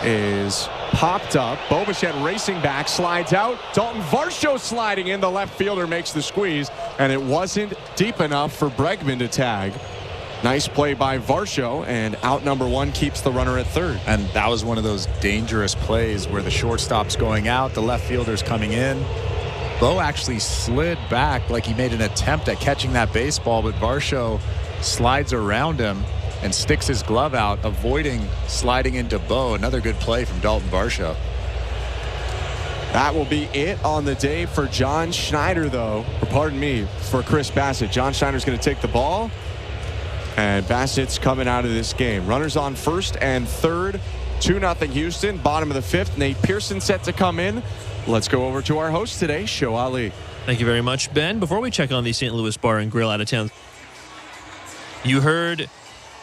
Speaker 11: is popped up. Bo Bichette racing back, slides out. Dalton Varsho sliding in. The left fielder makes the squeeze, and it wasn't deep enough for Bregman to tag. Nice play by Varsho, and out number 1 keeps the runner at third.
Speaker 29: And that was one of those dangerous plays where the shortstop's going out, the left fielder's coming in. Bo actually slid back like he made an attempt at catching that baseball, but Varsho slides around him and sticks his glove out, avoiding sliding into Bo. Another good play from Dalton Varsho.
Speaker 11: That will be it on the day for John Schneider, though. Or pardon me, for Chris Bassitt. John Schneider's going to take the ball. And Bassitt's coming out of this game. Runners on 1st and 3rd. 2-0 Houston. Bottom of the 5th. Nate Pearson set to come in. Let's go over to our host today, Show Ali.
Speaker 17: Thank you very much, Ben. Before we check on the St. Louis Bar and Grill out of town, you heard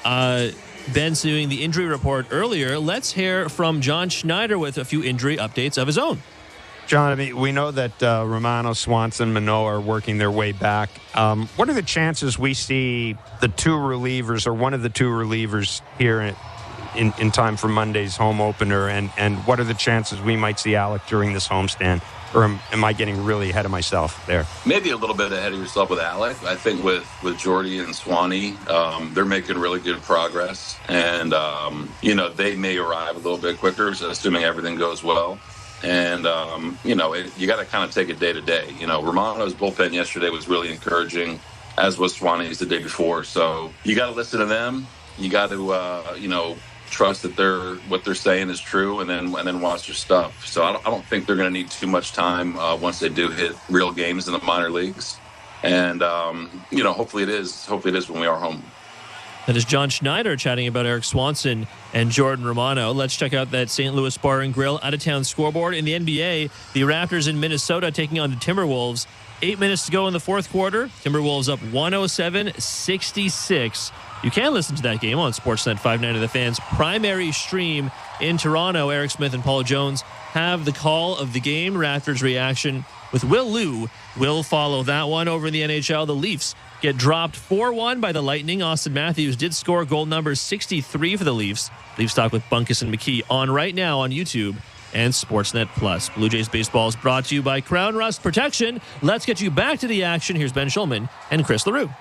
Speaker 17: Ben doing the injury report earlier. Let's hear from John Schneider with a few injury updates of his own.
Speaker 18: John, I mean, we know that Romano, Swanson, Manoah are working their way back. What are the chances we see the 2 relievers or one of the 2 relievers here in time for Monday's home opener? And what are the chances we might see Alec during this homestand? Or am I getting really ahead of myself there?
Speaker 7: Maybe a little bit ahead of yourself with Alec. I think with Jordy and Swanee, they're making really good progress. And, they may arrive a little bit quicker, assuming everything goes well. And, you got to kind of take it day to day. Romano's bullpen yesterday was really encouraging, as was Swanee's the day before. So you got to listen to them. You got to, trust that what they're saying is true, and then watch their stuff. So I don't think they're going to need too much time once they do hit real games in the minor leagues. And, hopefully it is when we are home.
Speaker 17: That is John Schneider chatting about Eric Swanson and Jordan Romano. Let's check out that St. Louis Bar and Grill out-of-town scoreboard. In the NBA, the Raptors in Minnesota taking on the Timberwolves. 8 minutes to go in the 4th quarter. Timberwolves up 107-66. You can listen to that game on Sportsnet 590 The Fan's primary stream in Toronto. Eric Smith and Paul Jones have the call of the game. Raptors reaction with Will Liu will follow that one. Over in the NHL, the Leafs get dropped 4-1 by the Lightning. Austin Matthews did score goal number 63 for the Leafs. Leafs talk with Bunkus and McKee on right now on YouTube and Sportsnet Plus. Blue Jays baseball is brought to you by Crown Rust Protection. Let's get you back to the action. Here's Ben Schulman and Chris LaRue.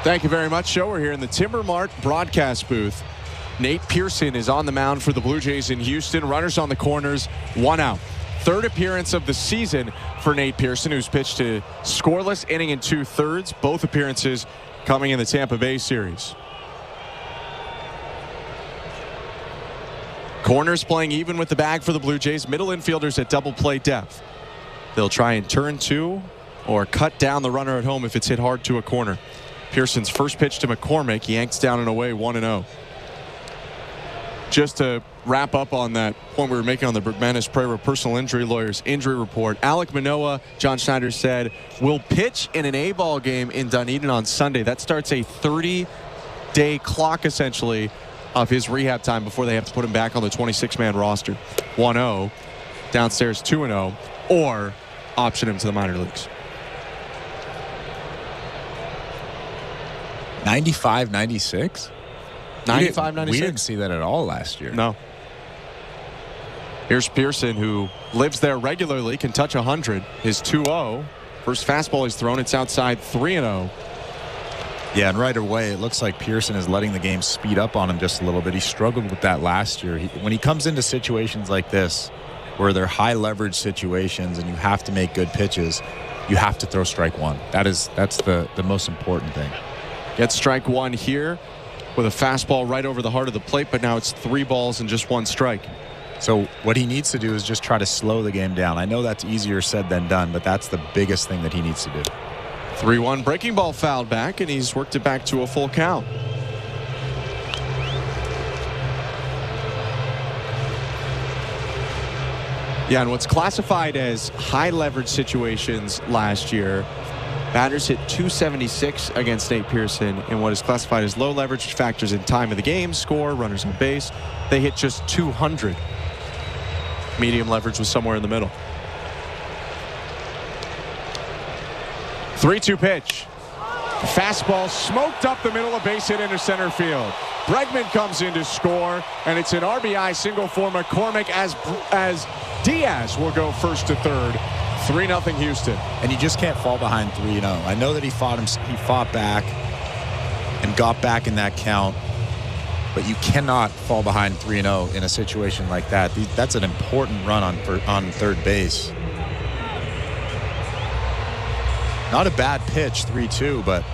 Speaker 11: Thank you very much, Joe. We're here in the Timber Mart broadcast booth. Nate Pearson is on the mound for the Blue Jays in Houston. Runners on the corners, 1 out. 3rd appearance of the season for Nate Pearson, who's pitched a scoreless inning and 2/3. Both appearances coming in the Tampa Bay series. Corners playing even with the bag for the Blue Jays. Middle infielders at double play depth. They'll try and turn to or cut down the runner at home if it's hit hard to a corner. Pearson's first pitch to McCormick, yanks down and away, 1-0. Just to wrap up on that point we were making on the Bergmanis Pereira personal injury lawyers injury report, Alec Manoah, John Schneider said, will pitch in an A-ball game in Dunedin on Sunday. That starts a 30-day clock, essentially, of his rehab time before they have to put him back on the 26-man roster. 1-0, downstairs 2-0, or option him to the minor leagues.
Speaker 29: 95, 96?
Speaker 11: 95, 96.
Speaker 29: We didn't see that at all last year.
Speaker 11: No. Here's Pearson, who lives there regularly, can touch 100. His 2-0. First fastball he's thrown. It's outside 3-0.
Speaker 29: Yeah, and right away, it looks like Pearson is letting the game speed up on him just a little bit. He struggled with that last year. When he comes into situations like this, where they're high leverage situations and you have to make good pitches, you have to throw strike one. That's the most important thing.
Speaker 11: Gets strike one here with a fastball right over the heart of the plate, but now it's 3 balls and just 1 strike.
Speaker 29: So what he needs to do is just try to slow the game down. I know that's easier said than done, but that's the biggest thing that he needs to do.
Speaker 11: 3-1 breaking ball fouled back, and he's worked it back to a full count. Yeah, and what's classified as high leverage situations last year, batters hit 276 against Nate Pearson, and what is classified as low leverage, which factors in time of the game, score, runners on base, they hit just 200. Medium leverage was somewhere in the middle. 3-2 pitch. Fastball smoked up the middle, a base hit into center field. Bregman comes in to score, and it's an RBI single for McCormick as Diaz will go first to third. 3-0 Houston.
Speaker 29: And you just can't fall behind 3-0. I know that he fought back and got back in that count, but you cannot fall behind 3-0 in a situation like that. That's an important run on third base. Not a bad pitch, 3-2, but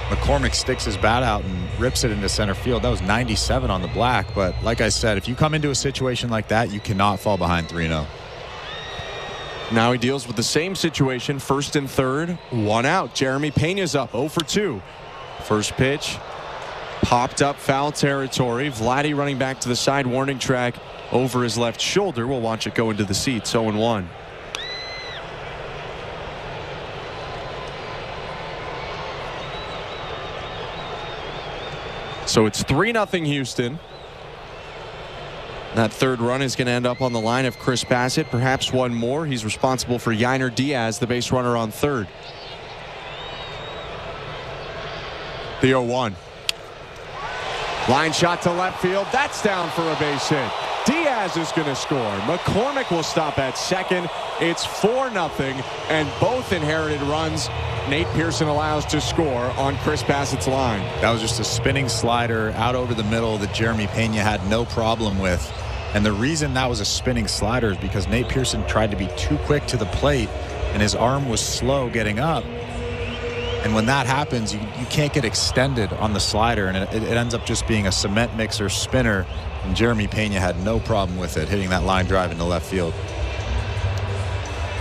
Speaker 29: McCormick sticks his bat out and rips it into center field. That was 97 on the black, but like I said, if you come into a situation like that, you cannot fall behind 3-0.
Speaker 11: Now he deals with the same situation, first and third, 1 out. Jeremy Pena's up, 0 for 2. First pitch, popped up, foul territory. Vladdy running back to the side warning track over his left shoulder. We'll watch it go into the seats, 0-1. So it's 3-0 Houston. That third run is going to end up on the line of Chris Bassett. Perhaps one more. He's responsible for Yainer Diaz, the base runner on third. The 0-1. Line shot to left field. That's down for a base hit. Diaz is going to score. McCormick will stop at second. It's 4-0, and both inherited runs Nate Pearson allows to score on Chris Bassett's line.
Speaker 29: That was just a spinning slider out over the middle that Jeremy Pena had no problem with. And the reason that was a spinning slider is because Nate Pearson tried to be too quick to the plate, and his arm was slow getting up. And when that happens, you can't get extended on the slider, and it ends up just being a cement mixer spinner. And Jeremy Pena had no problem with it, hitting that line drive into left field.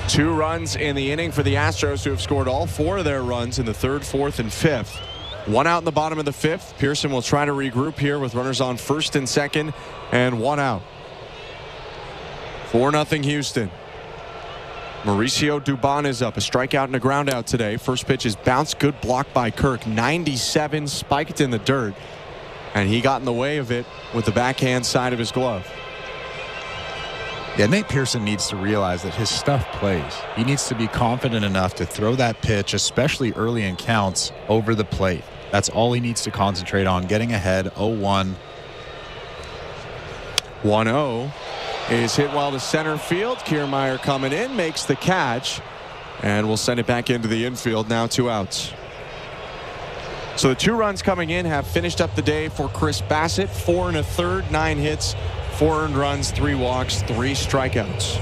Speaker 11: 2 runs in the inning for the Astros, who have scored all 4 of their runs in the third, fourth, and fifth. 1 out in the bottom of the fifth. Pearson will try to regroup here with runners on first and second, and 1 out. 4-0 Houston. Mauricio Dubon is up. A strikeout and a ground out today. First pitch is bounced. Good block by Kirk. 97 spiked in the dirt. And he got in the way of it with the backhand side of his glove.
Speaker 29: Yeah, Nate Pearson needs to realize that his stuff plays. He needs to be confident enough to throw that pitch, especially early in counts, over the plate. That's all he needs to concentrate on, getting ahead. 0-1.
Speaker 11: 1-0 is hit well to center field. Kiermaier coming in, makes the catch, and we'll send it back into the infield. Now 2 outs. So the 2 runs coming in have finished up the day for Chris Bassett. 4 1/3, 9 hits, 4 earned runs, 3 walks, 3 strikeouts.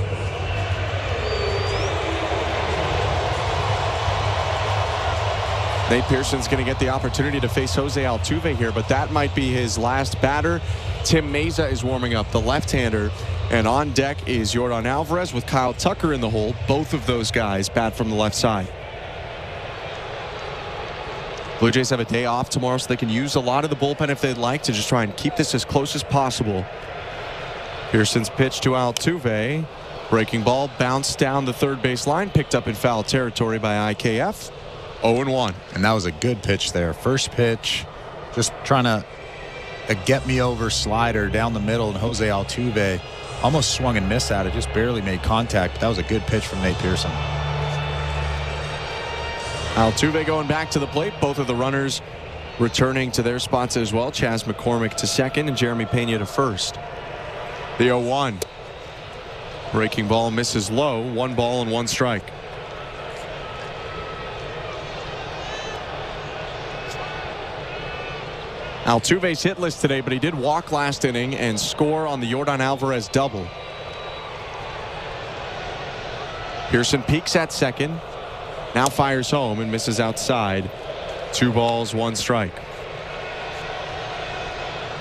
Speaker 11: Nate Pearson's going to get the opportunity to face Jose Altuve here, but that might be his last batter. Tim Meza is warming up, the left-hander. And on deck is Yordan Alvarez with Kyle Tucker in the hole. Both of those guys bat from the left side. Blue Jays have a day off tomorrow, so they can use a lot of the bullpen if they'd like to just try and keep this as close as possible. Pearson's pitch to Altuve. Breaking ball bounced down the third base line, picked up in foul territory by IKF. 0-1.
Speaker 29: And that was a good pitch there. First pitch, just trying to get me over slider down the middle, and Jose Altuve almost swung and missed at it, just barely made contact. But that was a good pitch from Nate Pearson.
Speaker 11: Altuve going back to the plate. Both of the runners returning to their spots as well. Chas McCormick to second and Jeremy Pena to first. The 0-1. Breaking ball misses low. 1 ball and 1 strike. Altuve's hitless today, but he did walk last inning and score on the Yordan Alvarez double. Pearson peaks at second. Now fires home and misses outside. 2 balls, 1 strike.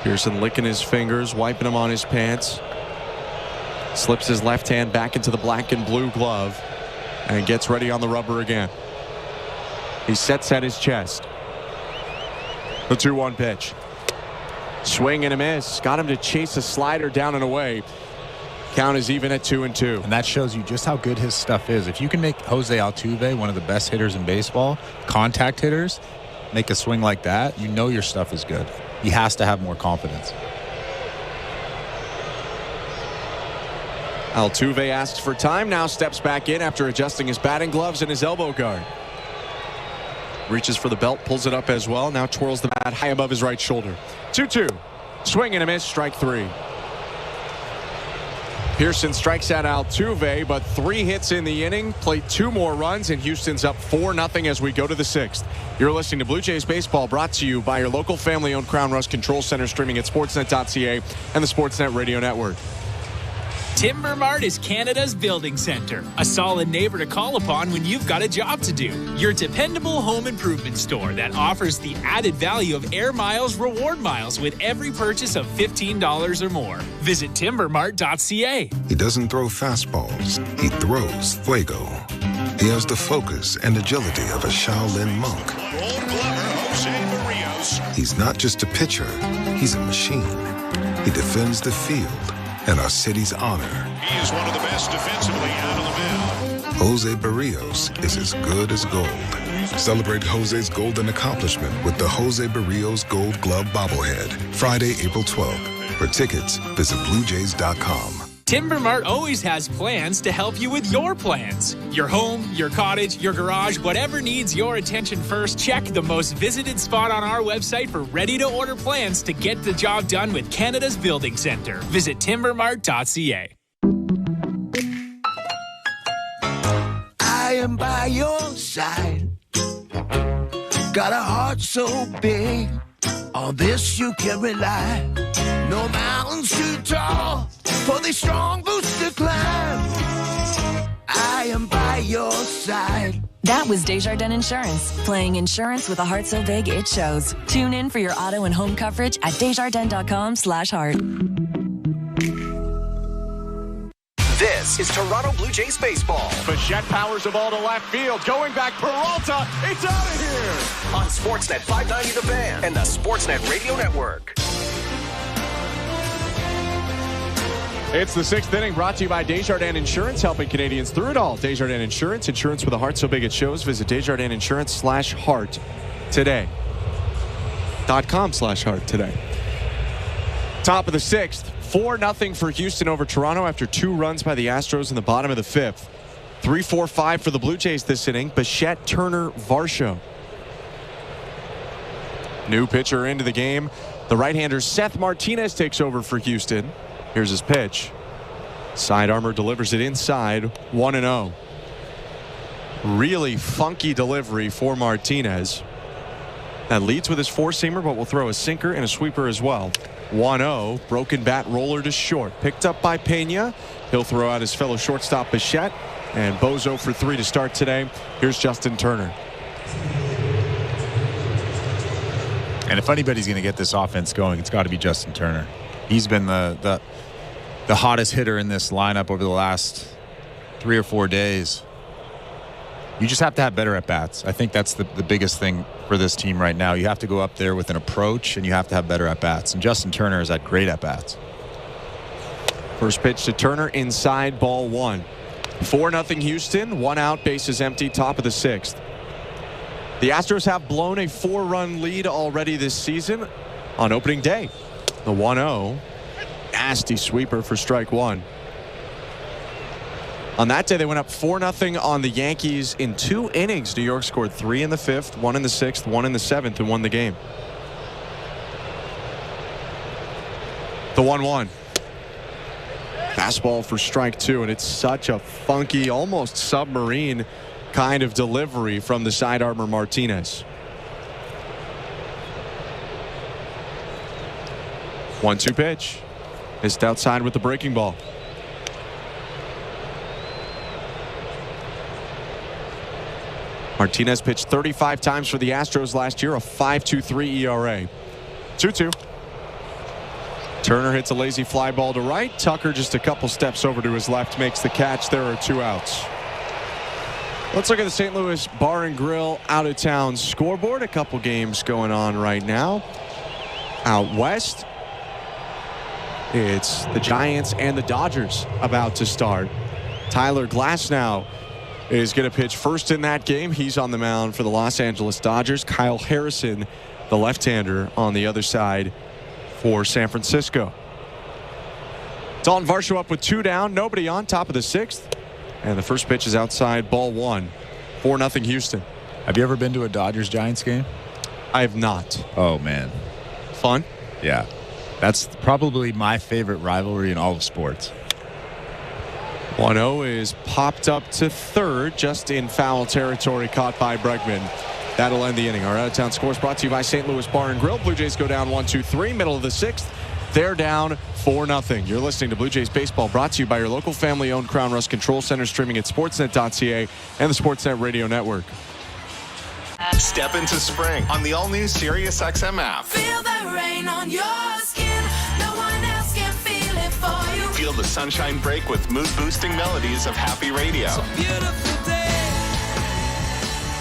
Speaker 11: Pearson licking his fingers, wiping them on his pants. Slips his left hand back into the black and blue glove and gets ready on the rubber again. He sets at his chest. The 2-1 pitch. Swing and a miss. Got him to chase a slider down and away. Count is even at 2-2.
Speaker 29: And that shows you just how good his stuff is. If you can make Jose Altuve one of the best hitters in baseball, contact hitters, make a swing like that, you know your stuff is good. He has to have more confidence.
Speaker 11: Altuve asks for time, now steps back in after adjusting his batting gloves and his elbow guard. Reaches for the belt, pulls it up as well. Now twirls the bat high above his right shoulder. 2-2. Swing and a miss, strike 3. Pearson strikes out Altuve, but 3 hits in the inning, played 2 more runs, and Houston's up 4-0 as we go to the 6th. You're listening to Blue Jays Baseball, brought to you by your local family-owned Crown Rust Control Center, streaming at sportsnet.ca and the Sportsnet Radio Network.
Speaker 1: Timber Mart is Canada's building center, a solid neighbor to call upon when you've got a job to do. Your dependable home improvement store that offers the added value of Air Miles reward miles with every purchase of $15 or more. Visit timbermart.ca.
Speaker 19: He doesn't throw fastballs, he throws fuego. He has the focus and agility of a Shaolin monk.
Speaker 15: Gold glover Jose Barrios.
Speaker 19: He's not just a pitcher, he's a machine. He defends the field and our city's honor.
Speaker 15: He is one of the best defensively out on the mound.
Speaker 19: Jose Barrios is as good as gold. Celebrate Jose's golden accomplishment with the Jose Barrios Gold Glove Bobblehead, Friday, April 12th. For tickets, visit BlueJays.com.
Speaker 1: Timber Mart always has plans to help you with your plans. Your home, your cottage, your garage, whatever needs your attention first, check the most visited spot on our website for ready-to-order plans to get the job done with Canada's building center. Visit timbermart.ca.
Speaker 20: I am by your side. Got a heart so big, on this you can rely. No mountains too tall for the strong boots to climb. I am by your side.
Speaker 21: That was Desjardins Insurance, playing insurance with a heart so big it shows. Tune in for your auto and home coverage at desjardins.com/heart.
Speaker 22: This is Toronto Blue Jays baseball.
Speaker 11: Bichette powers the ball to left field. Going back, Peralta. It's out of here.
Speaker 22: On Sportsnet 590 The Fan and the Sportsnet Radio Network.
Speaker 11: It's the 6th inning, brought to you by Desjardins Insurance, helping Canadians through it all. Desjardins Insurance, insurance with a heart so big it shows. Visit Desjardinsinsurance.com/heart today. .com/heart today. Top of the 6th, 4-0 for Houston over Toronto after 2 runs by the Astros in the bottom of the 5th. 3-4-5 for the Blue Jays this inning. Bichette, Turner, Varsho. New pitcher into the game. The right-hander Seth Martinez takes over for Houston. Here's his pitch. Side armor delivers it inside. 1-0. Really funky delivery for Martinez. That leads with his four-seamer, but will throw a sinker and a sweeper as well. 1-0. Broken bat roller to short. Picked up by Pena. He'll throw out his fellow shortstop Bichette. And Bozo for 3 to start today. Here's Justin Turner.
Speaker 29: And if anybody's going to get this offense going, it's got to be Justin Turner. He's been the hottest hitter in this lineup over the last 3 or 4 days. You just have to have better at-bats. I think that's the biggest thing for this team right now. You have to go up there with an approach, and you have to have better at-bats. And Justin Turner has had great at-bats.
Speaker 11: First pitch to Turner, inside, ball 1. 4-0 Houston, 1 out, bases empty, top of the 6th. The Astros have blown a 4-run lead already this season on opening day. The 1-0, nasty sweeper for strike 1. On that day, they went up 4-0 on the Yankees in 2 innings. New York scored 3 in the 5th, 1 in the 6th, 1 in the 7th, and won the game. The 1-1. Fastball for strike 2, and it's such a funky, almost submarine kind of delivery from the side armor Martinez. 1-2 pitch. Missed outside with the breaking ball. Martinez pitched 35 times for the Astros last year, a 5.23 ERA. 2-2. Turner hits a lazy fly ball to right. Tucker just a couple steps over to his left, makes the catch. There are 2 outs. Let's look at the St. Louis Bar and Grill out-of-town scoreboard. A couple games going on right now. Out west, it's the Giants and the Dodgers about to start. Tyler Glasnow is going to pitch first in that game. He's on the mound for the Los Angeles Dodgers. Kyle Harrison, the left-hander, on the other side for San Francisco. Dalton Varsho up with 2 down. Nobody on, top of the 6th. And the first pitch is outside, ball 1. 4-0 Houston.
Speaker 29: Have you ever been to a Dodgers-Giants game?
Speaker 11: I have not.
Speaker 29: Oh, man.
Speaker 11: Fun?
Speaker 29: Yeah. That's probably my favorite rivalry in all of sports.
Speaker 11: 1-0 is popped up to third, just in foul territory, caught by Bregman. That'll end the inning. Our out-of-town scores brought to you by St. Louis Bar and Grill. Blue Jays go down 1-2-3, middle of the 6th. They're down 4-0. You're listening to Blue Jays Baseball, brought to you by your local family-owned Crown Rust Control Center, streaming at sportsnet.ca and the Sportsnet Radio Network.
Speaker 2: Step into spring on the all-new SiriusXM app.
Speaker 3: Feel the rain on your skin. No one else can feel it for you.
Speaker 2: Feel the sunshine break with mood-boosting melodies of happy radio.
Speaker 3: It's a beautiful day.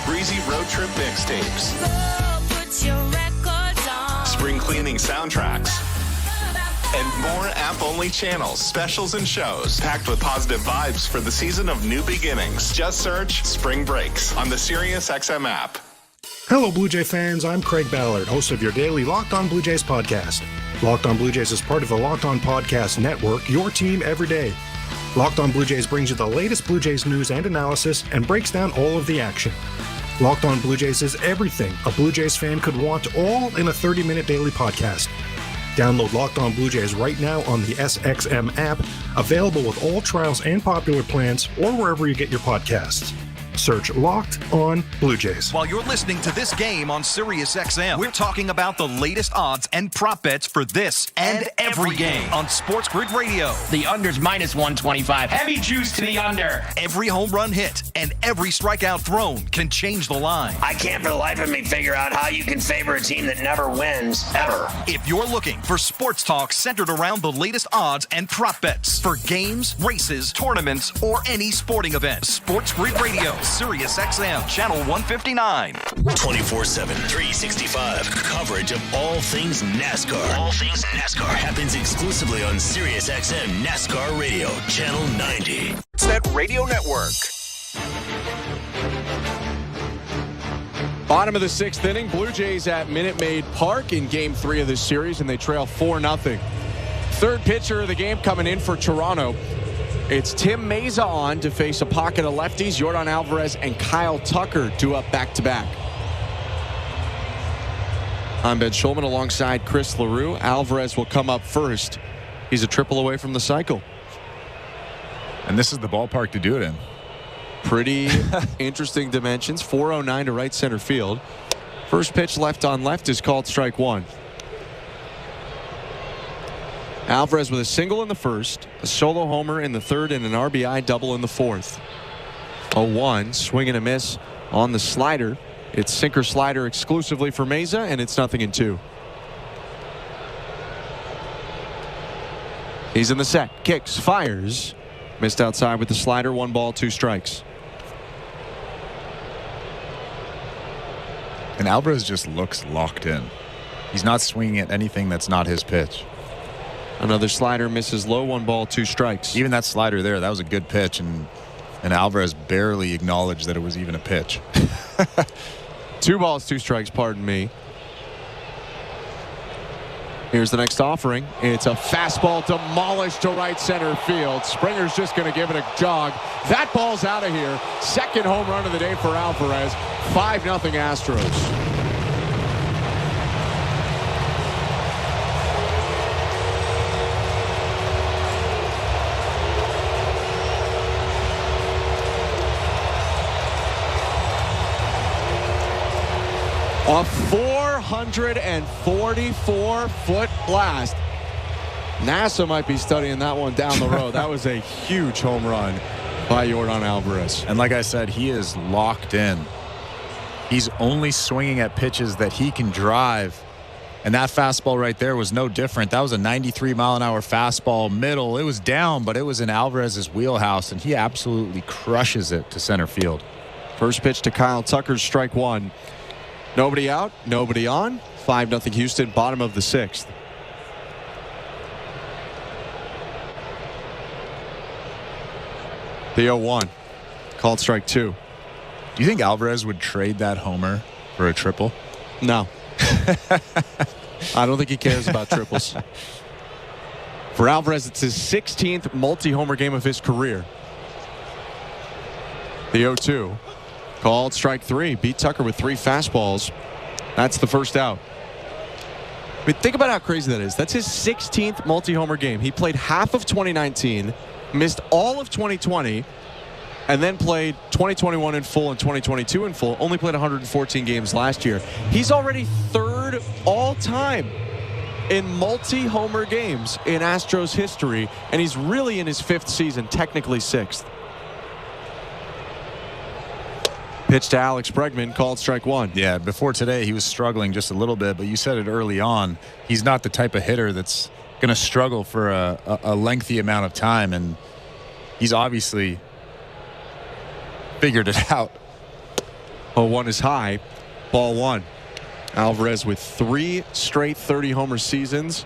Speaker 2: Breezy road trip mixtapes.
Speaker 3: Put your records on.
Speaker 2: Spring cleaning soundtracks. And more app-only channels, specials, and shows packed with positive vibes for the season of new beginnings. Just search Spring Breaks on the SiriusXM app.
Speaker 4: Hello, Blue Jay fans. I'm Craig Ballard, host of your daily Locked On Blue Jays podcast. Locked On Blue Jays is part of the Locked On Podcast Network, your team every day. Locked On Blue Jays brings you the latest Blue Jays news and analysis and breaks down all of the action. Locked On Blue Jays is everything a Blue Jays fan could want, all in a 30-minute daily podcast. Download Locked On Blue Jays right now on the SXM app, available with all trials and popular plans, or wherever you get your podcasts. Search Locked On Blue Jays.
Speaker 5: While you're listening to this game on SiriusXM, we're talking about the latest odds and prop bets for this and every game on Sports Grid Radio.
Speaker 6: The under's minus 125. Heavy juice to the under.
Speaker 5: Every home run hit and every strikeout thrown can change the line.
Speaker 6: I can't for the life of me figure out how you can favor a team that never wins, ever.
Speaker 5: If you're looking for sports talk centered around the latest odds and prop bets for games, races, tournaments, or any sporting event, Sports Grid Radio, SiriusXM, Channel 159.
Speaker 31: 24/7, 365. Coverage of all things NASCAR. All things NASCAR happens exclusively on SiriusXM NASCAR Radio, Channel 90.
Speaker 22: Sportsnet Radio Network.
Speaker 11: Bottom of the 6th inning, Blue Jays at Minute Maid Park in Game 3 of this series, and they trail 4-0. Third pitcher of the game coming in for Toronto. It's Tim Meza on to face a pocket of lefties. Yordan Alvarez and Kyle Tucker due up back-to-back. I'm Ben Schulman alongside Chris LaRue. Alvarez will come up first. He's a triple away from the cycle.
Speaker 29: And this is the ballpark to do it in.
Speaker 11: Pretty interesting dimensions. 409 to right center field. First pitch left on left is called strike 1. Alvarez with a single in the first, a solo homer in the third, and an RBI double in the fourth. 0-1, swing and a miss on the slider. It's sinker slider exclusively for Meza, and it's 0-2. He's in the set, kicks, fires. Missed outside with the slider, 1 ball, 2 strikes.
Speaker 29: And Alvarez just looks locked in. He's not swinging at anything that's not his pitch.
Speaker 11: Another slider misses low, 1 ball, 2 strikes.
Speaker 29: Even that slider there, that was a good pitch, and Alvarez barely acknowledged that it was even a pitch.
Speaker 11: 2 balls, 2 strikes, pardon me. Here's the next offering. It's a fastball demolished to right center field. Springer's just going to give it a jog. That ball's out of here. Second home run of the day for Alvarez. 5-0 Astros. A 444-foot blast. NASA might be studying that one down the road. That was a huge home run by Yordan Alvarez.
Speaker 29: And like I said, he is locked in. He's only swinging at pitches that he can drive And that fastball right there was no different. That was a 93-mile-an-hour fastball middle. It was down, but it was in Alvarez's wheelhouse, and he absolutely crushes it to center field.
Speaker 11: First pitch to Kyle Tucker's strike one. Nobody out, nobody on. 5-0 Houston, bottom of the 6th. The 0-1. Called strike 2.
Speaker 29: Do you think Alvarez would trade that homer for a triple?
Speaker 11: No. I don't think he cares about triples. For Alvarez, it's his 16th multi-homer game of his career. The 0-2. Called strike 3. Beat Tucker with 3 fastballs. That's the first out. I mean, think about how crazy that is. That's his 16th multi-homer game. He played half of 2019, missed all of 2020, and then played 2021 in full and 2022 in full. Only played 114 games last year. He's already third all-time in multi-homer games in Astros history, and he's really in his 5th season, technically 6th. Pitch to Alex Bregman, called strike 1.
Speaker 29: Yeah, before today he was struggling just a little bit, but you said it early on. He's not the type of hitter that's going to struggle for a lengthy amount of time, and he's obviously figured it out.
Speaker 11: 0-1 is high. Ball 1. Alvarez with 3 straight 30-homer seasons.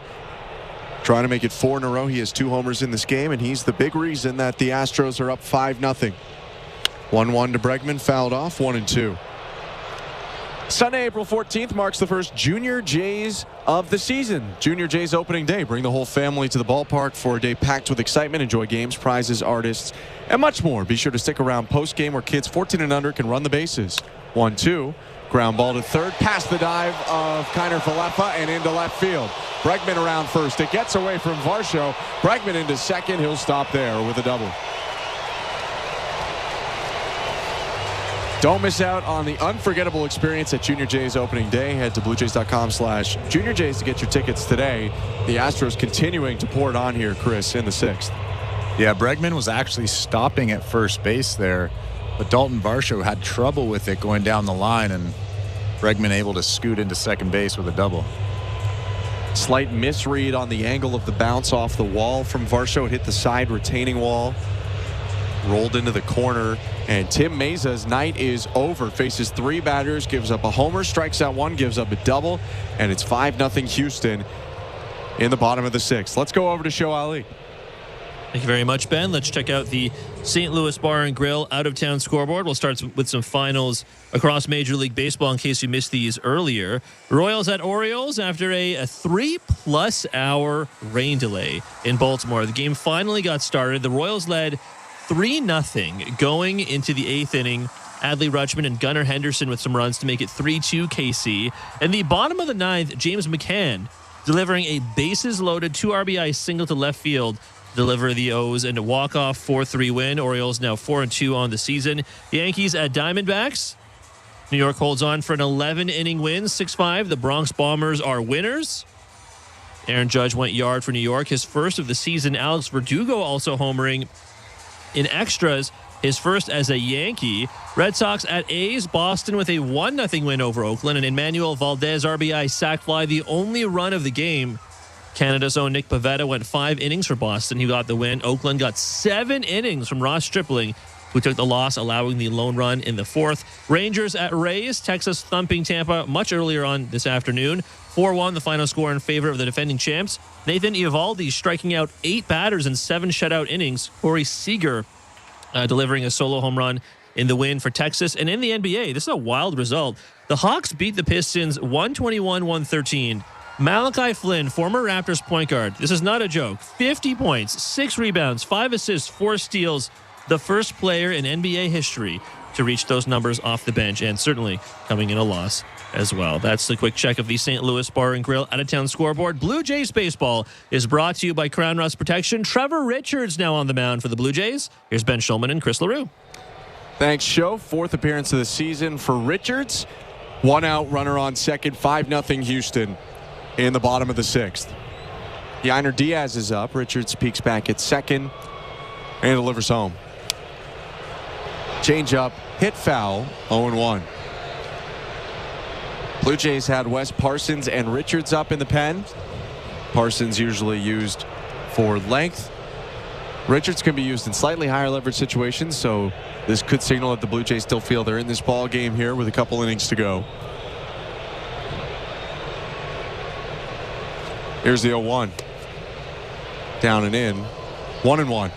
Speaker 11: Trying to make it 4 in a row. He has 2 homers in this game, and he's the big reason that the Astros are up 5-0. 1-1 to Bregman, fouled off, 1-2. Sunday, April 14th marks the first Junior Jays of the season. Junior Jays opening day. Bring the whole family to the ballpark for a day packed with excitement. Enjoy games, prizes, artists, and much more. Be sure to stick around post-game where kids 14 and under can run the bases. 1-2. Ground ball to third. Past the dive of Kiner Falefa and into left field. Bregman around first. It gets away from Varsho. Bregman into second. He'll stop there with a double. Don't miss out on the unforgettable experience at Junior Jays opening day. Head to bluejays.com/Junior Jays to get your tickets today. The Astros continuing to pour it on here, Chris, in the 6th.
Speaker 29: Yeah, Bregman was actually stopping at first base there, but Dalton Varsho had trouble with it going down the line, and Bregman able to scoot into second base with a double.
Speaker 11: Slight misread on the angle of the bounce off the wall from Varsho. It hit the side retaining wall. Rolled into the corner, and Tim Meza's night is over. Faces 3 batters, gives up a homer, strikes out 1, gives up a double, and it's 5-0 Houston in the bottom of the 6th. Let's go over to Show Ali.
Speaker 17: Thank you very much, Ben. Let's check out the St. Louis Bar and Grill out-of-town scoreboard. We'll start with some finals across Major League Baseball in case you missed these earlier. Royals at Orioles after a 3+ hour rain delay in Baltimore. The game finally got started. The Royals led 3-0 going into the 8th inning. Adley Rutschman and Gunnar Henderson with some runs to make it 3-2 KC. And the bottom of the 9th, James McCann delivering a bases-loaded 2 RBI single to left field to deliver the O's and a walk-off 4-3 win. Orioles now 4-2 on the season. Yankees at Diamondbacks. New York holds on for an 11-inning win, 6-5. The Bronx Bombers are winners. Aaron Judge went yard for New York, his first of the season. Alex Verdugo also homering in extras, his first as a Yankee. Red Sox at A's. Boston with a 1-0 win over Oakland. And Emmanuel Valdez RBI sac fly, the only run of the game. Canada's own Nick Pivetta went 5 innings for Boston. He got the win. Oakland got 7 innings from Ross Stripling, who took the loss, allowing the lone run in the 4th. Rangers at Rays. Texas thumping Tampa much earlier on this afternoon. 4-1, the final score in favor of the defending champs. Nathan Eovaldi striking out 8 batters in 7 shutout innings. Corey Seager delivering a solo home run in the win for Texas. And in the NBA, this is a wild result. The Hawks beat the Pistons 121-113. Malachi Flynn, former Raptors point guard. This is not a joke. 50 points, 6 rebounds, 5 assists, 4 steals. The first player in NBA history to reach those numbers off the bench, and certainly coming in a loss as well. That's the quick check of the St. Louis Bar and Grill out-of-town scoreboard. Blue Jays baseball is brought to you by Crown Rust Protection. Trevor Richards now on the mound for the Blue Jays. Here's Ben Schulman and Chris LaRue.
Speaker 11: Thanks, Show. 4th appearance of the season for Richards. 1 out, runner on second. 5-0 Houston in the bottom of the 6th. Yainer Diaz is up. Richards peeks back at second and delivers home. Change up, hit foul, 0-1. Blue Jays had Wes Parsons and Richards up in the pen. Parsons usually used for length. Richards can be used in slightly higher leverage situations, so this could signal that the Blue Jays still feel they're in this ball game here with a couple innings to go. Here's the 0-1. Down and in. 1-1.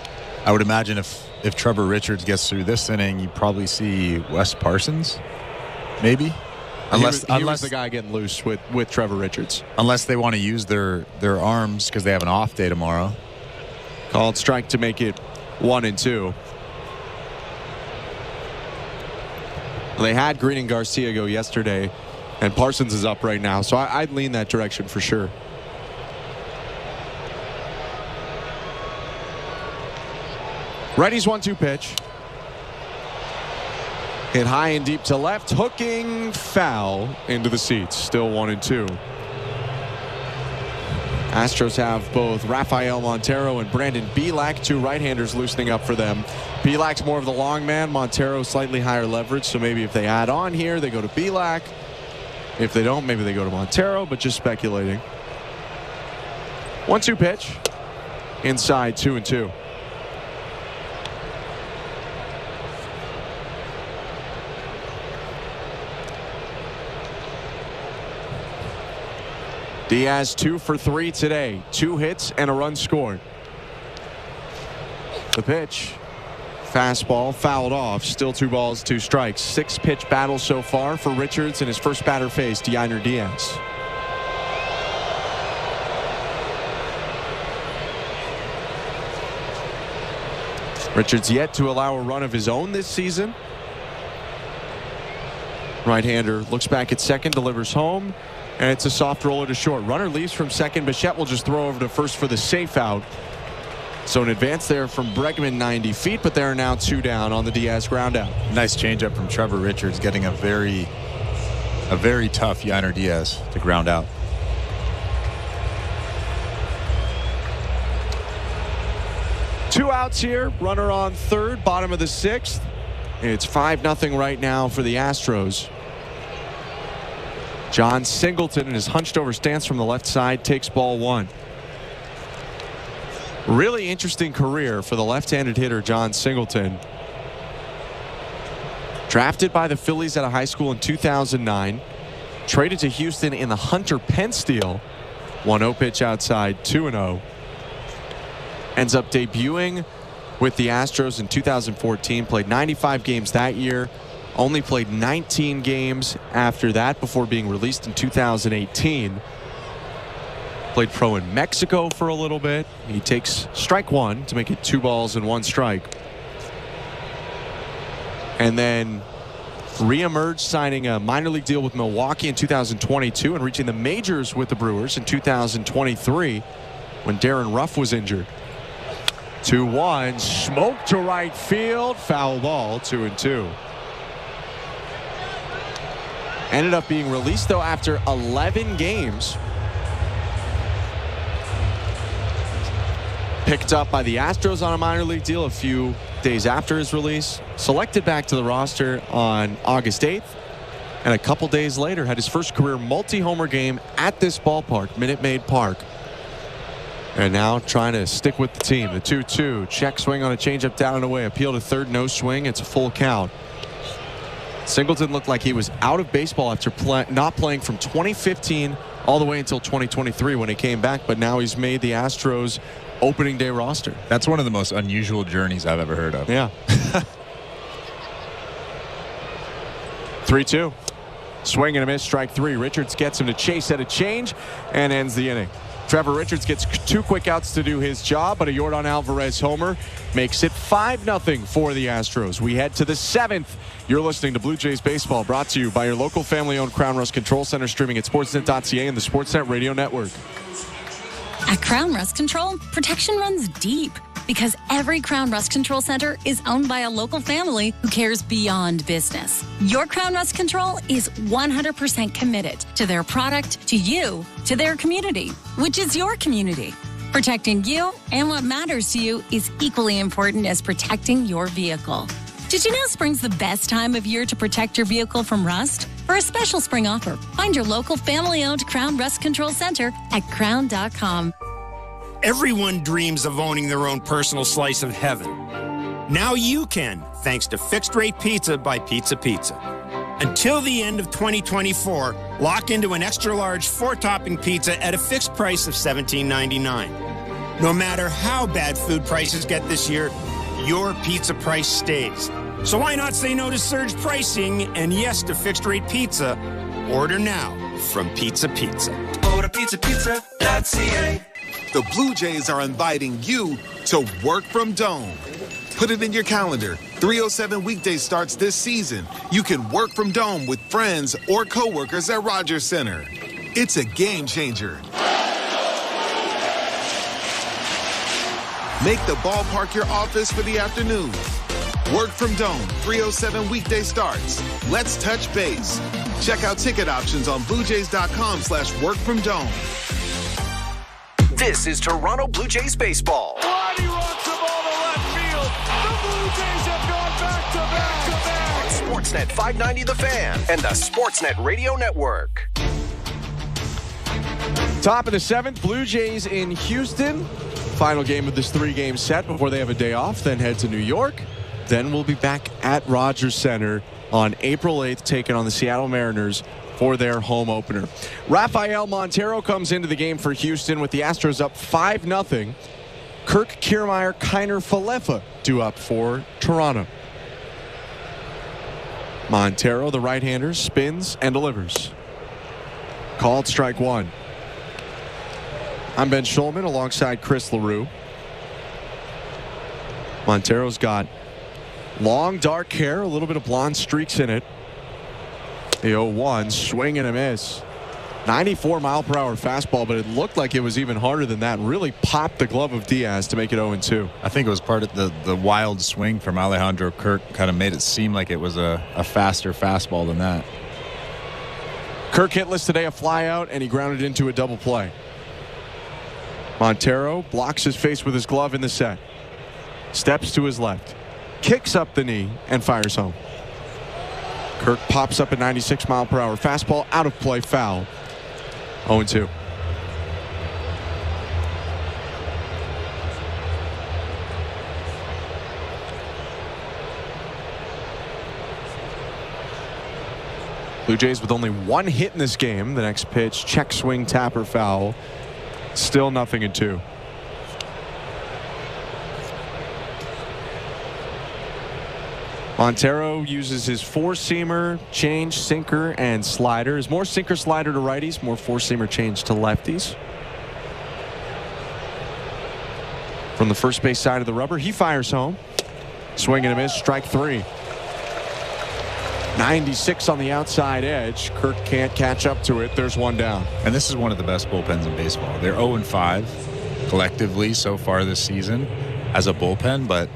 Speaker 29: I would imagine if Trevor Richards gets through this inning, you probably see Wes Parsons, maybe.
Speaker 11: Unless the guy getting loose with Trevor Richards.
Speaker 29: Unless they want to use their arms because they have an off day tomorrow.
Speaker 11: Called strike to make it 1-2. They had Green and Garcia go yesterday, and Parsons is up right now, so I'd lean that direction for sure. Ready's 1-2 pitch. Hit high and deep to left, hooking foul into the seats. Still 1-2. Astros have both Rafael Montero and Brandon Bielak, two right-handers loosening up for them. Bielak's more of the long man. Montero slightly higher leverage, so maybe if they add on here, they go to Bielak. If they don't, maybe they go to Montero, but just speculating. 1-2 pitch. Inside 2-2. Diaz 2 for 3 today. 2 hits and a run scored. The pitch. Fastball fouled off. Still 2 balls, 2 strikes. 6-pitch battle so far for Richards and his first batter faced, Yainer Diaz. Richards yet to allow a run of his own this season. Right-hander looks back at second, delivers home. And it's a soft roller to short. Runner leaves from second. Bichette will just throw over to first for the safe out. So an advance there from Bregman, 90 feet, but there are now 2 down on the Diaz ground out.
Speaker 29: Nice changeup from Trevor Richards, getting a very tough Yainer Diaz to ground out.
Speaker 11: Two outs here. Runner on third, bottom of the 6th. It's 5-0 right now for the Astros. John Singleton in his hunched over stance from the left side takes ball 1. Really interesting career for the left-handed hitter John Singleton. Drafted by the Phillies out of high school in 2009. Traded to Houston in the Hunter Pence deal. 1-0 pitch outside, 2-0. Ends up debuting with the Astros in 2014. Played 95 games that year. Only played 19 games after that before being released in 2018. Played pro in Mexico for a little bit. He takes strike 1 to make it 2 balls and 1 strike. And then reemerged, signing a minor league deal with Milwaukee in 2022 and reaching the majors with the Brewers in 2023 when Darren Ruff was injured. 2-1, smoke to right field, foul ball, 2-2. Ended up being released, though, after 11 games. Picked up by the Astros on a minor league deal a few days after his release. Selected back to the roster on August 8th. And a couple days later had his first career multi-homer game at this ballpark, Minute Maid Park. And now trying to stick with the team. The 2-2. Check swing on a changeup down and away. Appeal to third, no swing. It's a full count. Singleton looked like he was out of baseball after not playing from 2015 all the way until 2023 when he came back, but now he's made the Astros opening day roster.
Speaker 29: That's one of the most unusual journeys I've ever heard of.
Speaker 11: Yeah. 3-2. Swing and a miss, strike 3. Richards gets him to chase at a change and ends the inning. Trevor Richards gets 2 quick outs to do his job, but a Yordan Alvarez homer makes it 5-0 for the Astros. We head to the 7th. You're listening to Blue Jays Baseball, brought to you by your local family-owned Crown Rust Control Center, streaming at sportsnet.ca and the Sportsnet Radio Network.
Speaker 8: At Crown Rust Control, protection runs deep because every Crown Rust Control Center is owned by a local family who cares beyond business. Your Crown Rust Control is 100% committed to their product, to you, to their community, which is your community. Protecting you and what matters to you is equally important as protecting your vehicle. Did you know spring's the best time of year to protect your vehicle from rust? For a special spring offer, find your local family-owned Crown Rust Control Center at crown.com.
Speaker 9: Everyone dreams of owning their own personal slice of heaven. Now you can, thanks to Fixed Rate Pizza by Pizza Pizza. Until the end of 2024, lock into an extra-large 4-topping pizza at a fixed price of $17.99. No matter how bad food prices get this year, your pizza price stays. So why not say no to surge pricing and yes to fixed-rate pizza? Order now from Pizza Pizza.
Speaker 3: Order pizzapizza.ca.
Speaker 10: The Blue Jays are inviting you to work from Dome. Put it in your calendar. 307 weekdays starts this season. You can work from Dome with friends or coworkers at Rogers Center. It's a game changer. Make the ballpark your office for the afternoon. Work from Dome, 307 weekday starts. Let's touch base. Check out ticket options on BlueJays.com/workfromdome.
Speaker 22: This is Toronto Blue Jays baseball.
Speaker 15: Ronnie rocks the ball to left field. The Blue Jays have gone back-to-back.
Speaker 22: On Sportsnet 590 The Fan and the Sportsnet Radio Network.
Speaker 11: Top of the 7th, Blue Jays in Houston. Final game of this 3-game set before they have a day off, then head to New York. Then we'll be back at Rogers Center on April 8th, taking on the Seattle Mariners for their home opener. Rafael Montero comes into the game for Houston with the Astros up 5-0. Kirk Kiermaier, Kiner Falefa due up for Toronto. Montero, the right-hander, spins and delivers. Called strike 1. I'm Ben Schulman alongside Chris LaRue. Montero's got long, dark hair, a little bit of blonde streaks in it. The 0-1, swing and a miss. 94-mile-per-hour fastball, but it looked like it was even harder than that. Really popped the glove of Diaz to make it 0-2.
Speaker 29: I think it was part of the wild swing from Alejandro Kirk. Kind of made it seem like it was a faster fastball than that.
Speaker 11: Kirk hitless today, a fly out, and he grounded into a double play. Montero blocks his face with his glove in the set. Steps to his left. Kicks up the knee and fires home. Kirk pops up a 96-mile-per-hour fastball, out of play, foul. 0-2. Blue Jays with only 1 hit in this game. The next pitch, check swing, tapper, foul. Still 0-2. Montero uses his 4-seamer, change, sinker, and slider. Is more sinker slider to righties, more 4-seamer change to lefties. From the first base side of the rubber, he fires home. Swing and a miss, strike 3. 96 on the outside edge. Kirk can't catch up to it. There's 1 down.
Speaker 29: And this is one of the best bullpens in baseball. They're 0-5 collectively so far this season as a bullpen, but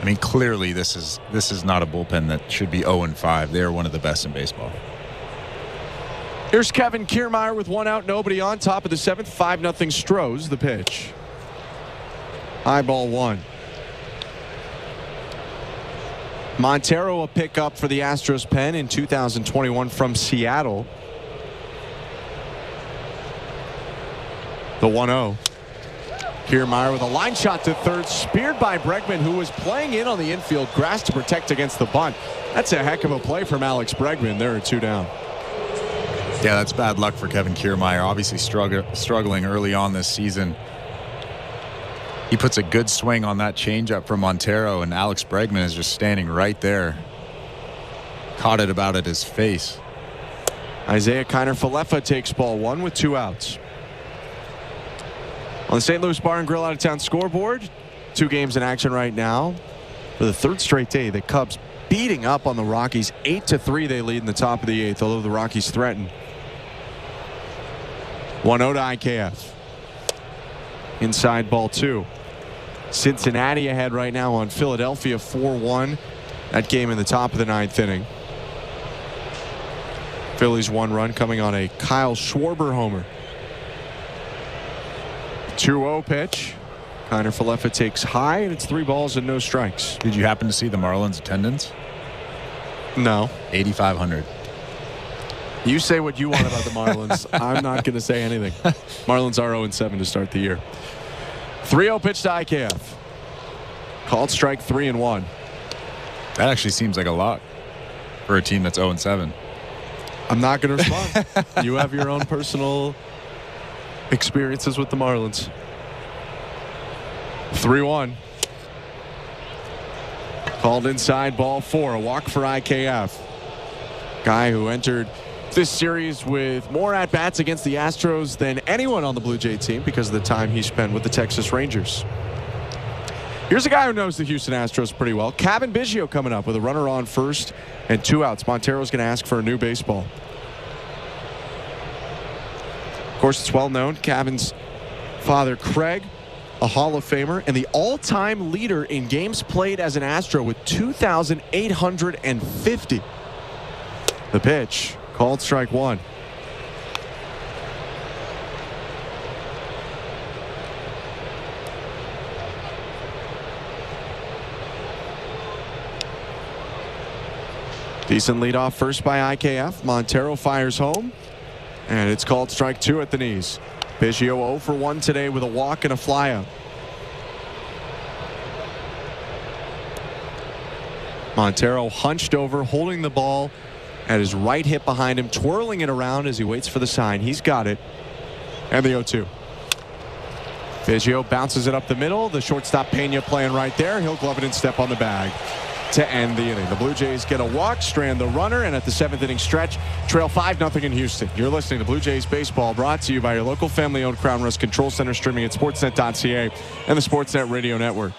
Speaker 29: I mean, clearly this is not a bullpen that should be 0-5. They're one of the best in baseball.
Speaker 11: Here's Kevin Kiermaier with 1 out, nobody on. Top of the 7th, 5-0 Stros. The pitch. High ball 1. Montero a pickup for the Astros pen in 2021 from Seattle. The 1-0. Kiermaier with a line shot to third, speared by Bregman, who was playing in on the infield, grass to protect against the bunt. That's a heck of a play from Alex Bregman. There are 2 down.
Speaker 29: Yeah, that's bad luck for Kevin Kiermaier. Obviously struggling early on this season. He puts a good swing on that changeup from Montero, and Alex Bregman is just standing right there. Caught it about at his face.
Speaker 11: Isaiah Kiner Falefa takes ball 1 with 2 outs. On the St. Louis Bar and Grill out-of-town scoreboard, 2 games in action right now. For the 3rd straight day, the Cubs beating up on the Rockies. 8-3 they lead in the top of the 8th, although the Rockies threaten. 1-0 to IKF. Inside ball 2. Cincinnati ahead right now on Philadelphia 4-1. That game in the top of the 9th inning. Phillies 1 run coming on a Kyle Schwarber homer. 2-0 pitch. Kiner Falefa takes high, and it's 3 balls and no strikes.
Speaker 29: Did you happen to see the Marlins attendance?
Speaker 11: No.
Speaker 29: 8,500.
Speaker 11: You say what you want about the Marlins. I'm not going to say anything. Marlins are 0-7 to start the year. 3-0 pitch to IKF. Called strike 3-1.
Speaker 29: That actually seems like a lot for a team that's 0-7.
Speaker 11: I'm not going to respond. You have your own personal experiences with the Marlins. 3-1. Called inside, ball 4. A walk for IKF. Guy who entered this series with more at-bats against the Astros than anyone on the Blue Jay team because of the time he spent with the Texas Rangers. Here's a guy who knows the Houston Astros pretty well. Kevin Biggio coming up with a runner on first and 2 outs. Montero's going to ask for a new baseball. Of course, it's well known. Kevin's father, Craig, a Hall of Famer, and the all-time leader in games played as an Astro with 2,850. The pitch. Called strike 1. Decent leadoff first by IKF. Montero fires home, and it's called strike 2 at the knees. Biggio 0 for 1 today with a walk and a flyout. Montero hunched over, holding the ball at his right hip behind him, twirling it around as he waits for the sign. He's got it. And the 0-2. Biggio bounces it up the middle. The shortstop Pena playing right there. He'll glove it and step on the bag to end the inning. The Blue Jays get a walk, strand the runner, and at the 7th inning stretch, trail 5-0 in Houston. You're listening to Blue Jays Baseball, brought to you by your local family-owned Crown Rust Control Center, streaming at sportsnet.ca and the Sportsnet Radio Network.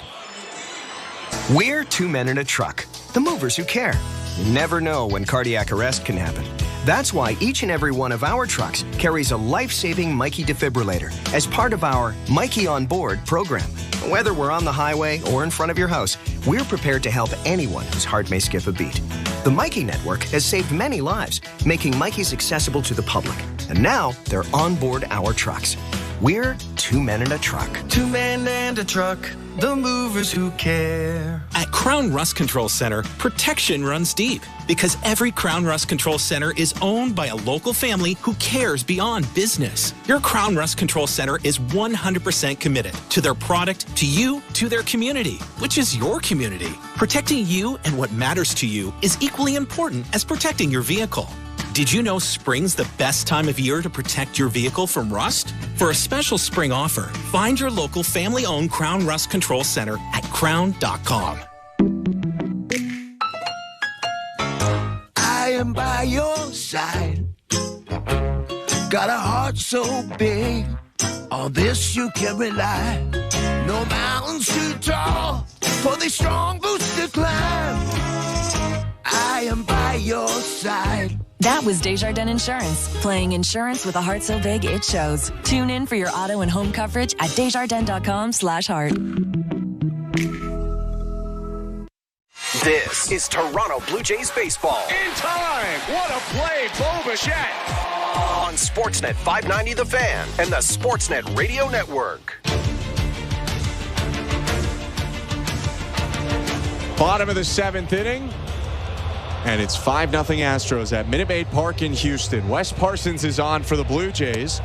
Speaker 22: We're 2 men in a truck, the movers who care. You never know when cardiac arrest can happen. That's why each and every one of our trucks carries a life-saving Mikey defibrillator as part of our Mikey on Board program. Whether we're on the highway or in front of your house, we're prepared to help anyone whose heart may skip a beat. The Mikey Network has saved many lives, making Mikey's accessible to the public. And now they're on board our trucks. We're 2 men in a truck.
Speaker 12: 2 men and a truck, the movers who care.
Speaker 1: At Crown Rust Control Center, protection runs deep because every Crown Rust Control Center is owned by a local family who cares beyond business. Your Crown Rust Control Center is 100% committed to their product, to you, to their community, which is your community. Protecting you and what matters to you is equally important as protecting your vehicle. Did you know spring's the best time of year to protect your vehicle from rust? For a special spring offer, find your local family-owned Crown Rust Control Center at crown.com.
Speaker 20: I am by your side. Got a heart so big, on this you can rely. No mountains too tall for the strong boots to climb. I am by your side.
Speaker 21: That was Desjardins Insurance, playing insurance with a heart so big it shows. Tune in for your auto and home coverage at desjardins.com/heart.
Speaker 22: This is Toronto Blue Jays baseball.
Speaker 31: In time! What a play, Bo Bichette!
Speaker 22: On Sportsnet 590 The Fan and the Sportsnet Radio Network.
Speaker 11: Bottom of the 7th inning. And it's 5-0 Astros at Minute Maid Park in Houston. Wes Parsons is on for the Blue Jays.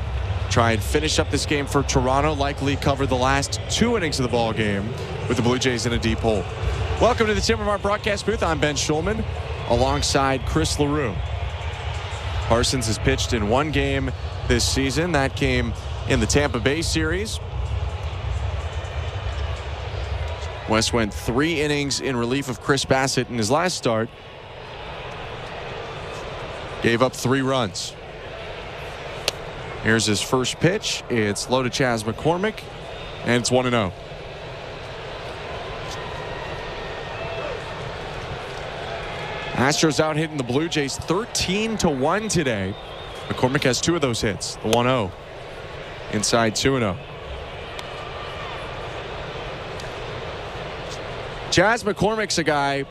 Speaker 11: Try and finish up this game for Toronto. Likely cover the last 2 innings of the ball game with the Blue Jays in a deep hole. Welcome to the Tim Remart broadcast booth. I'm Ben Schulman alongside Chris LaRue. Parsons has pitched in 1 game this season. That came in the Tampa Bay series. Wes went 3 innings in relief of Chris Bassett in his last start. Gave up 3 runs. Here's his first pitch. It's low to Chas McCormick, and it's 1-0. Astros out hitting the Blue Jays 13-1 today. McCormick has 2 of those hits. The 1-0. Inside 2-0. Chas McCormick's a guy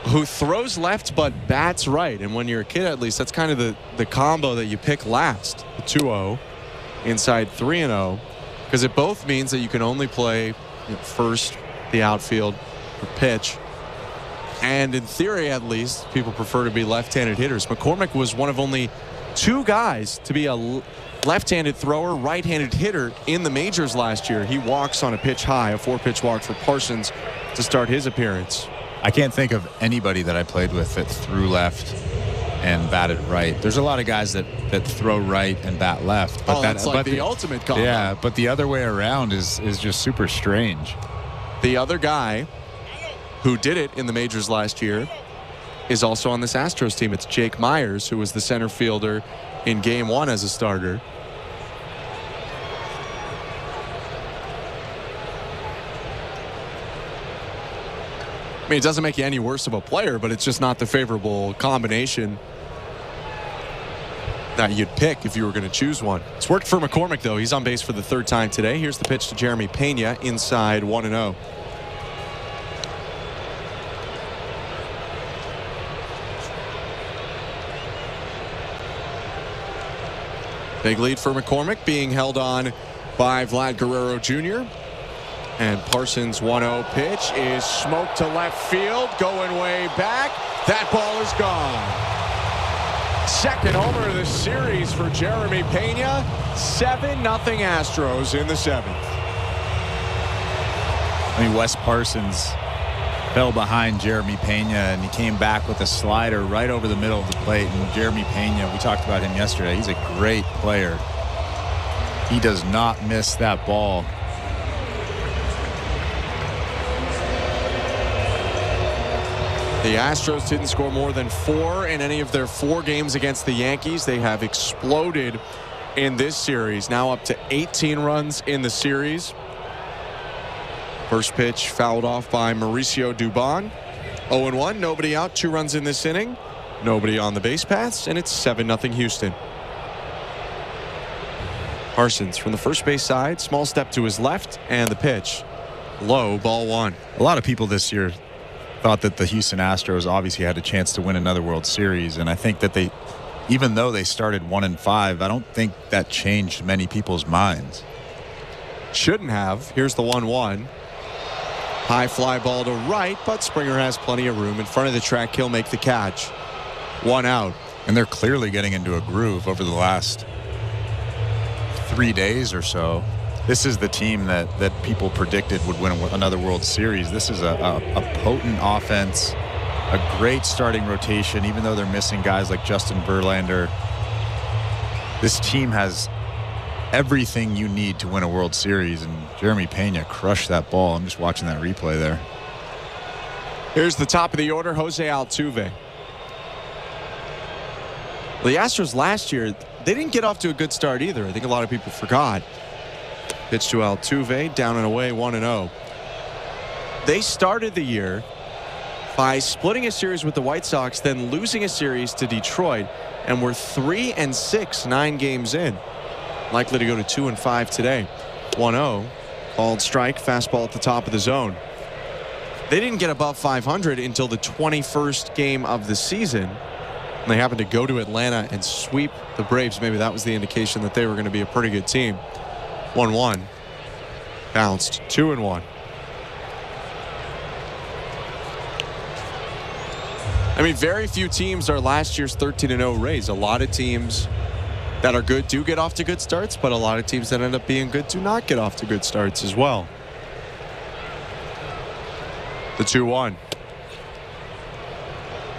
Speaker 11: who throws left but bats right. And when you're a kid, at least, that's kind of the combo that you pick last. The 2-0, inside 3-0. because it both means that you can only play first, the outfield, or pitch. And in theory, at least, people prefer to be left-handed hitters. McCormick was one of only 2 guys to be a left-handed thrower, right-handed hitter in the majors last year. He walks on a pitch high, a 4-pitch walk for Parsons to start his appearance.
Speaker 29: I can't think of anybody that I played with that threw left and batted right. There's a lot of guys that throw right and bat left. But
Speaker 11: that's like the ultimate combo.
Speaker 29: Yeah, but the other way around is just super strange.
Speaker 11: The other guy who did it in the majors last year is also on this Astros team. It's Jake Myers, who was the center fielder in Game 1 as a starter. I mean, it doesn't make you any worse of a player, but it's just not the favorable combination that you'd pick if you were going to choose one. It's worked for McCormick, though. He's on base for the 3rd time today. Here's the pitch to Jeremy Pena, inside 1-0. Big lead for McCormick, being held on by Vlad Guerrero Jr. And Parsons' 1-0 pitch is smoked to left field, going way back. That ball is gone. Second homer of the series for Jeremy Pena. 7-0 Astros in the 7th.
Speaker 29: I mean, Wes Parsons fell behind Jeremy Pena, and he came back with a slider right over the middle of the plate. And Jeremy Pena, we talked about him yesterday. He's a great player. He does not miss that ball.
Speaker 11: The Astros didn't score more than 4 in any of their 4 games against the Yankees. They have exploded in this series, now up to 18 runs in the series. First pitch fouled off by Mauricio Dubon. 0-1, nobody out, 2 runs in this inning. Nobody on the base paths, and it's 7-0 Houston. Parsons from the first base side, small step to his left, and the pitch. Low, ball 1.
Speaker 29: A lot of people this year thought that the Houston Astros obviously had a chance to win another World Series, and I think that they, even though they started 1-5, I don't think that changed many people's minds.
Speaker 11: Shouldn't have. Here's the 1-1. High fly ball to right, but Springer has plenty of room in front of the track. He'll make the catch. 1 out.
Speaker 29: And they're clearly getting into a groove over the last 3 days or so. This is the team that people predicted would win another World Series. This is a potent offense, a great starting rotation, even though they're missing guys like Justin Verlander. This team has everything you need to win a World Series, and Jeremy Pena crushed that ball. I'm just watching that replay there.
Speaker 11: Here's the top of the order, Jose Altuve. Well, the Astros last year, they didn't get off to a good start either. I think a lot of people forgot. Pitch to Altuve, down and away, 1-0. They started the year by splitting a series with the White Sox, then losing a series to Detroit, and were 3-6, 9 games in. Likely to go to 2-5 today. 1-0, called strike, fastball at the top of the zone. They didn't get above 500 until the 21st game of the season. And they happened to go to Atlanta and sweep the Braves. Maybe that was the indication that they were going to be a pretty good team. 1-1, bounced, 2-1. I mean, very few teams are last year's 13-0 Rays. A lot of teams that are good do get off to good starts, but a lot of teams that end up being good do not get off to good starts as well. The 2-1.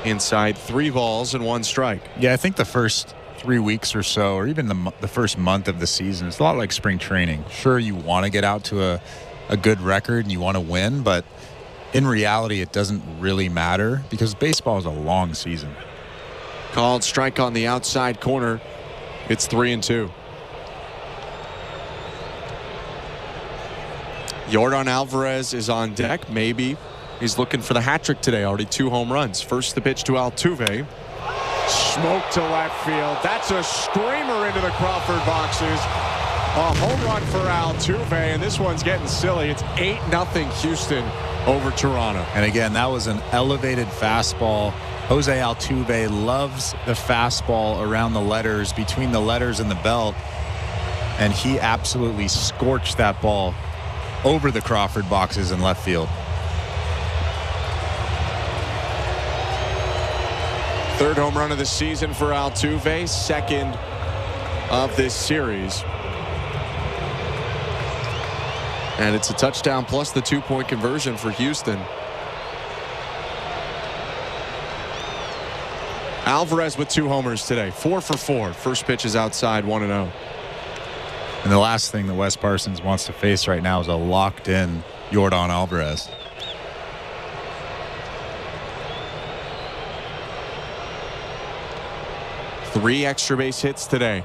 Speaker 11: Inside, 3 balls and 1 strike.
Speaker 29: Yeah, I think the first 3 weeks or so, or even the first month of the season, it's a lot like spring training. Sure, you want to get out to a good record and you want to win, but in reality, it doesn't really matter because baseball is a long season.
Speaker 11: Called strike on the outside corner. It's 3-2. Yordan Alvarez is on deck. Maybe he's looking for the hat trick today. Already 2 home runs. First the pitch to Altuve. Smoke to left field. That's a screamer into the Crawford boxes. A home run for Altuve, and this one's getting silly. It's 8-0 Houston over Toronto.
Speaker 29: And again, that was an elevated fastball. Jose Altuve loves the fastball around the letters, between the letters and the belt. and he absolutely scorched that ball over the Crawford boxes in left field.
Speaker 11: Third home run of the season for Altuve, second of this series. And it's a touchdown plus the 2-point conversion for Houston. Alvarez with 2 homers today, 4 for 4. First pitch is outside, 1-0.
Speaker 29: And the last thing that Wes Parsons wants to face right now is a locked-in Yordan Alvarez.
Speaker 11: Three extra base hits today.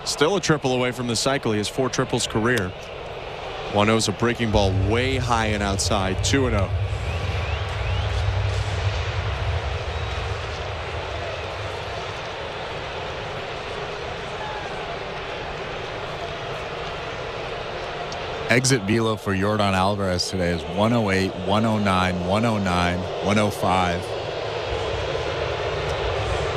Speaker 11: Still a triple away from the cycle. He has 4 triples career. 1-0's a breaking ball way high and outside. 2-0.
Speaker 29: Exit velo for Yordan Alvarez today is 108, 109, 109, 105.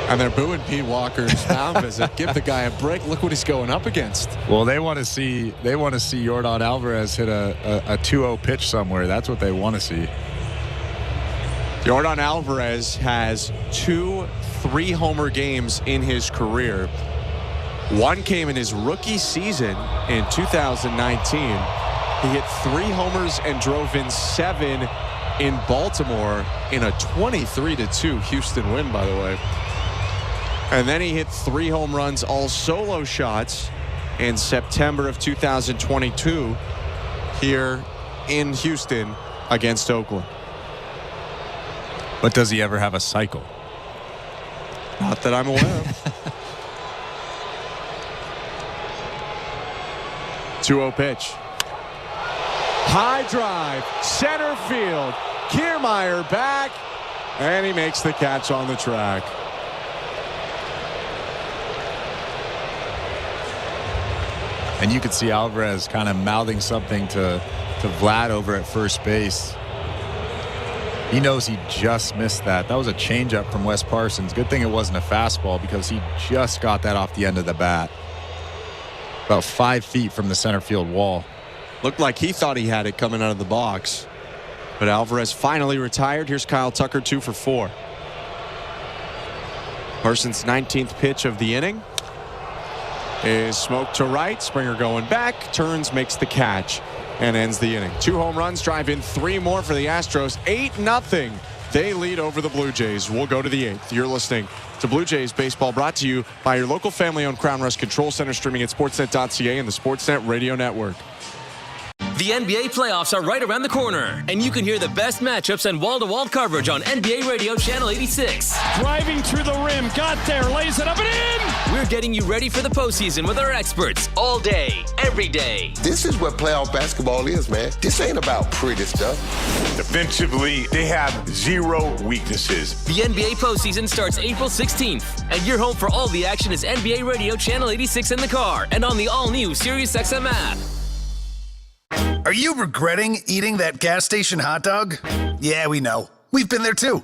Speaker 11: And they're booing Pete Walker's mound visit. Give the guy a break. Look what he's going up against.
Speaker 29: Well, they want to see Yordan Alvarez hit a 2-0 pitch somewhere. That's what they want to see.
Speaker 11: Yordan Alvarez has 2 3-homer games in his career. One came in his rookie season in 2019. He hit 3 homers and drove in 7 in Baltimore in a 23-2 Houston win, by the way. And then he hit 3 home runs, all solo shots, in September of 2022 here in Houston against Oakland.
Speaker 29: But does he ever have a cycle?
Speaker 11: Not that I'm aware of. 2-0 pitch. High drive, center field. Kiermaier back, and he makes the catch on the track.
Speaker 29: And you could see Alvarez kind of mouthing something to Vlad over at first base. He knows he just missed that. That was a changeup from Wes Parsons. Good thing it wasn't a fastball because he just got that off the end of the bat. About 5 feet from the center field wall.
Speaker 11: Looked like he thought he had it coming out of the box. But Alvarez finally retired. Here's Kyle Tucker, 2 for 4. Parsons' 19th pitch of the inning is smoked to right. Springer going back, turns, makes the catch, and ends the inning. 2 home runs, drive in 3 more for the Astros. 8-0. They lead over the Blue Jays. We'll go to the 8th. You're listening to Blue Jays Baseball, brought to you by your local family-owned Crown Rust Control Center, streaming at sportsnet.ca and the Sportsnet Radio Network.
Speaker 13: The NBA playoffs are right around the corner, and you can hear the best matchups and wall-to-wall coverage on NBA Radio Channel 86.
Speaker 15: Driving through the rim, got there, lays it up and in!
Speaker 13: We're getting you ready for the postseason with our experts all day, every day.
Speaker 14: This is what playoff basketball is, man. This ain't about pretty stuff.
Speaker 16: Defensively, they have 0 weaknesses.
Speaker 13: The NBA postseason starts April 16th, and your home for all the action is NBA Radio Channel 86 in the car and on the all-new SiriusXM app.
Speaker 18: Are you regretting eating that gas station hot dog? Yeah, we know. We've been there too.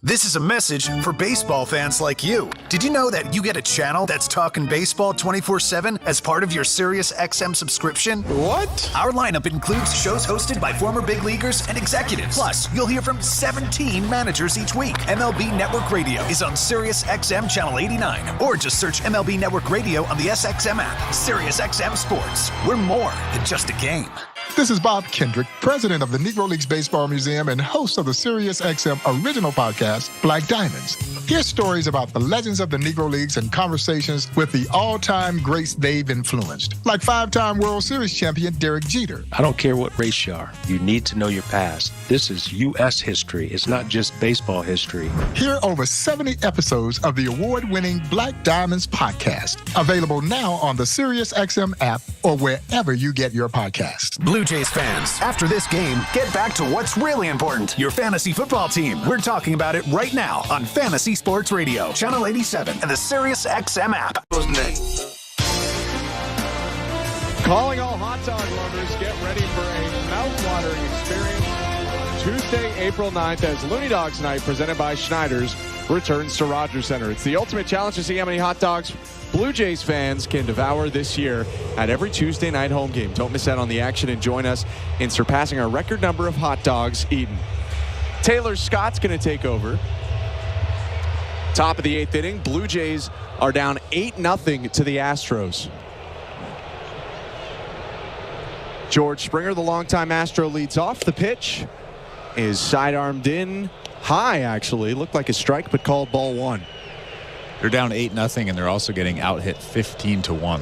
Speaker 18: This is a message for baseball fans like you. Did you know that you get a channel that's talking baseball 24/7 as part of your SiriusXM subscription?
Speaker 11: What?
Speaker 18: Our lineup includes shows hosted by former big leaguers and executives. Plus, you'll hear from 17 managers each week. MLB Network Radio is on SiriusXM Channel 89. Or just search MLB Network Radio on the SXM app. SiriusXM Sports. We're more than just a game.
Speaker 23: This is Bob Kendrick, president of the Negro Leagues Baseball Museum and host of the SiriusXM original podcast, Black Diamonds. Hear stories about the legends of the Negro Leagues and conversations with the all-time greats they've influenced, like 5-time World Series champion Derek Jeter.
Speaker 24: I don't care what race you are. You need to know your past. This is U.S. history. It's not just baseball history.
Speaker 23: Hear over 70 episodes of the award-winning Black Diamonds podcast, available now on the SiriusXM app or wherever you get your podcasts.
Speaker 18: Blue Jays fans, after this game, get back to what's really important. Your fantasy football team. We're talking about it right now on Fantasy Sports Radio, Channel 87, and the SiriusXM app.
Speaker 11: Calling all hot dog lovers, get ready for a mouth-watering experience Tuesday, April 9th as Looney Dogs Night presented by Schneider's returns to Rogers Center. It's the ultimate challenge to see how many hot dogs Blue Jays fans can devour this year at every Tuesday night home game. Don't miss out on the action and join us in surpassing our record number of hot dogs eaten. Taylor Scott's going to take over. Top of the 8th inning, Blue Jays are down 8-0 to the Astros. George Springer, the longtime Astro, leads off. The pitch is sidearmed in high, actually. Looked like a strike, but called ball one.
Speaker 29: They're down 8-0, and they're also getting out-hit 15-1.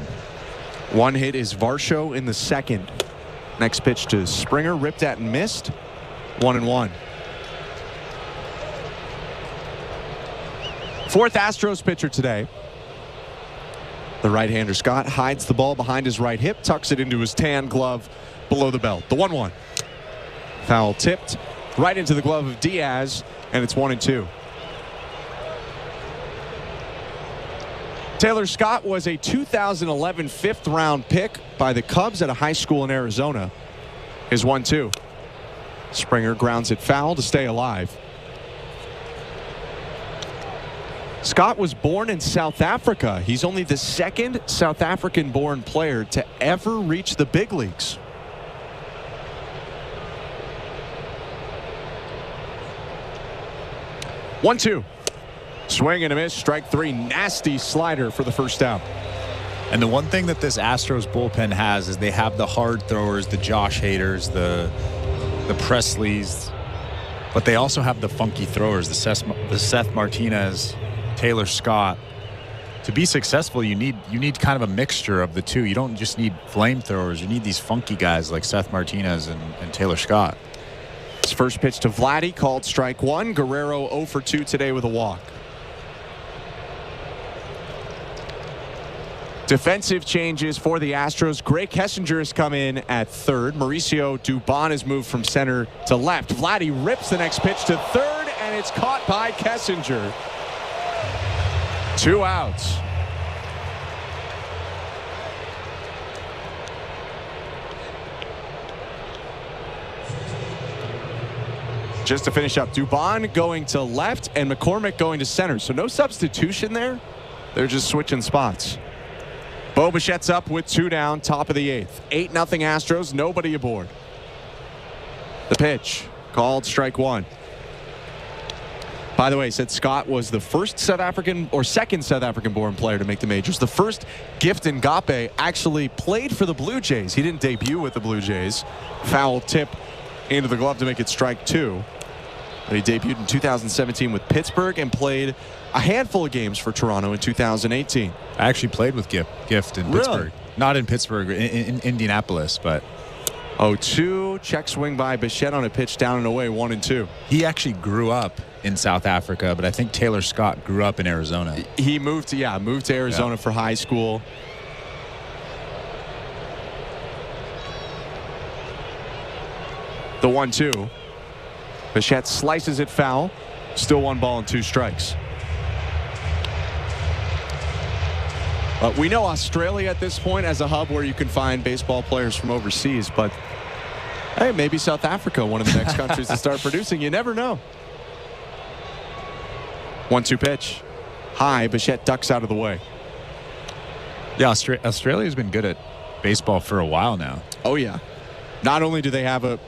Speaker 11: One hit is Varsho in the second. Next pitch to Springer, ripped at and missed. 1-1. Fourth Astros pitcher today. The right-hander Scott hides the ball behind his right hip, tucks it into his tan glove below the belt. The 1-1. Foul tipped right into the glove of Diaz, and it's 1-2. Taylor Scott was a 2011 fifth-round pick by the Cubs at a high school in Arizona. His 1-2. Springer grounds it foul to stay alive. Scott was born in South Africa. He's only the second South African-born player to ever reach the big leagues. One-two. Swing and a miss. Strike three. Nasty slider for the first out.
Speaker 29: And the one thing that this Astros bullpen has is they have the hard throwers, the Josh Haders, the Presleys, but they also have the funky throwers, the Seth Martinez, Taylor Scott. To be successful, you need kind of a mixture of the two. You don't just need flamethrowers. You need these funky guys like Seth Martinez and Taylor Scott.
Speaker 11: His first pitch to Vladdy, called strike one. Guerrero 0 for 2 today with a walk. Defensive changes for the Astros. Gray Kessinger has come in at third. Mauricio Dubon has moved from center to left. Vladdy rips the next pitch to third, and it's caught by Kessinger. 2 outs. Just to finish up, Dubon going to left and McCormick going to center. So no substitution there. They're just switching spots. Bo Bichette's up with 2 down, top of the 8th. 8-0 Astros, nobody aboard. The pitch, called strike one. By the way, said Scott was the first South African or second South African-born player to make the majors. The first Gift Ngape actually played for the Blue Jays. He didn't debut with the Blue Jays. Foul tip into the glove to make it strike two. But he debuted in 2017 with Pittsburgh and played a handful of games for Toronto in 2018.
Speaker 29: I actually played with Gift in Pittsburgh. Not in Pittsburgh, in Indianapolis, but
Speaker 11: 0-2, check swing by Bichette on a pitch down and away, 1-2.
Speaker 29: He actually grew up in South Africa, but I think Taylor Scott grew up in Arizona.
Speaker 11: He moved to Arizona for high school. The 1-2. Bichette slices it foul. Still 1 ball and 2 strikes. We know Australia at this point as a hub where you can find baseball players from overseas, but hey, maybe South Africa, one of the next countries to start producing. You never know. 1-2 pitch. High. Bichette ducks out of the way.
Speaker 29: Yeah, Australia's been good at baseball for a while now.
Speaker 11: Oh, yeah. Not only do they have a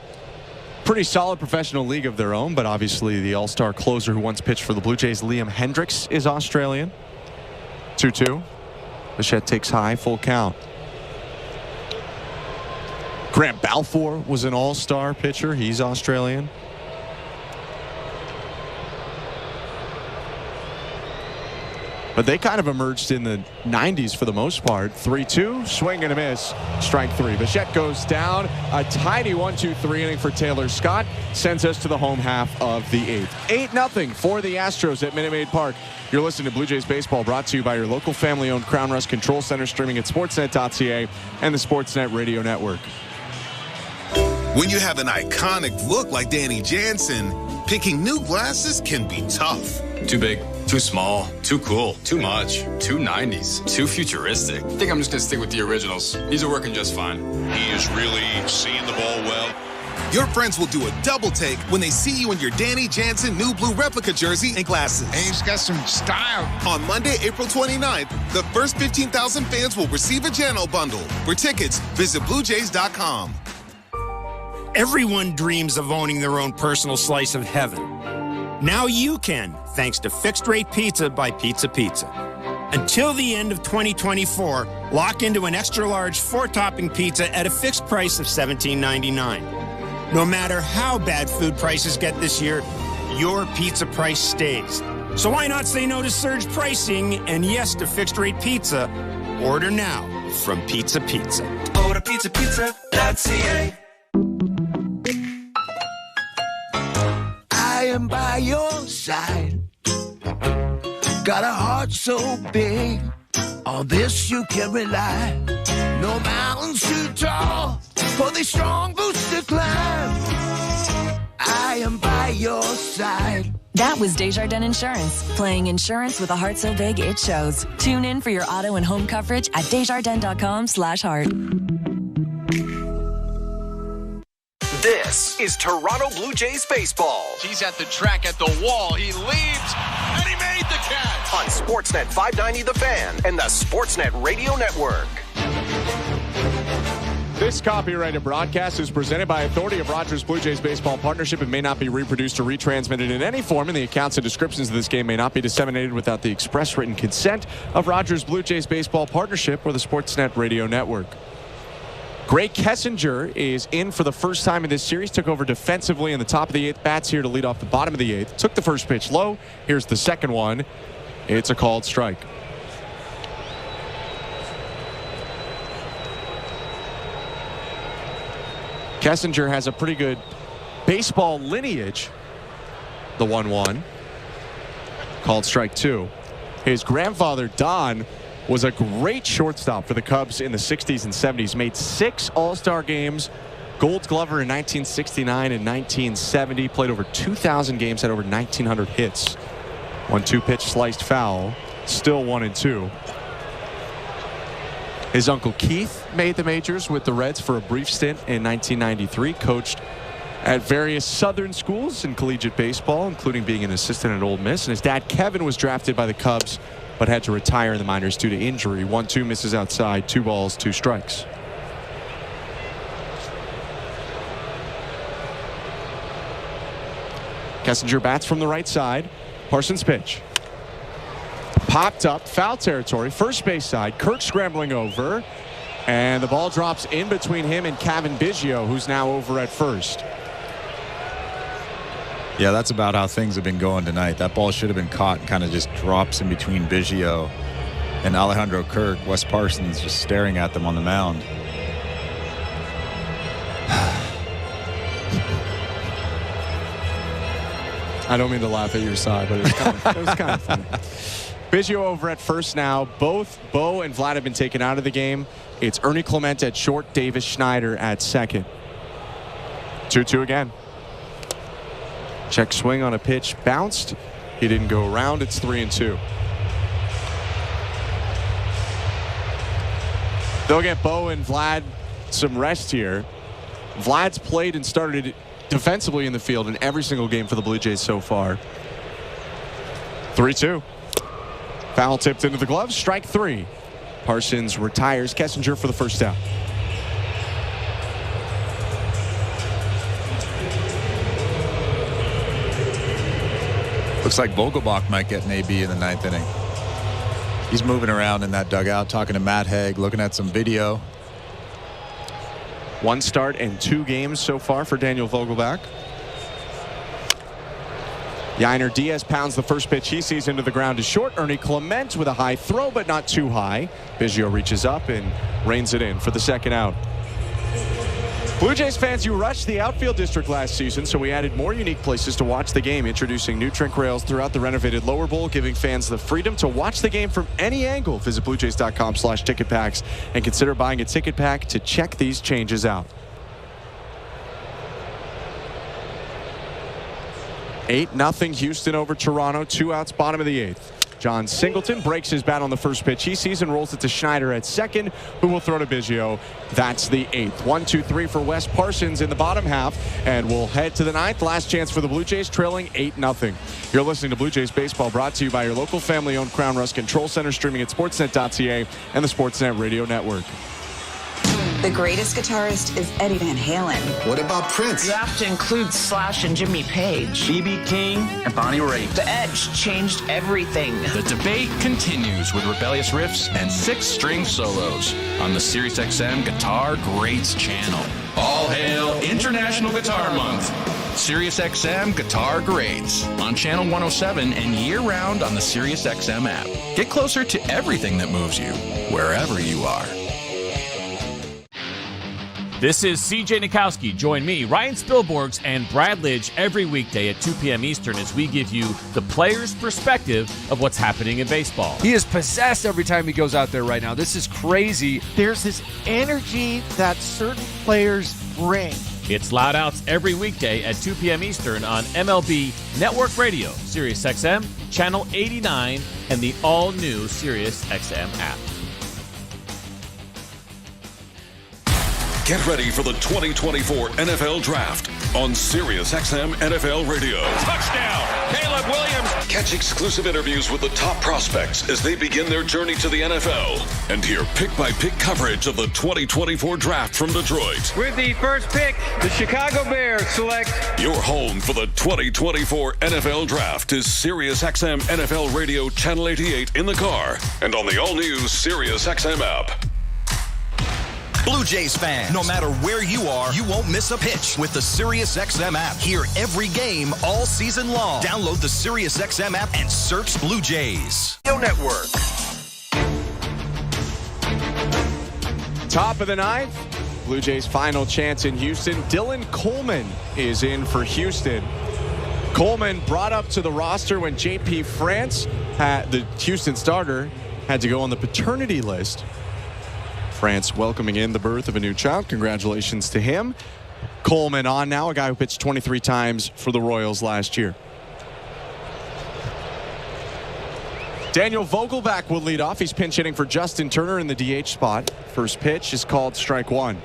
Speaker 11: pretty solid professional league of their own, but obviously the all-star closer who once pitched for the Blue Jays, Liam Hendricks, is Australian. 2-2. Bichette takes high, full count. Grant Balfour was an all-star pitcher. He's Australian. But they kind of emerged in the 90s for the most part. 3-2, swing and a miss, strike three. Bichette goes down. A tidy 1-2-3 inning for Taylor Scott sends us to the home half of the 8th. 8-0 for the Astros at Minute Maid Park. You're listening to Blue Jays Baseball, brought to you by your local family-owned Crown Rust Control Center, streaming at sportsnet.ca and the Sportsnet Radio Network.
Speaker 10: When you have an iconic look like Danny Jansen, picking new glasses can be tough.
Speaker 2: Too big, too small, too cool, too much, too 90s, too futuristic. I think I'm just going to stick with the originals. These are working just fine.
Speaker 4: He is really seeing the ball well.
Speaker 10: Your friends will do a double take when they see you in your Danny Jansen new blue replica jersey and glasses.
Speaker 23: And he's got some style.
Speaker 10: On Monday, April 29th, the first 15,000 fans will receive a Jano bundle. For tickets, visit BlueJays.com.
Speaker 9: Everyone dreams of owning their own personal slice of heaven. Now you can, thanks to Fixed Rate Pizza by Pizza Pizza. Until the end of 2024, lock into an extra-large 4-topping pizza at a fixed price of $17.99. No matter how bad food prices get this year, your pizza price stays. So why not say no to surge pricing and yes to fixed-rate pizza? Order now from Pizza Pizza.
Speaker 3: Order pizzapizza.ca.
Speaker 20: I am by your side. Got a heart so big, on this you can rely. No mountains too tall for the strong boots to climb. I am by your side.
Speaker 21: That was Desjardins Insurance, playing insurance with a heart so big it shows. Tune in for your auto and home coverage at desjardins.com/heart.
Speaker 4: This is Toronto Blue Jays baseball.
Speaker 11: He's at the track, at the wall. He leaps, and he made the catch.
Speaker 4: On Sportsnet 590 The Fan and the Sportsnet Radio Network.
Speaker 11: This copyrighted broadcast is presented by authority of Rogers Blue Jays Baseball Partnership and may not be reproduced or retransmitted in any form, and the accounts and descriptions of this game may not be disseminated without the express written consent of Rogers Blue Jays Baseball Partnership or the Sportsnet Radio Network. Greg Kessinger is in for the first time in this series. Took over defensively in the top of the 8th. Bats here to lead off the bottom of the 8th. Took the first pitch low. Here's the second one. It's a called strike. Kessinger has a pretty good baseball lineage. The 1-1. Called strike 2. His grandfather, Don, was a great shortstop for the Cubs in the 60s and 70s. Made 6 All-Star games. Gold Glover in 1969 and 1970. Played over 2,000 games. Had over 1,900 hits. 1-2 pitch sliced foul. Still 1-2. His uncle Keith made the majors with the Reds for a brief stint in 1993. Coached at various Southern schools in collegiate baseball, including being an assistant at Ole Miss. And his dad, Kevin, was drafted by the Cubs, but had to retire in the minors due to injury. 1-2 misses outside. 2 balls, 2 strikes. Kessinger bats from the right side. Parsons pitch. Popped up, foul territory, first base side. Kirk scrambling over, and the ball drops in between him and Cavan Biggio, who's now over at first.
Speaker 29: Yeah, that's about how things have been going tonight. That ball should have been caught and kind of just drops in between Biggio and Alejandro Kirk. Wes Parsons just staring at them on the mound.
Speaker 11: I don't mean to laugh at your side, but it was kind of funny. Biggio over at first now. Both Bo and Vlad have been taken out of the game. It's Ernie Clement at short, Davis Schneider at second. 2-2 again. Check swing on a pitch. Bounced. He didn't go around. It's 3-2. They'll get Bo and Vlad some rest here. Vlad's played and started defensively in the field in every single game for the Blue Jays so far. 3-2. Foul tipped into the glove. Strike 3. Parsons retires Kessinger for the first out.
Speaker 29: Looks like Vogelbach might get an AB in the 9th inning. He's moving around in that dugout, talking to Matt Haig, looking at some video.
Speaker 11: 1 start and 2 games so far for Daniel Vogelbach. Yainer Diaz pounds the first pitch he sees into the ground to short. Ernie Clement with a high throw, but not too high. Biggio reaches up and reins it in for the second out. Blue Jays fans, you rushed the outfield district last season, so we added more unique places to watch the game, introducing new trink rails throughout the renovated lower bowl, giving fans the freedom to watch the game from any angle. Visit BlueJays.com/ticket packs and consider buying a ticket pack to check these changes out. 8-0 Houston over Toronto. 2 outs, bottom of the 8th. John Singleton breaks his bat on the first pitch he sees and rolls it to Schneider at second, who will throw to Biggio. That's the 8th. 1-2-3 for Wes Parsons in the bottom half, and we'll head to the 9th. Last chance for the Blue Jays, trailing 8-0. You're listening to Blue Jays Baseball, brought to you by your local family-owned Crown Rust Control Center, streaming at sportsnet.ca and the Sportsnet Radio Network.
Speaker 5: The greatest guitarist is Eddie Van Halen.
Speaker 6: What about Prince?
Speaker 7: You have to include Slash and Jimmy Page.
Speaker 6: B.B. King and Bonnie Raitt.
Speaker 7: The Edge changed everything.
Speaker 8: The debate continues with rebellious riffs and 6-string solos on the SiriusXM Guitar Greats channel. All hail International Guitar Month. SiriusXM Guitar Greats on Channel 107 and year-round on the SiriusXM app. Get closer to everything that moves you, wherever you are.
Speaker 17: This is CJ Nikowski. Join me, Ryan Spilborghs, and Brad Lidge every weekday at 2 p.m. Eastern as we give you the player's perspective of what's happening in baseball.
Speaker 19: He is possessed every time he goes out there right now. This is crazy.
Speaker 25: There's this energy that certain players bring.
Speaker 17: It's Loud Outs every weekday at 2 p.m. Eastern on MLB Network Radio, SiriusXM, Channel 89, and the all-new SiriusXM app.
Speaker 26: Get ready for the 2024 NFL Draft on SiriusXM NFL Radio.
Speaker 15: Touchdown, Caleb Williams.
Speaker 26: Catch exclusive interviews with the top prospects as they begin their journey to the NFL. And hear pick-by-pick coverage of the 2024 Draft from Detroit.
Speaker 27: With the first pick, the Chicago Bears select.
Speaker 26: Your home for the 2024 NFL Draft is SiriusXM NFL Radio Channel 88 in the car and on the all-new SiriusXM app.
Speaker 28: Blue Jays fans, no matter where you are, you won't miss a pitch with the SiriusXM app. Hear every game all season long. Download the SiriusXM app and search Blue Jays.
Speaker 4: Network.
Speaker 11: Top of the 9th, Blue Jays' final chance in Houston. Dylan Coleman is in for Houston. Coleman brought up to the roster when J.P. France, the Houston starter, had to go on the paternity list. France welcoming in the birth of a new child. Congratulations to him. Coleman on now, a guy who pitched 23 times for the Royals last year. Daniel Vogelbach will lead off. He's pinch hitting for Justin Turner in the DH spot. First pitch is called strike one.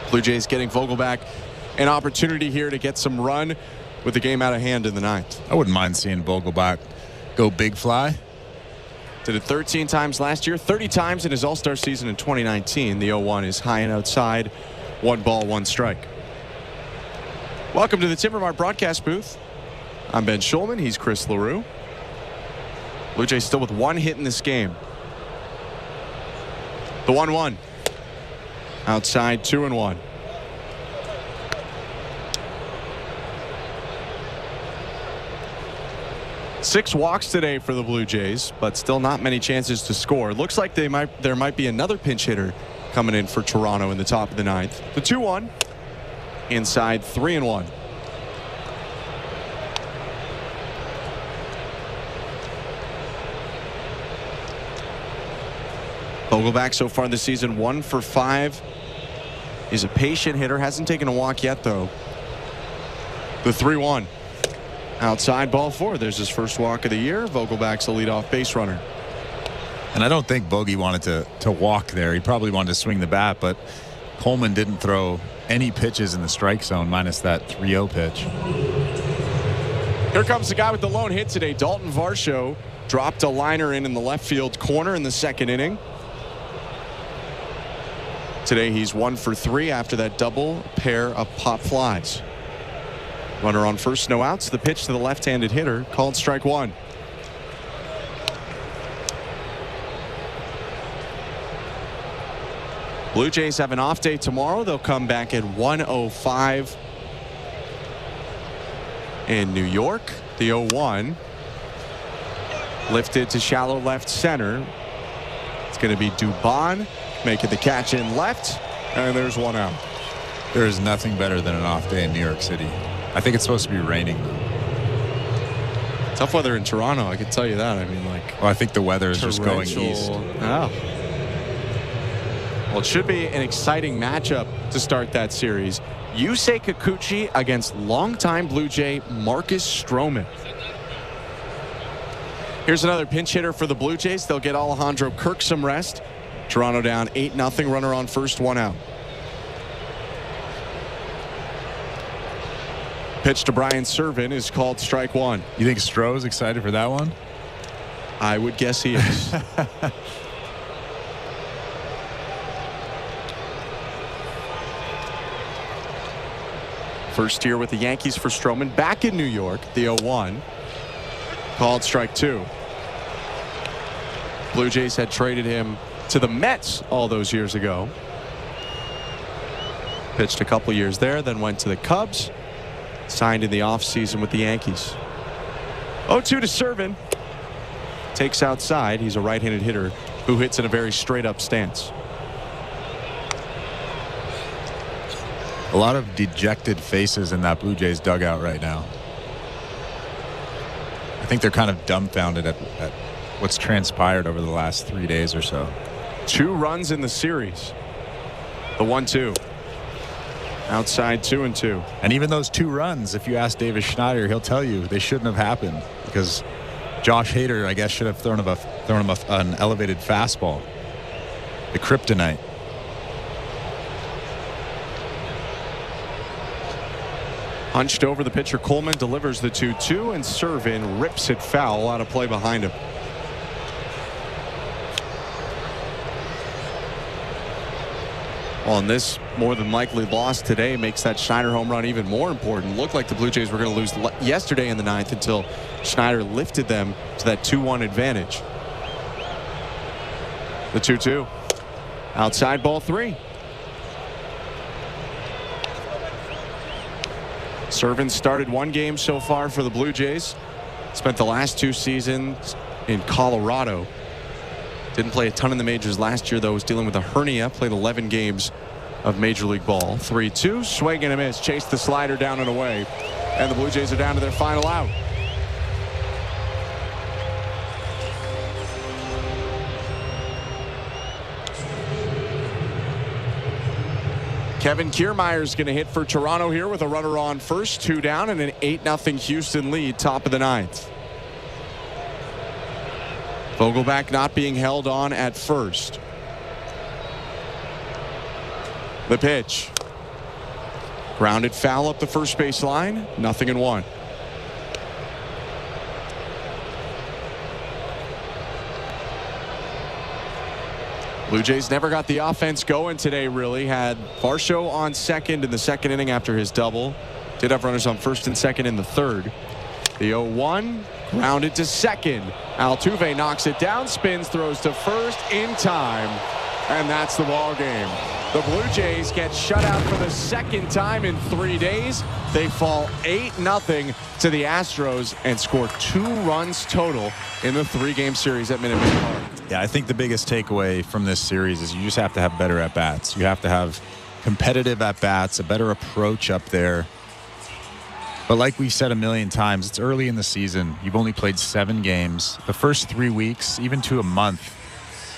Speaker 11: Blue Jays getting Vogelbach an opportunity here to get some run with the game out of hand in the 9th.
Speaker 29: I wouldn't mind seeing Vogelbach go big fly.
Speaker 11: Did it 13 times last year, 30 times in his All-Star season in 2019. The 0-1 is high and outside. 1 ball, 1 strike. Welcome to the Timber Mart broadcast booth. I'm Ben Schulman. He's Chris LaRue. Blue Jays still with 1 hit in this game. The 1-1. Outside, 2-1. Six walks today for the Blue Jays, but still not many chances to score. Looks like there might be another pinch hitter coming in for Toronto in the top of the 9th. The 2-1. Inside, 3-1. Vogelbach so far this season 1 for 5. He's a patient hitter. Hasn't taken a walk yet, though. The 3-1. Outside, ball 4. There's his first walk of the year. Vogelbach's a leadoff base runner.
Speaker 29: And I don't think Bogey wanted to walk there. He probably wanted to swing the bat, but Coleman didn't throw any pitches in the strike zone minus that 3-0 pitch.
Speaker 11: Here comes the guy with the lone hit today. Dalton Varsho dropped a liner in the left field corner in the 2nd inning. Today he's 1 for 3 after that double pair of pop flies. Runner on first, no outs. The pitch to the left-handed hitter called strike 1. Blue Jays have an off day tomorrow. They'll come back at 1:05 in New York. The 0-1 lifted to shallow left center. It's going to be Dubon making the catch in left, and there's 1 out.
Speaker 29: There is nothing better than an off day in New York City. I think it's supposed to be raining.
Speaker 11: Tough weather in Toronto, I can tell you that. I mean, like.
Speaker 29: Well, I think the weather is just going east.
Speaker 11: Oh. Well, it should be an exciting matchup to start that series. Yusei Kikuchi against longtime Blue Jay Marcus Stroman. Here's another pinch hitter for the Blue Jays. They'll get Alejandro Kirk some rest. Toronto down 8-0. Runner on first, 1 out. Pitch to Brian Serven is called strike 1.
Speaker 29: You think Stroh's excited for that one?
Speaker 11: I would guess he is. First year with the Yankees for Stroman. Back in New York, the 0-1. Called strike 2. Blue Jays had traded him to the Mets all those years ago. Pitched a couple years there, then went to the Cubs. Signed in the offseason with the Yankees. 0-2 to Serven. Takes outside. He's a right-handed hitter who hits in a very straight-up stance.
Speaker 29: A lot of dejected faces in that Blue Jays dugout right now. I think they're kind of dumbfounded at what's transpired over the last 3 days or so.
Speaker 11: 2 runs in the series. The 1-2. Outside 2-2.
Speaker 29: And even those 2 runs, if you ask Davis Schneider, he'll tell you they shouldn't have happened because Josh Hader, I guess, should have thrown him an elevated fastball. The kryptonite.
Speaker 11: Hunched over the pitcher, Coleman delivers the 2-2, and Serven rips it foul out of play behind him. Well, and this more than likely loss today makes that Schneider home run even more important. Looked like the Blue Jays were going to lose yesterday in the 9th until Schneider lifted them to that 2-1 advantage. The 2-2. Outside ball 3. Serven started 1 game so far for the Blue Jays. Spent the last 2 seasons in Colorado. Didn't play a ton in the majors last year, though. Was dealing with a hernia. Played 11 games of Major League Ball. 3-2. Swing and a miss. Chased the slider down and away. And the Blue Jays are down to their final out. Kevin Kiermaier's going to hit for Toronto here with a runner on first. 2 down and an 8-0 Houston lead. Top of the 9th. Vogelback not being held on at first. The pitch. Grounded foul up the first base line. 0-1. Blue Jays never got the offense going today, really. Had Varsho on second in the 2nd inning after his double. Did have runners on 1st and 2nd in the 3rd. The 0-1. Grounded to 2nd. Altuve knocks it down, spins, throws to 1st in time, and that's the ball game. The Blue Jays get shut out for the 2nd time in 3 days. They fall 8-0 to the Astros and score 2 runs total in the 3-game series at Minute Maid Park.
Speaker 29: Yeah, I think the biggest takeaway from this series is you just have to have better at-bats. You have to have competitive at-bats, a better approach up there. But like we've said a million times, it's early in the season. You've only played 7 games. The first 3 weeks, even to a month,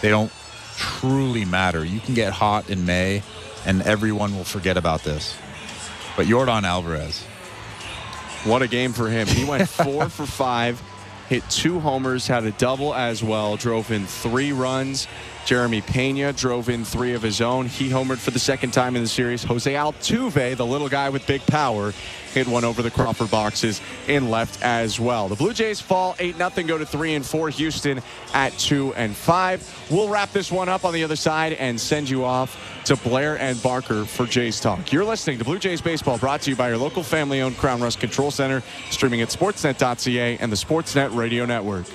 Speaker 29: they don't truly matter. You can get hot in May, and everyone will forget about this. But Yordan Alvarez.
Speaker 11: What a game for him. He went 4 for 5, hit 2 homers, had a double as well, drove in 3 runs. Jeremy Pena drove in 3 of his own. He homered for the 2nd time in the series. Jose Altuve, the little guy with big power, hit one over the Crawford boxes in left as well. The Blue Jays fall 8-0, go to 3-4. Houston at 2-5. We'll wrap this one up on the other side and send you off to Blair and Barker for Jays Talk. You're listening to Blue Jays Baseball, brought to you by your local family-owned Crown Rust Control Center, streaming at sportsnet.ca and the Sportsnet Radio Network.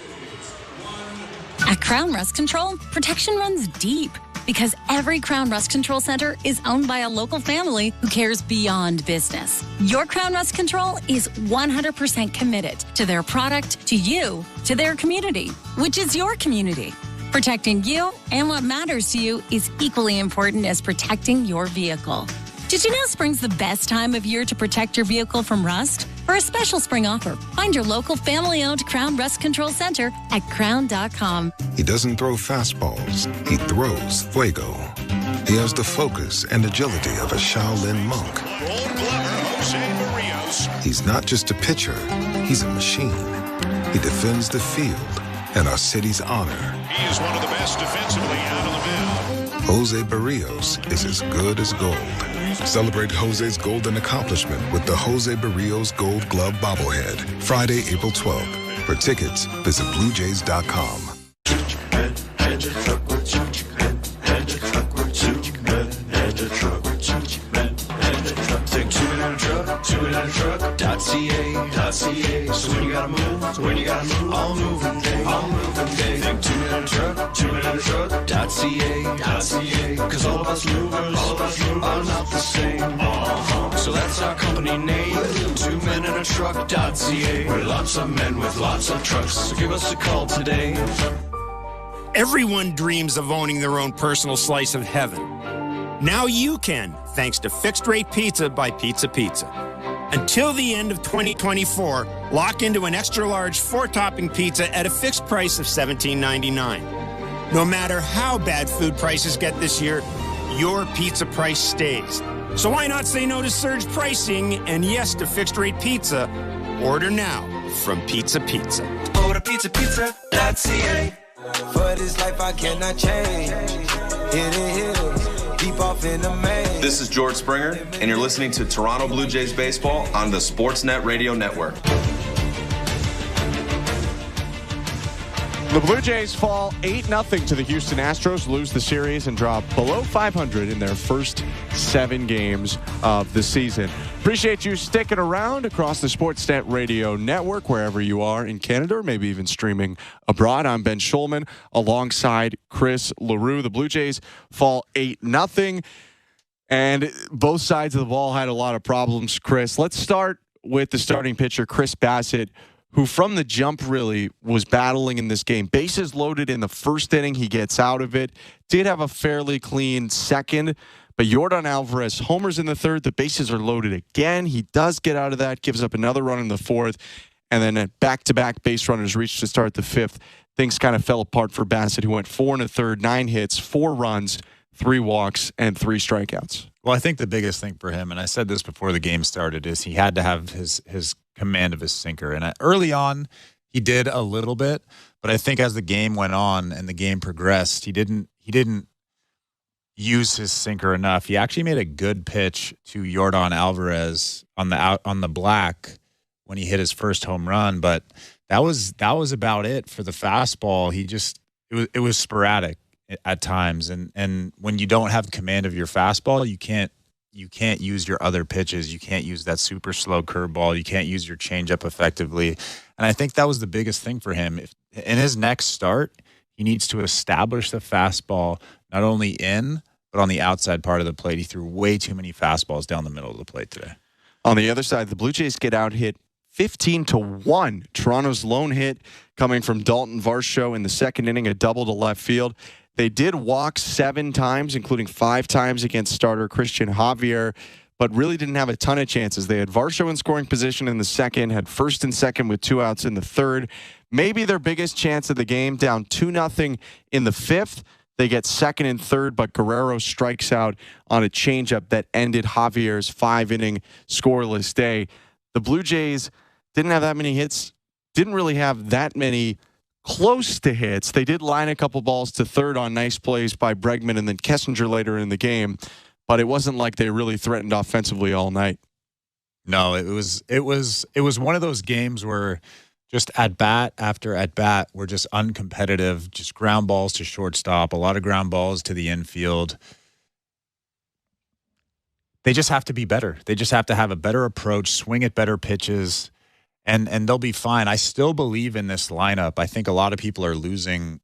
Speaker 1: At Crown Rust Control, protection runs deep because every Crown Rust Control Center is owned by a local family who cares beyond business. Your Crown Rust Control is 100% committed to their product, to you, to their community, which is your community. Protecting you and what matters to you is equally important as protecting your vehicle. Did you know spring's the best time of year to protect your vehicle from rust? For a special spring offer, find your local family-owned Crown Rust Control Center at crown.com.
Speaker 2: He doesn't throw fastballs. He throws fuego. He has the focus and agility of a Shaolin monk.
Speaker 26: Gold Glover Jose Barrios.
Speaker 2: He's not just a pitcher. He's a machine. He defends the field, and our city's honor.
Speaker 15: He is one of the best defensively out of the mill.
Speaker 2: Jose Barrios is as good as gold. Celebrate Jose's golden accomplishment with the Jose Barrios Gold Glove Bobblehead, Friday, April 12th. For tickets, visit BlueJays.com.
Speaker 15: Take two in a truck.ca. So when you gotta move, all moving day. Think two in a truck.ca. Cause all of us movers are not the same. So that's our company name, 2 men in a truck.ca. We're lots of men with lots of trucks, so give us a call today.
Speaker 9: Everyone dreams of owning their own personal slice of heaven. Now you can, thanks to Fixed Rate Pizza by Pizza Pizza. Until the end of 2024, lock into an extra-large 4-topping pizza at a fixed price of $17.99. No matter how bad food prices get this year, your pizza price stays. So why not say no to surge pricing and yes to Fixed Rate Pizza? Order now from Pizza Pizza.
Speaker 3: Order pizza.ca. For this life I cannot change. Hidden hills, deep off in the main.
Speaker 10: This is George Springer, and you're listening to Toronto Blue Jays baseball on the Sportsnet Radio Network.
Speaker 11: The Blue Jays fall 8-0 to the Houston Astros, lose the series, and drop below 500 in their first 7 games of the season. Appreciate you sticking around across the Sportsnet Radio Network, wherever you are in Canada, or maybe even streaming abroad. I'm Ben Schulman alongside Chris LaRue. The Blue Jays fall 8-0, and both sides of the ball had a lot of problems, Chris. Let's start with the starting pitcher, Chris Bassitt, who from the jump really was battling in this game. Bases loaded in the first inning. He gets out of it. Did have a fairly clean second, but Yordan Alvarez homers in the third. The bases are loaded again. He does get out of that, gives up another run in the fourth, and then at back-to-back base runners reached to start the fifth. Things kind of fell apart for Bassitt, who went 4 1/3, 9 hits, 4 runs, 3 walks, and 3 strikeouts.
Speaker 29: Well, I think the biggest thing for him, and I said this before the game started, is he had to have his command of his sinker. And early on, he did a little bit, but I think as the game went on and the game progressed, he didn't use his sinker enough. He actually made a good pitch to Yordan Alvarez on the black when he hit his first home run, but that was about it for the fastball. It was sporadic at times, and when you don't have command of your fastball, you can't use your other pitches. You can't use that super slow curveball. You can't use your changeup effectively. And I think that was the biggest thing for him. In his next start, he needs to establish the fastball not only in, but on the outside part of the plate. He threw way too many fastballs down the middle of the plate today.
Speaker 11: On the other side, the Blue Jays get out hit 15-1. Toronto's lone hit coming from Dalton Varsho in the second inning, a double to left field. They did walk 7 times, including 5 times against starter Christian Javier, but really didn't have a ton of chances. They had Varsho in scoring position in the second, had first and second with 2 outs in the third. Maybe their biggest chance of the game, down 2-0 in the fifth. They get second and third, but Guerrero strikes out on a changeup that ended Javier's 5-inning scoreless day. The Blue Jays didn't have that many hits, didn't really have that many close to hits. They did line a couple balls to third on nice plays by Bregman and then Kessinger later in the game, but it wasn't like they really threatened offensively all night.
Speaker 29: No, it was one of those games where just at bat after at bat were just uncompetitive, just ground balls to shortstop, a lot of ground balls to the infield. They just have to be better. They just have to have a better approach, swing at better pitches, and they'll be fine. I still believe in this lineup. I think a lot of people are losing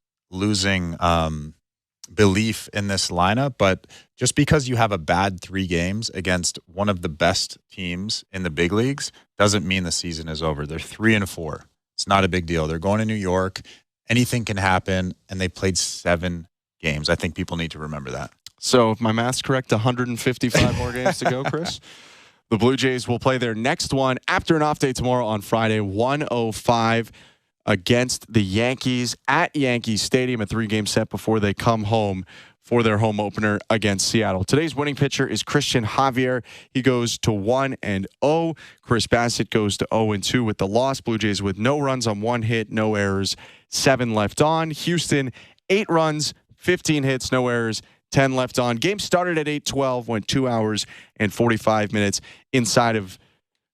Speaker 29: belief in this lineup, but just because you have a bad 3 games against one of the best teams in the big leagues doesn't mean the season is over. They're 3-4. It's not a big deal. They're going to New York. Anything can happen, and they played 7 games. I think people need to remember that.
Speaker 11: So if my math's correct, 155 more games to go, Chris. The Blue Jays will play their next one after an off day tomorrow on Friday, 1:05 against the Yankees at Yankee Stadium, a 3-game set before they come home for their home opener against Seattle. Today's winning pitcher is Christian Javier. He goes to 1-0. Chris Bassett goes to 0-2 with the loss. Blue Jays with no runs on 1 hit, no errors, 7 left on. Houston, 8 runs, 15 hits, no errors, 10 left on. Game started at 8:12, went 2 hours and 45 minutes inside of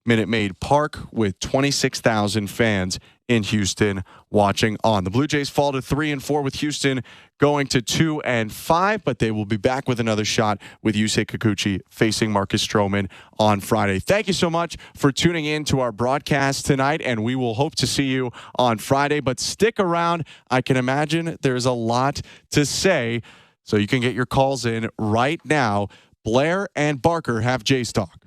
Speaker 11: Minute Maid Park with 26,000 fans in Houston watching on. The Blue Jays fall to 3-4 with Houston going to 2-5, but they will be back with another shot with Yusei Kikuchi facing Marcus Stroman on Friday. Thank you so much for tuning in to our broadcast tonight, and we will hope to see you on Friday. But stick around. I can imagine there's a lot to say, so you can get your calls in right now. Blair and Barker have Jays Talk.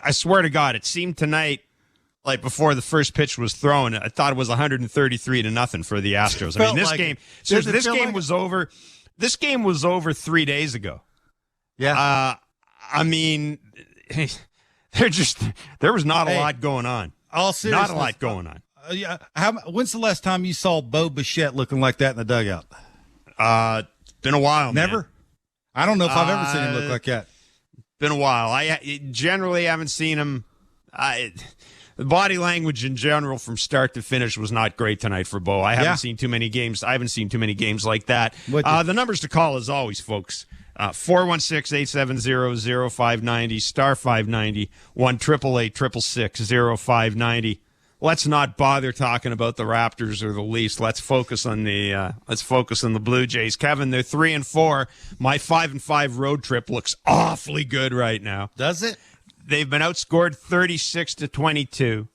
Speaker 9: I swear to God, it seemed tonight, like before the first pitch was thrown, I thought it was 133-0 for the Astros. I mean, this game, this game was over. This game was over 3 days ago.
Speaker 12: Yeah.
Speaker 9: I mean, there was not a lot going on.
Speaker 12: All seriousness,
Speaker 9: not a lot going on.
Speaker 12: Yeah. When's the last time you saw Bo Bichette looking like that in the dugout?
Speaker 9: Been a while.
Speaker 12: Never.
Speaker 9: Man.
Speaker 12: I don't know if I've ever seen him look like that.
Speaker 9: Been a while. I generally haven't seen him. The body language in general from start to finish was not great tonight for Bo. I haven't seen too many games. I haven't seen too many games like that. The numbers to call as always, folks. 416-870-0590, star 590, 1-888-666-0590. Let's not bother talking about the Raptors or the Leafs. Let's focus on the Blue Jays. Kevin, they're 3-4. My 5-5 road trip looks awfully good right now.
Speaker 12: Does it?
Speaker 9: They've been outscored 36-22.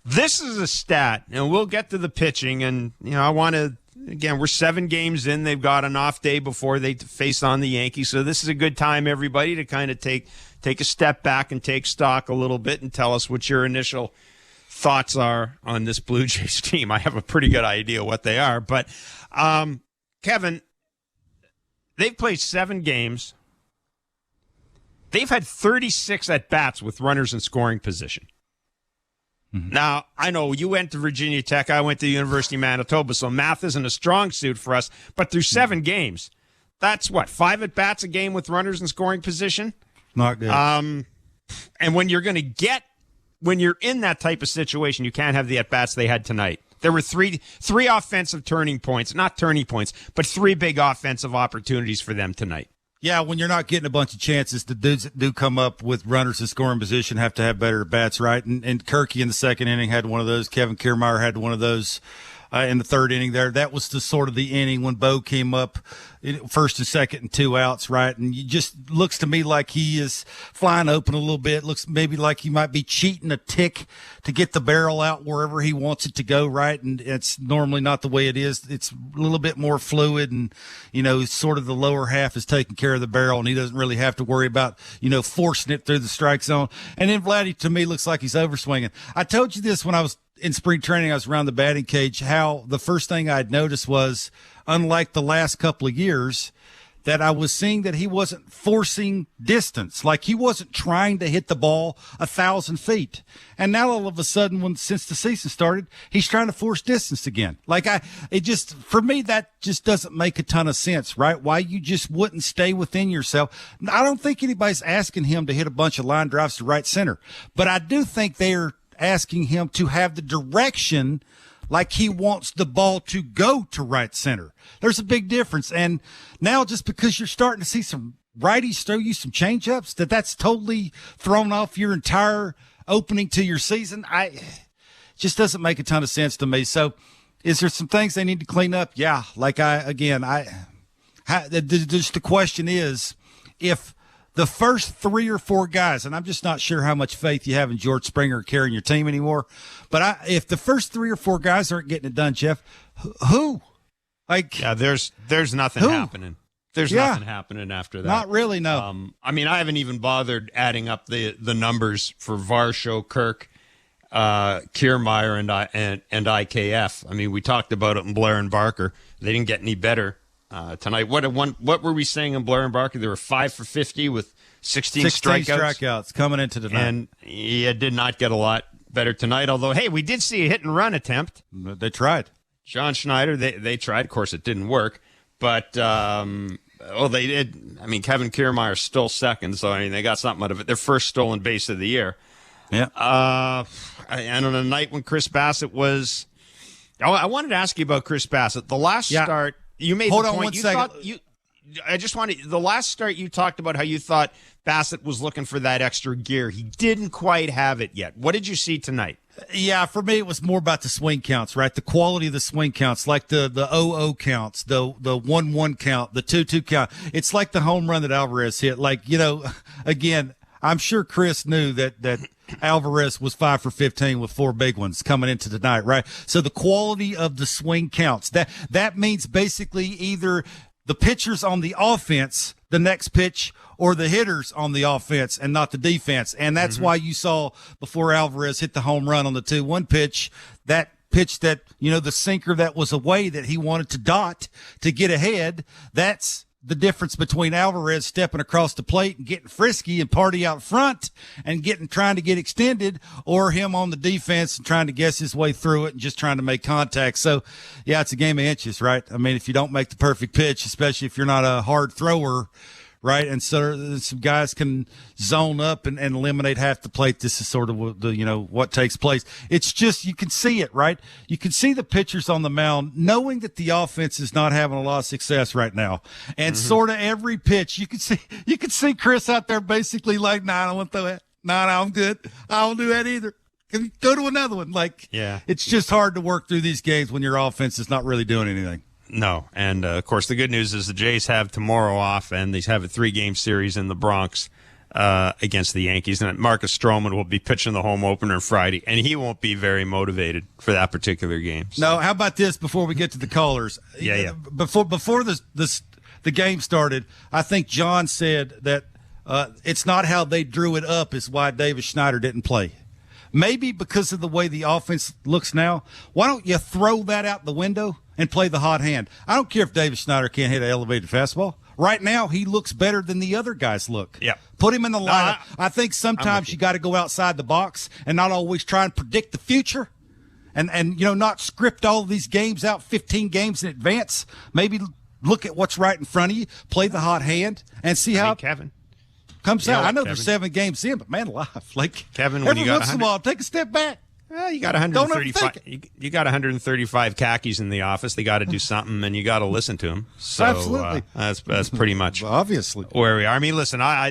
Speaker 9: This is a stat, and we'll get to the pitching. And I want to again. We're 7 games in. They've got an off day before they face on the Yankees, so this is a good time, everybody, to kind of take a step back and take stock a little bit and tell us what your initial thoughts are on this Blue Jays team. I have a pretty good idea what they are, but Kevin, they've played 7 games. They've had 36 at-bats with runners in scoring position. Mm-hmm. Now, I know you went to Virginia Tech, I went to the University of Manitoba, so math isn't a strong suit for us, but through 7 games, that's what, 5 at-bats a game with runners in scoring position?
Speaker 12: Not good.
Speaker 9: And when you're in that type of situation, you can't have the at-bats they had tonight. There were three offensive turning points, not turning points, but 3 big offensive opportunities for them tonight.
Speaker 12: Yeah, when you're not getting a bunch of chances, the dudes that do come up with runners in scoring position have to have better bats, right? And Kirky in the second inning had one of those. Kevin Kiermaier had one of those in the third inning there. That was the sort of the inning when Bo came up first and second and 2 outs, right? And it just looks to me like he is flying open a little bit. Looks maybe like he might be cheating a tick to get the barrel out wherever he wants it to go, right? And it's normally not the way it is. It's a little bit more fluid, and, sort of the lower half is taking care of the barrel, and he doesn't really have to worry about, forcing it through the strike zone. And then Vladdy, to me, looks like he's overswinging. I told you this when I was in spring training, I was around the batting cage, how the first thing I'd noticed was, unlike the last couple of years, that I was seeing that he wasn't forcing distance. Like he wasn't trying to hit the ball 1,000 feet. And now all of a sudden, since the season started, he's trying to force distance again. For me, that just doesn't make a ton of sense, right? Why you just wouldn't stay within yourself. I don't think anybody's asking him to hit a bunch of line drives to right center, but I do think they're asking him to have the direction like he wants the ball to go to right center. There's a big difference. And now just because you're starting to see some righties throw you some changeups, that's totally thrown off your entire opening to your season, just doesn't make a ton of sense to me. So is there some things they need to clean up? Yeah. Just the question is, if the first 3 or 4 guys, and I'm just not sure how much faith you have in George Springer carrying your team anymore, but if the first 3 or 4 guys aren't getting it done, Jeff, who?
Speaker 9: There's nothing happening. There's nothing happening after that.
Speaker 12: Not really, no.
Speaker 9: I haven't even bothered adding up the numbers for Varsho, Kirk, Kiermaier, and IKF. We talked about it in Blair and Barker. They didn't get any better tonight. What were we saying in Blair and Barker? They were 5 for 50 with 16
Speaker 12: strikeouts coming into tonight.
Speaker 9: And did not get a lot better tonight. Although, hey, we did see a hit and run attempt.
Speaker 12: They tried.
Speaker 9: John Schneider, they tried. Of course, it didn't work. But, they did. I mean, Kevin Kiermaier's still second, so, I mean, they got something out of it. Their first stolen base of the year.
Speaker 12: Yeah.
Speaker 9: And on a night when Chris Bassett was... Oh, I wanted to ask you about Chris Bassett. The last start, you made
Speaker 12: Hold
Speaker 9: the
Speaker 12: on
Speaker 9: point.
Speaker 12: one second.
Speaker 9: I just wanted... The last start, you talked about how you thought Bassett was looking for that extra gear. He didn't quite have it yet. What did you see tonight?
Speaker 12: Yeah, for me, it was more about the swing counts, right? The quality of the swing counts, like the 0-0 counts, the 1-1 count, the 2-2 count. It's like the home run that Alvarez hit. Like, again, I'm sure Chris knew that Alvarez was 5 for 15 with 4 big ones coming into tonight, right? So the quality of the swing counts, that means basically either the pitchers on the offense, the next pitch, or the hitters on the offense and not the defense. And that's why you saw before Alvarez hit the home run on the 2-1 pitch, that pitch that, the sinker that was away that he wanted to dot to get ahead. That's the difference between Alvarez stepping across the plate and getting frisky and party out front and trying to get extended, or him on the defense and trying to guess his way through it and just trying to make contact. So, yeah, it's a game of inches, right? I mean, if you don't make the perfect pitch, especially if you're not a hard thrower, right? And so some guys can zone up and eliminate half the plate. This is sort of what takes place. It's just, you can see it, right? You can see the pitchers on the mound knowing that the offense is not having a lot of success right now. And sort of every pitch, you can see Chris out there basically like, nah, I don't want to throw that. Nah, I'm good. I don't do that either. Can you go to another one? It's just hard to work through these games when your offense is not really doing anything.
Speaker 9: No, and of course the good news is the Jays have tomorrow off, and they have a 3-game series in the Bronx against the Yankees. And Marcus Stroman will be pitching the home opener Friday, and he won't be very motivated for that particular game. So.
Speaker 12: No, how about this before we get to the callers?
Speaker 9: Yeah.
Speaker 12: Before the game started, I think John said that it's not how they drew it up is why Davis Schneider didn't play. Maybe because of the way the offense looks now. Why don't you throw that out the window and play the hot hand? I don't care if Davis Schneider can't hit an elevated fastball. Right now, he looks better than the other guys look.
Speaker 9: Yeah.
Speaker 12: Put him in the lineup. I think sometimes you got to go outside the box and not always try and predict the future and not script all of these games out 15 games in advance. Maybe look at what's right in front of you, play the hot hand, and see how
Speaker 9: Kevin
Speaker 12: comes out. I know there's 7 games in, but man alive.
Speaker 9: Kevin, when
Speaker 12: every
Speaker 9: you got
Speaker 12: once in a while, take a step back.
Speaker 9: Well, you got 135. You got 135 khakis in the office. They got to do something, and you got to listen to them. So
Speaker 12: absolutely,
Speaker 9: that's pretty much
Speaker 12: obviously
Speaker 9: where we are. I mean, listen, I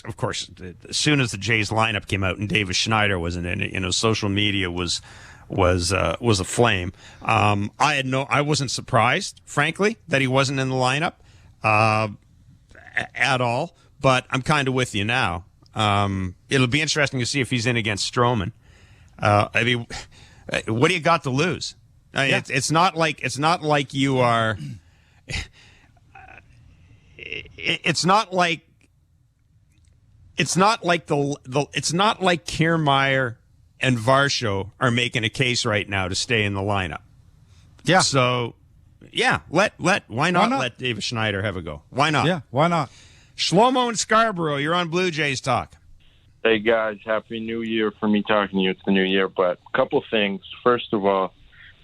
Speaker 9: of course, as soon as the Jays lineup came out and Davis Schneider wasn't in it, social media was aflame. I wasn't surprised, frankly, that he wasn't in the lineup at all. But I'm kind of with you now. It'll be interesting to see if he's in against Stroman. I mean, what do you got to lose? It's not like you are. It's not like Kiermaier and Varsho are making a case right now to stay in the lineup.
Speaker 12: Yeah.
Speaker 9: So, yeah, why not let Davis Schneider have a go? Why not?
Speaker 12: Yeah, why not?
Speaker 9: Shlomo in Scarborough, you're on Blue Jays Talk.
Speaker 13: Hey, guys. Happy New Year for me talking to you. It's the new year. But a couple things. First of all,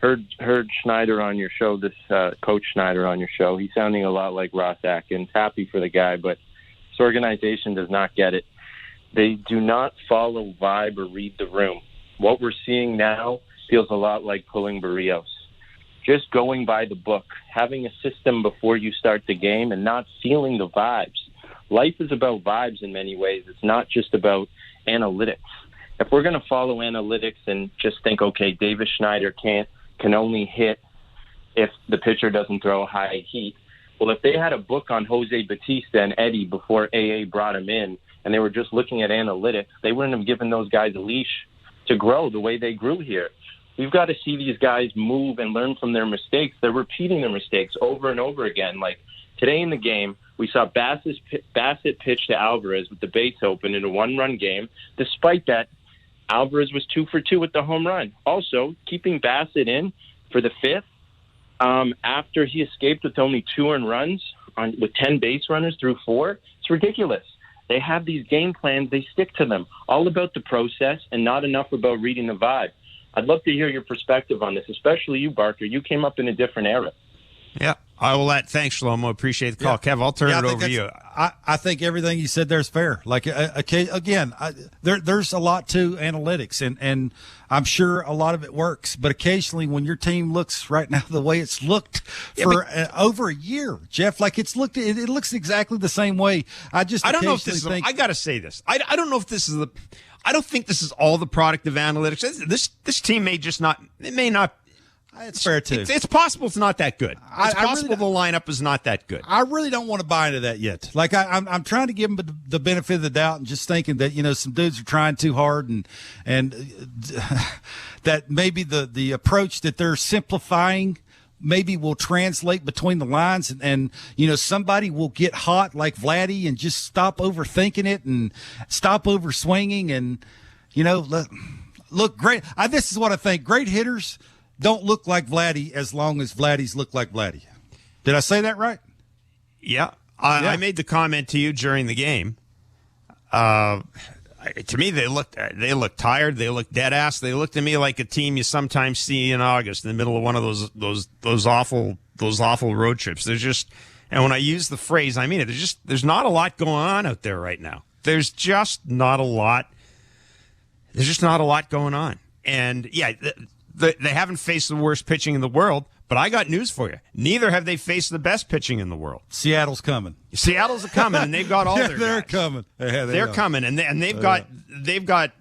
Speaker 13: heard Schneider on your show, Coach Schneider on your show. He's sounding a lot like Ross Atkins. Happy for the guy, but this organization does not get it. They do not follow vibe or read the room. What we're seeing now feels a lot like pulling Barrios. Just going by the book, having a system before you start the game and not feeling the vibes. Life is about vibes in many ways. It's not just about analytics. If we're going to follow analytics and just think, okay, Davis Schneider can only hit if the pitcher doesn't throw high heat. Well, if they had a book on Jose Bautista and Eddie before AA brought him in, and they were just looking at analytics, they wouldn't have given those guys a leash to grow the way they grew here. We've got to see these guys move and learn from their mistakes. They're repeating their mistakes over and over again. Like today in the game, we saw Bassett pitch to Alvarez with the base open in a one-run game. Despite that, Alvarez was 2 for 2 with the home run. Also, keeping Bassett in for the 5th after he escaped with only 2 earned runs with 10 base runners through 4, it's ridiculous. They have these game plans. They stick to them. All about the process and not enough about reading the vibe. I'd love to hear your perspective on this, especially you, Barker. You came up in a different era.
Speaker 9: Yeah, I will let. Thanks, Shlomo. Appreciate the call. Kev, I'll turn it over to you.
Speaker 12: I think everything you said there is fair. Like, again, there's a lot to analytics, and I'm sure a lot of it works. But occasionally, when your team looks right now the way it's looked for over a year, Jeff, like it looks exactly the same way. I don't know if
Speaker 9: this is. I got to say this. I don't know if this is the. I don't think this is all the product of analytics. This team may just not. It may not.
Speaker 12: It's fair too.
Speaker 9: It's possible it's not that good. It's possible the lineup is not that good.
Speaker 12: I really don't want to buy into that yet. Like I'm trying to give them the benefit of the doubt and just thinking that some dudes are trying too hard and that maybe the approach that they're simplifying maybe will translate between the lines and somebody will get hot like Vladdy and just stop overthinking it and stop over swinging and look great. This is what I think. Great hitters don't look like Vladdy as long as Vladdy's look like Vladdy. Did I say that right?
Speaker 9: Yeah. I made the comment to you during the game. To me, they look tired. They look dead ass. They look to me like a team you sometimes see in August in the middle of one of those awful road trips. There's just, and when I use the phrase, I mean it. There's not a lot going on out there right now. There's just not a lot. There's just not a lot going on. And yeah. They haven't faced the worst pitching in the world, but I got news for you. Neither have they faced the best pitching in the world.
Speaker 12: Seattle's coming.
Speaker 9: Seattle's coming, and they've got all their
Speaker 12: they're
Speaker 9: guys.
Speaker 12: Coming. Yeah,
Speaker 9: they're coming, and they've got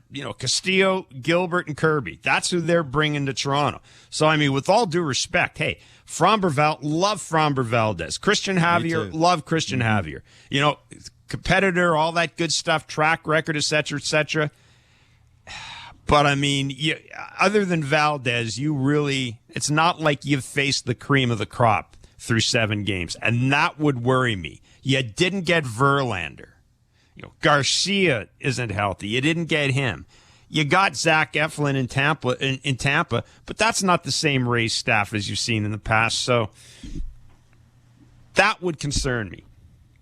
Speaker 9: Castillo, Gilbert, and Kirby. That's who they're bringing to Toronto. So I mean, with all due respect, hey, love Framber Valdez, Christian Javier, love Christian Javier. Competitor, all that good stuff, track record, et cetera. But, I mean, other than Valdez, it's not like you've faced the cream of the crop through 7 games. And that would worry me. You didn't get Verlander. Garcia isn't healthy. You didn't get him. You got Zach Eflin in Tampa, but that's not the same Rays staff as you've seen in the past. So that would concern me.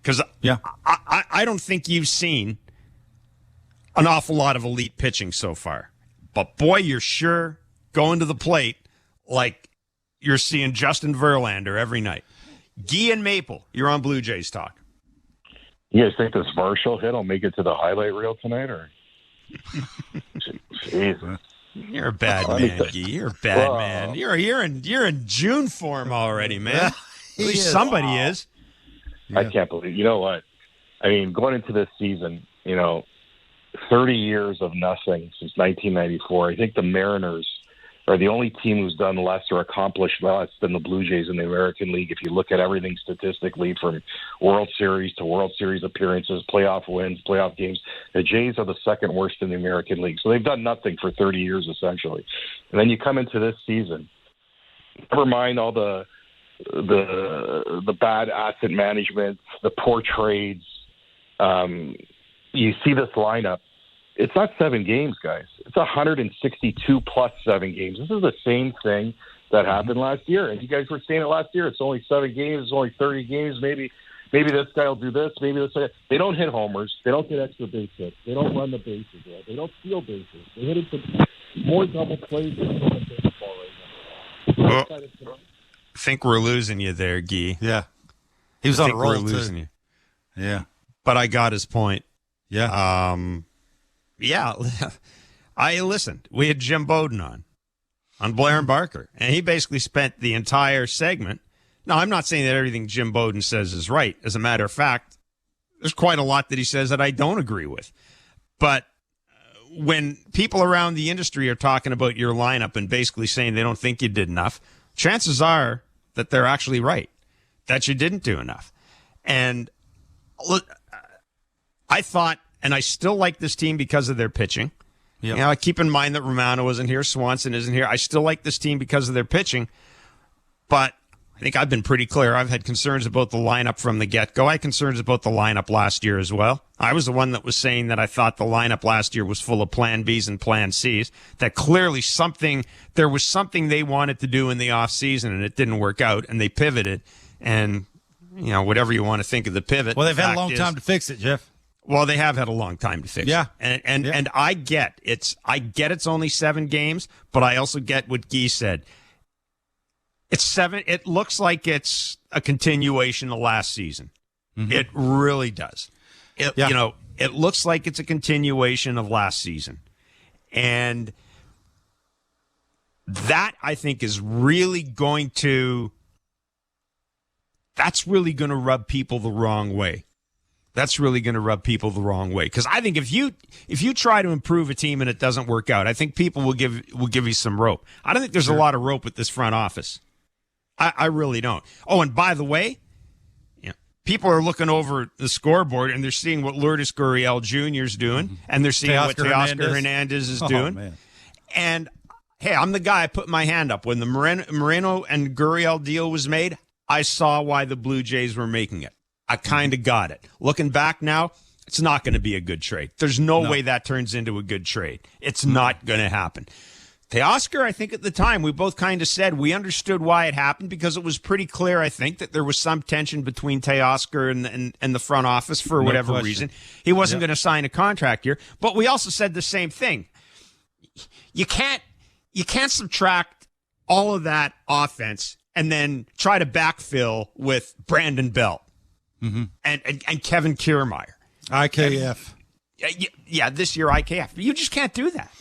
Speaker 9: Because I don't think you've seen an awful lot of elite pitching so far. But, boy, you're sure going to the plate like you're seeing Justin Verlander every night. Guy and Maple, you're on Blue Jays Talk.
Speaker 5: You guys think this Marshall hit will make it to the highlight reel tonight? Or Jesus.
Speaker 9: You're a bad man, Guy. You're a bad man. You're in June form already, man. At least somebody is.
Speaker 5: Yeah. I can't believe. You know what? I mean, going into this season, 30 years of nothing since 1994. I think the Mariners are the only team who's done less or accomplished less than the Blue Jays in the American League. If you look at everything statistically, from World Series to World Series appearances, playoff wins, playoff games, the Jays are the second worst in the American League. So they've done nothing for 30 years, essentially. And then you come into this season, never mind all the bad asset management, the poor trades, you see this lineup. It's not 7 games, guys. It's 162 plus 7 games. This is the same thing that happened last year. And you guys were saying it last year. It's only 7 games. It's only 30 games. Maybe this guy will do this. Maybe this guy. They don't hit homers. They don't get extra base hits. They don't run the bases. Right? They don't steal bases. They hit into more double plays than baseball right now.
Speaker 9: Well, I think we're losing you there, Guy.
Speaker 12: Yeah. He was on a roll,
Speaker 9: we're losing you.
Speaker 12: Yeah.
Speaker 9: But I got his point.
Speaker 12: Yeah.
Speaker 9: Yeah. I listened. We had Jim Bowden on Blair and Barker, and he basically spent the entire segment. Now, I'm not saying that everything Jim Bowden says is right. As a matter of fact, there's quite a lot that he says that I don't agree with. But when people around the industry are talking about your lineup and basically saying they don't think you did enough, chances are that they're actually right, that you didn't do enough. And look, I thought, and I still like this team because of their pitching. Yep. Keep in mind that Romano isn't here, Swanson isn't here. I still like this team because of their pitching, but I think I've been pretty clear. I've had concerns about the lineup from the get-go. I had concerns about the lineup last year as well. I was the one that was saying that I thought the lineup last year was full of plan Bs and plan Cs, that clearly there was something they wanted to do in the offseason, and it didn't work out, and they pivoted. And, whatever you want to think of the pivot.
Speaker 12: Well, they've had a long time to fix it, Jeff.
Speaker 9: Well, they have had a long time to fix it. And I get it's only 7 games, but I also get what Guy said. It's 7. It looks like it's a continuation of last season. Mm-hmm. It really does. You know, it looks like it's a continuation of last season. And that, I think, is really going to rub people the wrong way. That's really going to rub people the wrong way. Because I think if you try to improve a team and it doesn't work out, I think people will give you some rope. I don't think there's a lot of rope with this front office. I really don't. Oh, and by the way, people are looking over the scoreboard and they're seeing what Lourdes Gurriel Jr. is doing, and they're seeing what Teoscar Hernandez is doing. Man. And hey, I'm the guy. I put my hand up when the Moreno and Gurriel deal was made. I saw why the Blue Jays were making it. I kind of got it. Looking back now, it's not going to be a good trade. There's no way that turns into a good trade. It's not going to happen. Teoscar, I think at the time, we both kind of said we understood why it happened because it was pretty clear, I think, that there was some tension between Teoscar and the front office for whatever reason. He wasn't going to sign a contract here. But we also said the same thing. You can't subtract all of that offense and then try to backfill with Brandon Belt. Mm-hmm. And Kevin Kiermaier.
Speaker 12: IKF.
Speaker 9: This year IKF. You just can't do that.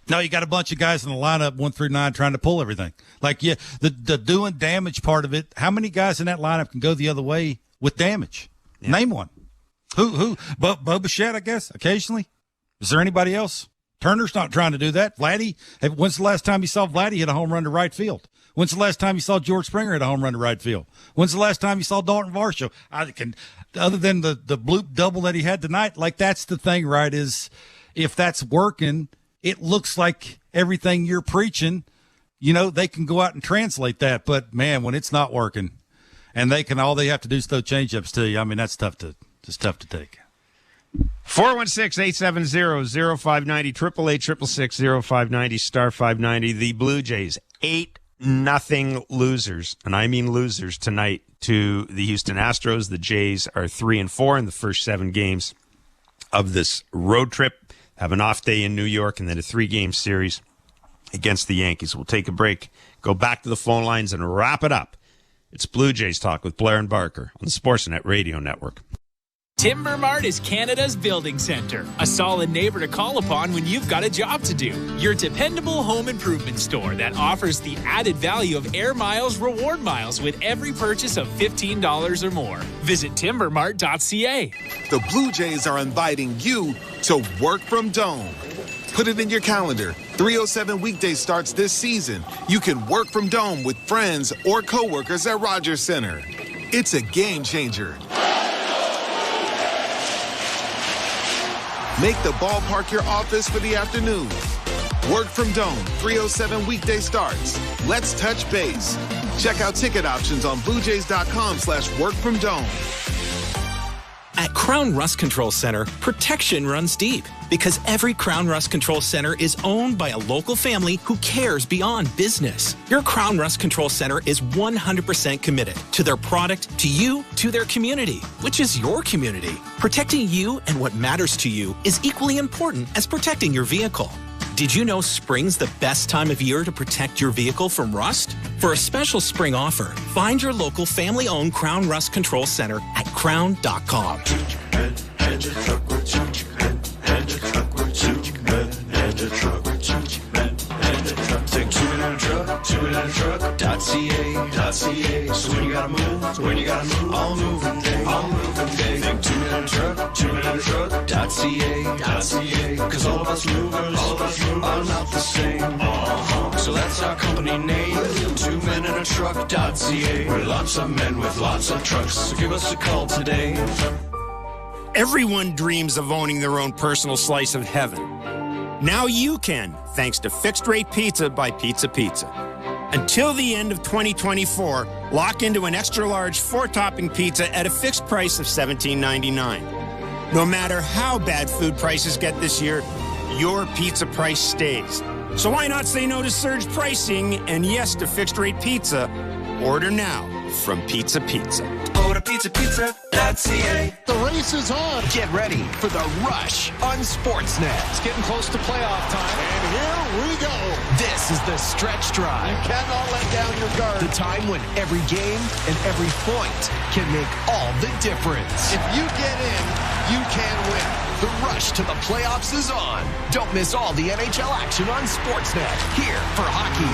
Speaker 12: No, you got a bunch of guys in the lineup 1 through 9 trying to pull everything. Like, the doing damage part of it. How many guys in that lineup can go the other way with damage? Yeah. Name one. Who? Bo Bichette, I guess, occasionally. Is there anybody else? Turner's not trying to do that. Vladdy, when's the last time you saw Vladdy hit a home run to right field? When's the last time you saw George Springer hit a home run to right field? When's the last time you saw Dalton Varsho? Other than the bloop double that he had tonight, like that's the thing, right, is if that's working, it looks like everything you're preaching, they can go out and translate that. But, man, when it's not working and all they have to do is throw change-ups to you, I mean, that's tough to take.
Speaker 9: 416-870-0590, 888-666-0590, star 590. The Blue Jays, 8-0 losers, and I mean losers tonight to the Houston Astros. The Jays are 3-4 in the first 7 games of this road trip. Have an off day in New York and then a 3-game series against the Yankees. We'll take a break, go back to the phone lines, and wrap it up. It's Blue Jays Talk with Blair and Barker on the Sportsnet Radio Network.
Speaker 6: Timber Mart is Canada's building center, a solid neighbor to call upon when you've got a job to do. Your dependable home improvement store that offers the added value of Air Miles reward miles with every purchase of $15 or more. Visit timbermart.ca.
Speaker 14: The Blue Jays are inviting you to work from Dome. Put it in your calendar. 307 weekdays starts this season. You can work from Dome with friends or coworkers at Rogers Center. It's a game changer. Make the ballpark your office for the afternoon. Work from Dome, 307 weekday starts. Let's touch base. Check out ticket options on bluejays.com/workfromdome.
Speaker 16: At Crown Rust Control Center, protection runs deep because every Crown Rust Control Center is owned by a local family who cares beyond business. Your Crown Rust Control Center is 100% committed to their product, to you, to their community, which is your community. Protecting you and what matters to you is equally important as protecting your vehicle. Did you know spring's the best time of year to protect your vehicle from rust? For a special spring offer, find your local family-owned Crown Rust Control Center at crown.com.
Speaker 15: Take 2 in a truck.ca. So when you gotta move, all moving day. Think 2 in a truck.ca. Cause all of us movers are not the same. So that's our company name, 2 men in a truck.ca. We're lots of men with lots of trucks, so give us a call today.
Speaker 9: Everyone dreams of owning their own personal slice of heaven. Now you can, thanks to Fixed Rate Pizza by Pizza Pizza. Until the end of 2024, lock into an extra-large 4-topping pizza at a fixed price of $17.99. No matter how bad food prices get this year, your pizza price stays. So why not say no to surge pricing and yes to Fixed Rate Pizza? Order now from Pizza Pizza.
Speaker 3: Go to pizzapizza.ca.
Speaker 15: The race is on.
Speaker 4: Get ready for the rush on Sportsnet.
Speaker 15: It's getting close to playoff time. And here we go.
Speaker 4: This is the Stretch Drive.
Speaker 15: You cannot let down your guard.
Speaker 4: The time when every game and every point can make all the difference.
Speaker 15: If you get in, you can win.
Speaker 4: The rush to the playoffs is on. Don't miss all the NHL action on Sportsnet. Here for hockey.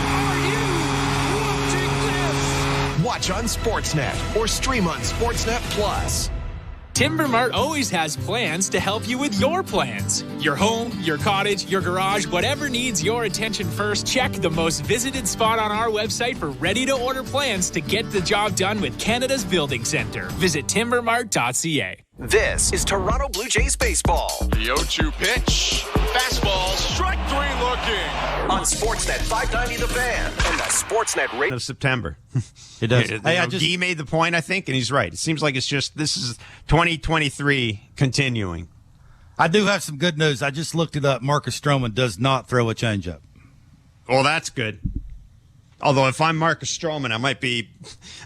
Speaker 4: Watch on Sportsnet or stream on Sportsnet Plus.
Speaker 6: Timber Mart always has plans to help you with your plans. Your home, your cottage, your garage, whatever needs your attention first, check the most visited spot on our website for ready-to-order plans to get the job done with Canada's Building Centre. Visit timbermart.ca.
Speaker 4: This is Toronto Blue Jays baseball.
Speaker 11: The 0-2 pitch. Fastball, strike three looking.
Speaker 4: On Sportsnet 590 The Fan and the Sportsnet Radio.
Speaker 9: Of September.
Speaker 12: It does.
Speaker 9: Guy made the point, I think, and he's right. It seems like this is 2023 continuing.
Speaker 12: I do have some good news. I just looked it up. Marcus Stroman does not throw a changeup.
Speaker 9: Well, that's good. Although if I'm Marcus Stroman, I might be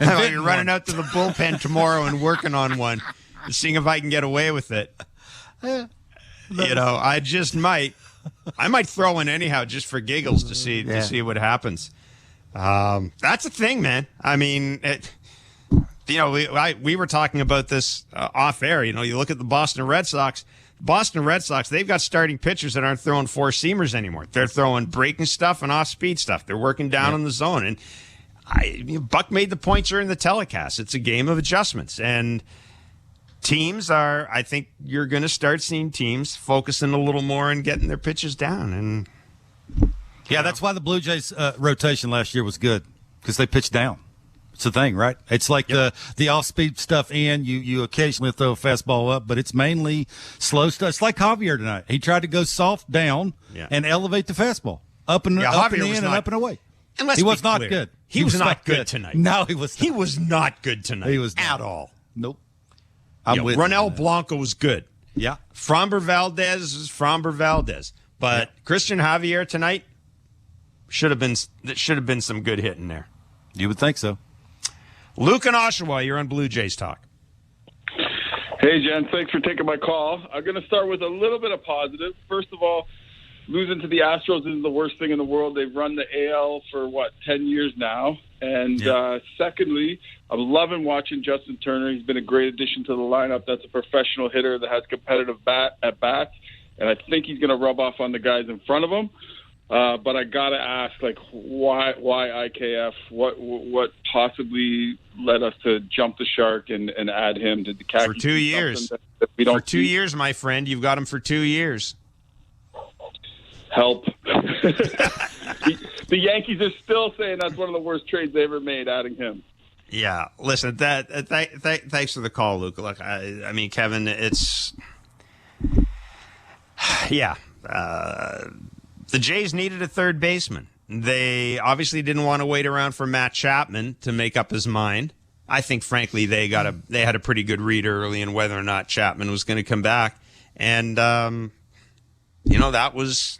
Speaker 9: running out to the bullpen tomorrow and working on one, seeing if I can get away with it. I just might. I might throw one anyhow just for giggles to see what happens. That's a thing, man. I mean, we were talking about this off air. You look at the Boston Red Sox. They've got starting pitchers that aren't throwing four-seamers anymore. They're throwing breaking stuff and off-speed stuff. They're working down on the zone. And Buck made the point during the telecast. It's a game of adjustments. And I think you're going to start seeing teams focusing a little more on getting their pitches down. And
Speaker 12: that's why the Blue Jays rotation last year was good, because they pitched down. It's the thing, right? It's like the off-speed stuff you occasionally throw a fastball up, but it's mainly slow stuff. It's like Javier tonight. He tried to go soft down and elevate the fastball up and in and up and away.
Speaker 9: And
Speaker 12: he was not good.
Speaker 9: He was not good tonight.
Speaker 12: No, he was not.
Speaker 9: He was not good tonight.
Speaker 12: He was not.
Speaker 9: At all.
Speaker 12: Nope.
Speaker 9: Ronel Blanco was good.
Speaker 12: Yeah.
Speaker 9: Framber Valdez is Framber Valdez. But Christian Javier tonight should have been some good hitting there.
Speaker 12: You would think so.
Speaker 9: Luke and Oshawa, you're on Blue Jays Talk.
Speaker 7: Hey, Jen, thanks for taking my call. I'm going to start with a little bit of positive. First of all, losing to the Astros isn't the worst thing in the world. They've run the AL for, 10 years now. And secondly, I'm loving watching Justin Turner. He's been a great addition to the lineup. That's a professional hitter that has competitive at bats, and I think he's going to rub off on the guys in front of him. But I got to ask, why IKF? What possibly led us to jump the shark and add him? Did the Khaki
Speaker 9: for 2 years? For 2 years, my friend. You've got him for 2 years.
Speaker 7: Help. The Yankees are still saying that's one of the worst trades they ever made, adding him.
Speaker 9: Yeah, listen, thanks for the call, Luke. Look, I mean, Kevin, it's... the Jays needed a third baseman. They obviously didn't want to wait around for Matt Chapman to make up his mind. I think, frankly, they had a pretty good read early in whether or not Chapman was going to come back. And, that was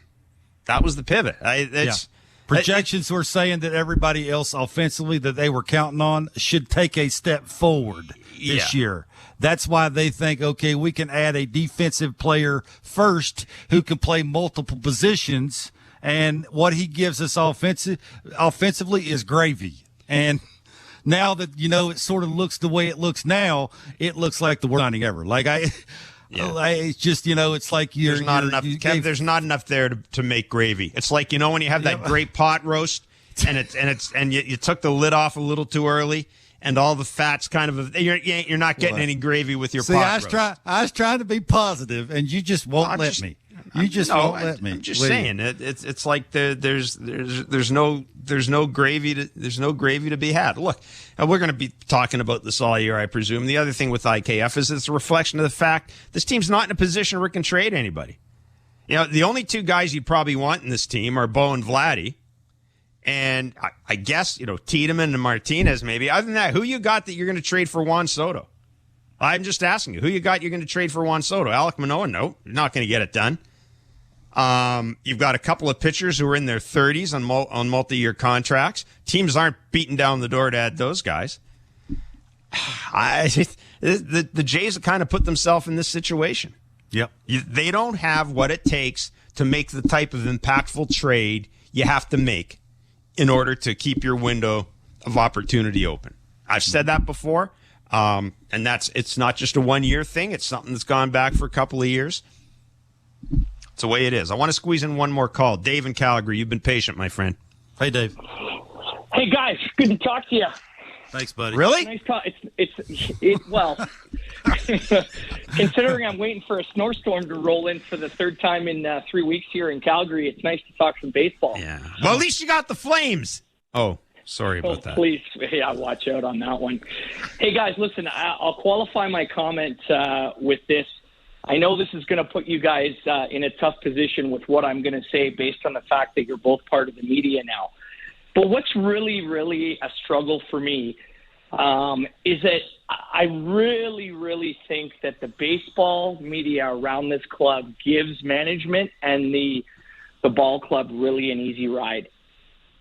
Speaker 9: the pivot.
Speaker 12: Projections were saying that everybody else offensively that they were counting on should take a step forward this year. That's why they think, okay, we can add a defensive player first who can play multiple positions, and what he gives us offensively is gravy. And now that, it sort of looks the way it looks now, it looks like the worst signing ever. It's just, it's like there's
Speaker 9: not enough there to make gravy. It's like, when you have that great pot roast and you took the lid off a little too early and all the fat's kind of, you're not getting any gravy with your pot roast.
Speaker 12: I was trying to be positive and you just won't let me. You just won't let me.
Speaker 9: I'm just saying it's like there's no gravy to be had. Look, we're going to be talking about this all year, I presume. The other thing with IKF is it's a reflection of the fact this team's not in a position where it can trade anybody. The only two guys you probably want in this team are Bo and Vladdy, and I guess Tiedemann and Martinez maybe. Other than that, who you got that you're going to trade for Juan Soto? I'm just asking you, who you got you're going to trade for Juan Soto? Alek Manoah? No, you're not going to get it done. You've got a couple of pitchers who are in their 30s on multi-year contracts. Teams aren't beating down the door to add those guys. The Jays have kind of put themselves in this situation.
Speaker 12: Yep.
Speaker 9: They don't have what it takes to make the type of impactful trade you have to make in order to keep your window of opportunity open. I've said that before, and it's not just a one-year thing. It's something that's gone back for a couple of years. It's the way it is. I want to squeeze in one more call. Dave in Calgary, you've been patient, my friend.
Speaker 12: Hey, Dave.
Speaker 8: Hey, guys. Good to talk to you.
Speaker 12: Thanks, buddy.
Speaker 9: Really?
Speaker 8: Nice talk. Well, considering I'm waiting for a snowstorm to roll in for the third time in 3 weeks here in Calgary, it's nice to talk some baseball.
Speaker 9: Yeah. Well, at least you got the Flames. Oh, sorry about that.
Speaker 8: Please, watch out on that one. Hey, guys, listen, I'll qualify my comment with this. I know this is going to put you guys in a tough position with what I'm going to say based on the fact that you're both part of the media now. But what's really, really a struggle for me is that I really, really think that the baseball media around this club gives management and the ball club really an easy ride.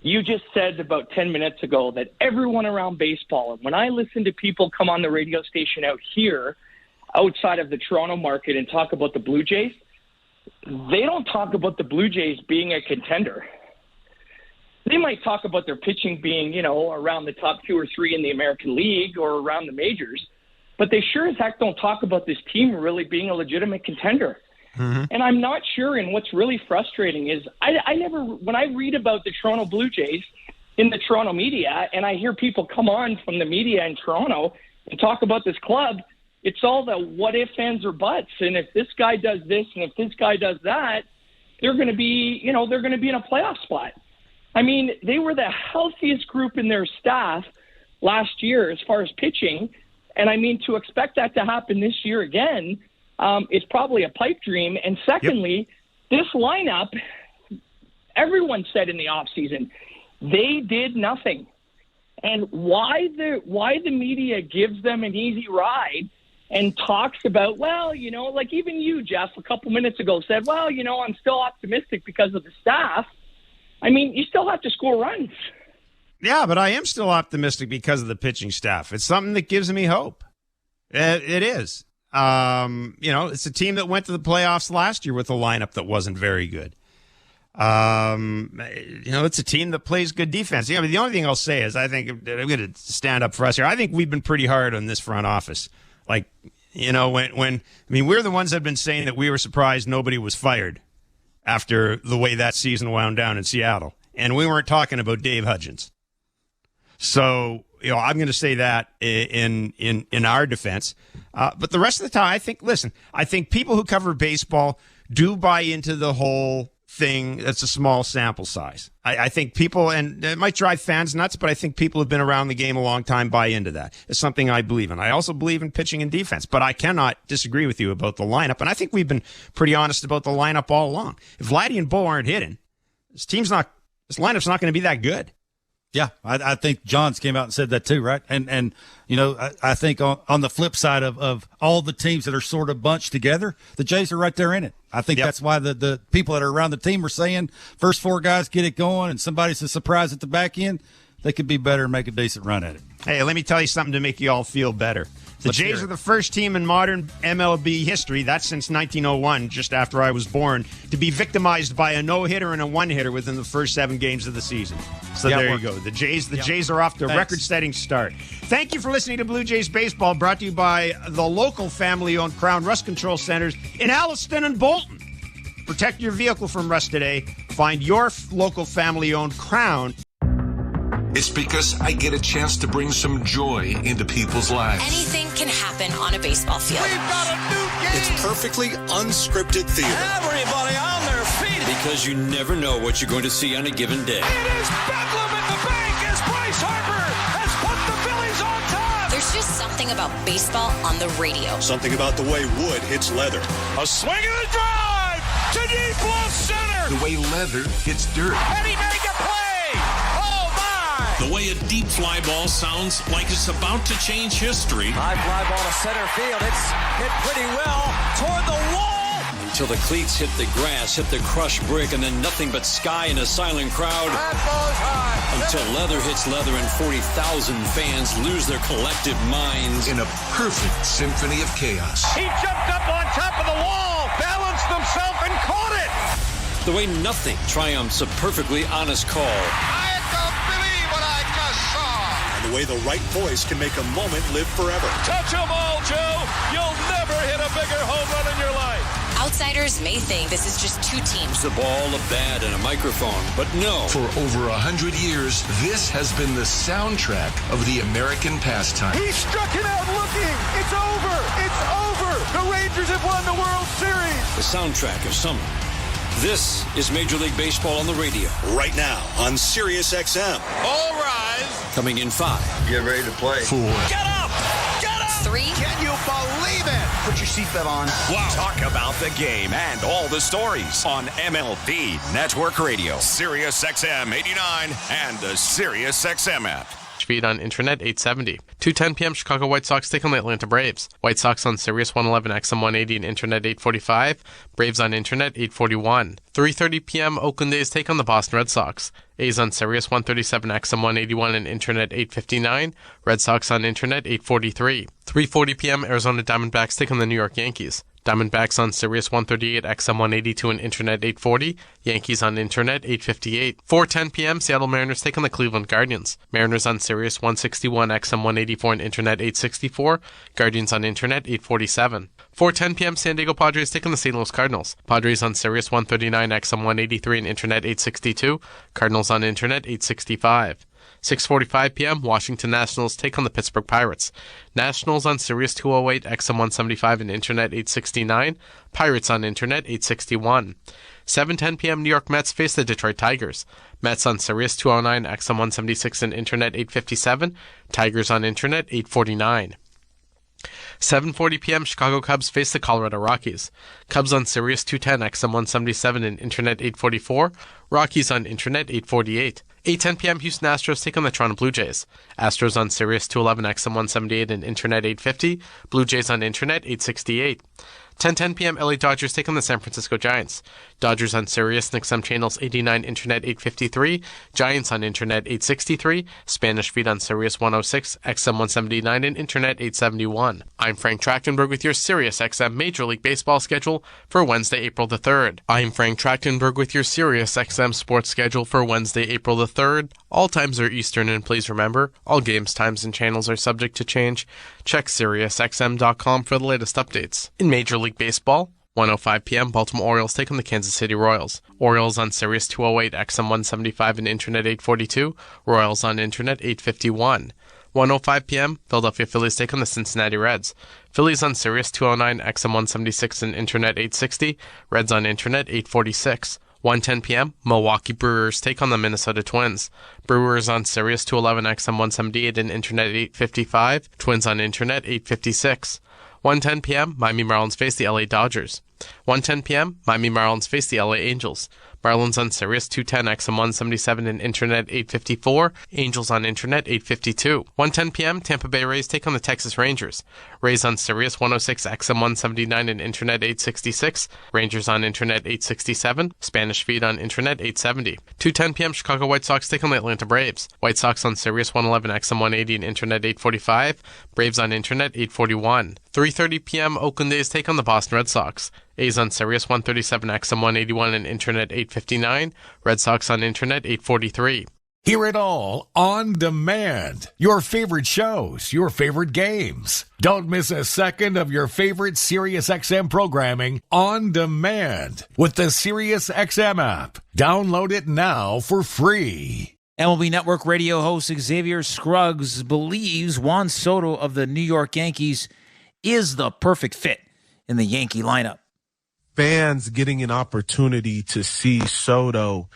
Speaker 8: You just said about 10 minutes ago that everyone around baseball, and when I listen to people come on the radio station out here outside of the Toronto market and talk about the Blue Jays, they don't talk about the Blue Jays being a contender. They might talk about their pitching being, around the top 2 or 3 in the American League or around the majors, but they sure as heck don't talk about this team really being a legitimate contender. Mm-hmm. And I'm not sure, and what's really frustrating is I never, when I read about the Toronto Blue Jays in the Toronto media, and I hear people come on from the media in Toronto and talk about this club, it's all the what if, ands, or buts. And if this guy does this and if this guy does that, they're going to be, they're going to be in a playoff spot. I mean, they were the healthiest group in their staff last year as far as pitching. And I mean, to expect that to happen this year again is probably a pipe dream. And secondly, This lineup, everyone said in the offseason, they did nothing. And why the media gives them an easy ride and talks about, like even you, Jeff, a couple minutes ago said, I'm still optimistic because of the staff. I mean, you still have to score runs.
Speaker 9: Yeah, but I am still optimistic because of the pitching staff. It's something that gives me hope. It is. It's a team that went to the playoffs last year with a lineup that wasn't very good. It's a team that plays good defense. The only thing I'll say is I think I'm going to stand up for us here. I think we've been pretty hard on this front office. We're the ones that have been saying that we were surprised nobody was fired after the way that season wound down in Seattle. And we weren't talking about Dave Hudgens. So, I'm going to say that in our defense. But the rest of the time, I think people who cover baseball do buy into the whole thing. That's a small sample size. I think people, and it might drive fans nuts, but I think people who've been around the game a long time buy into that. It's something I believe in. I also believe in pitching and defense, but I cannot disagree with you about the lineup. And I think we've been pretty honest about the lineup all along. If Vladdy and Bo aren't hitting, this lineup's not going to be that good.
Speaker 12: Yeah, I think Johns came out and said that too, right? And I think on the flip side of all the teams that are sort of bunched together, the Jays are right there in it. I think that's why the people that are around the team are saying first four guys get it going and somebody's a surprise at the back end, they could be better and make a decent run at it.
Speaker 9: Hey, let me tell you something to make you all feel better. The Jays are the first team in modern MLB history, that's since 1901, just after I was born, to be victimized by a no-hitter and a one-hitter within the first 7 games of the season. So there you go. The Jays are off to a record-setting start. Thank you for listening to Blue Jays Baseball, brought to you by the local family-owned Crown Rust Control Centers in Alliston and Bolton. Protect your vehicle from rust today. Find your local family-owned Crown.
Speaker 18: It's because I get a chance to bring some joy into people's lives.
Speaker 19: Anything can happen on a baseball field.
Speaker 18: We've got a new game.
Speaker 20: It's perfectly unscripted theater.
Speaker 18: Everybody on their feet.
Speaker 20: Because you never know what you're going to see on a given day.
Speaker 18: It is bedlam at the bank as Bryce Harper has put the Phillies on top.
Speaker 19: There's just something about baseball on the radio.
Speaker 20: Something about the way wood hits leather.
Speaker 18: A swing and a drive to deep left center. The way leather hits dirt. And he made the play.
Speaker 20: The way a deep fly ball sounds like it's about to change history.
Speaker 18: High fly ball to center field. It's hit pretty well toward the wall.
Speaker 20: Until the cleats hit the grass, hit the crushed brick, and then nothing but sky and a silent crowd.
Speaker 18: That ball's high.
Speaker 20: till leather hits leather and 40,000 fans lose their collective minds.
Speaker 1: In a perfect symphony of chaos.
Speaker 18: He jumped up on top of the wall, balanced himself, and caught it.
Speaker 20: The way nothing triumphs a perfectly honest call.
Speaker 18: I don't believe what I just saw.
Speaker 17: And the way the right voice can make a moment live forever.
Speaker 18: Touch 'em all, Joe. You'll never hit a bigger home run in your life.
Speaker 19: Outsiders may think this is just two teams.
Speaker 20: A ball, a bat, and a microphone, but no.
Speaker 1: For over 100 years, this has been the soundtrack of the American pastime.
Speaker 18: He struck it out looking. It's over. It's over. The Rangers have won the World Series.
Speaker 20: The soundtrack of summer. This is Major League Baseball on the radio.
Speaker 17: Right now on SiriusXM.
Speaker 18: All rise.
Speaker 20: Coming in 5.
Speaker 1: Get ready to play. 4.
Speaker 18: Get up. Get up.
Speaker 19: 3.
Speaker 18: Can you believe it?
Speaker 17: Put your seatbelt on.
Speaker 18: Wow.
Speaker 21: Talk about the game and all the stories on MLB Network Radio, SiriusXM 89, and the SiriusXM app.
Speaker 22: Feed on Internet 870. 2:10 p.m. Chicago White Sox take on the Atlanta Braves. White Sox on Sirius 111 XM 180 and Internet 845. Braves on Internet 841. 3:30 p.m. Oakland A's take on the Boston Red Sox. A's on Sirius 137 XM 181 and Internet 859. Red Sox on Internet 843. 3:40 p.m. Arizona Diamondbacks take on the New York Yankees. Diamondbacks on Sirius 138 XM 182 and Internet 840. Yankees on Internet 858. 4:10 p.m. Seattle Mariners take on the Cleveland Guardians. Mariners on Sirius 161 XM 184 and Internet 864. Guardians on Internet 847. 4:10 p.m. San Diego Padres take on the St. Louis Cardinals. Padres on Sirius 139 XM 183 and Internet 862. Cardinals on Internet 865. 6:45 p.m. Washington Nationals take on the Pittsburgh Pirates. Nationals on Sirius 208 XM 175 and Internet 869. Pirates on Internet 861. 7:10 p.m. New York Mets face the Detroit Tigers. Mets on Sirius 209 XM 176 and Internet 857. Tigers on Internet 849. 7:40 p.m. Chicago Cubs face the Colorado Rockies. Cubs on Sirius 210 XM 177 and Internet 844. Rockies on Internet 848. 8:10 p.m. Houston Astros take on the Toronto Blue Jays. Astros on Sirius 211 XM 178 and Internet 850. Blue Jays on Internet 868. 10:10 p.m. LA Dodgers take on the San Francisco Giants. Dodgers on Sirius and XM channels 89, Internet 853. Giants on Internet 863. Spanish feed on Sirius 106, XM 179, and Internet 871. I'm Frank Trachtenberg with your SiriusXM Major League Baseball schedule for Wednesday, April the 3rd. I'm Frank Trachtenberg with your SiriusXM sports schedule for Wednesday, April the 3rd. All times are Eastern, and please remember, all games, times, and channels are subject to change. Check SiriusXM.com for the latest updates. In Major League Baseball, 1:05 p.m. Baltimore Orioles take on the Kansas City Royals. Orioles on Sirius 208, XM 175, and Internet 842. Royals on Internet 851. 1:05 p.m. Philadelphia Phillies take on the Cincinnati Reds. Phillies on Sirius 209, XM 176, and Internet 860. Reds on Internet 846. 1:10 p.m. Milwaukee Brewers take on the Minnesota Twins. Brewers on Sirius 211, XM 178, and Internet 855. Twins on Internet 856. 1:10 p.m. Miami Marlins face the LA Dodgers. 1:10 p.m. Miami Marlins face the LA Angels. Marlins on Sirius 210, XM 177, and Internet 854. Angels on Internet 852. 1:10 p.m. Tampa Bay Rays take on the Texas Rangers. Rays on Sirius 106, XM 179, and Internet 866. Rangers on Internet 867. Spanish feed on Internet 870. 2:10 p.m. Chicago White Sox take on the Atlanta Braves. White Sox on Sirius 111, XM 180, and Internet 845. Braves on Internet 841. 3:30 p.m. Oakland A's take on the Boston Red Sox. A's on Sirius 137, XM 181, and Internet 859. Red Sox on Internet 843.
Speaker 23: Hear it all on demand. Your favorite shows, your favorite games. Don't miss a second of your favorite SiriusXM programming on demand with the SiriusXM app. Download it now for free.
Speaker 24: MLB Network radio host Xavier Scruggs believes Juan Soto of the New York Yankees is the perfect fit in the Yankee lineup.
Speaker 25: Fans getting an opportunity to see Soto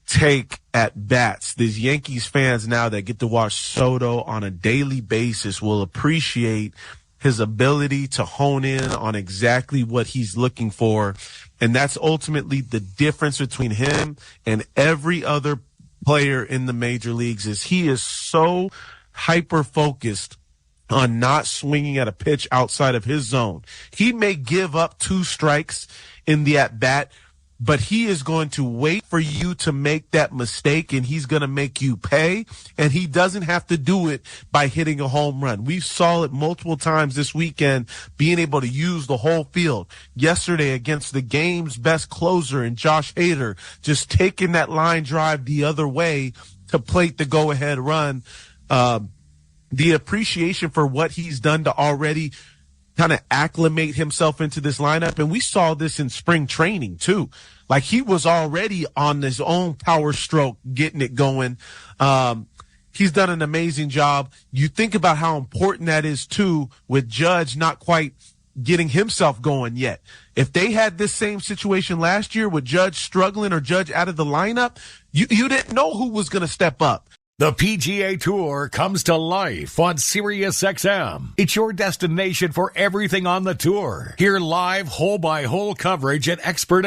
Speaker 25: take at bats. These Yankees fans now that get to watch Soto on a daily basis will appreciate his ability to hone in on exactly what he's looking for. And that's ultimately the difference between him and every other player in the major leagues is he is so hyper-focused on not swinging at a pitch outside of his zone. He may give up 2 strikes in the at-bat, but he is going to wait for you to make that mistake, and he's going to make you pay, and he doesn't have to do it by hitting a home run. We saw it multiple times this weekend, being able to use the whole field. Yesterday against the game's best closer and Josh Hader, just taking that line drive the other way to plate the go-ahead run. The appreciation for what he's done to already kind of acclimate himself into this lineup. And we saw this in spring training too. Like, he was already on his own power stroke, getting it going. He's done an amazing job. You think about how important that is too, with Judge not quite getting himself going yet. If they had this same situation last year with Judge struggling or Judge out of the lineup, you didn't know who was going to step up.
Speaker 23: The PGA Tour comes to life on SiriusXM. It's your destination for everything on the tour. Hear live hole-by-hole coverage and expert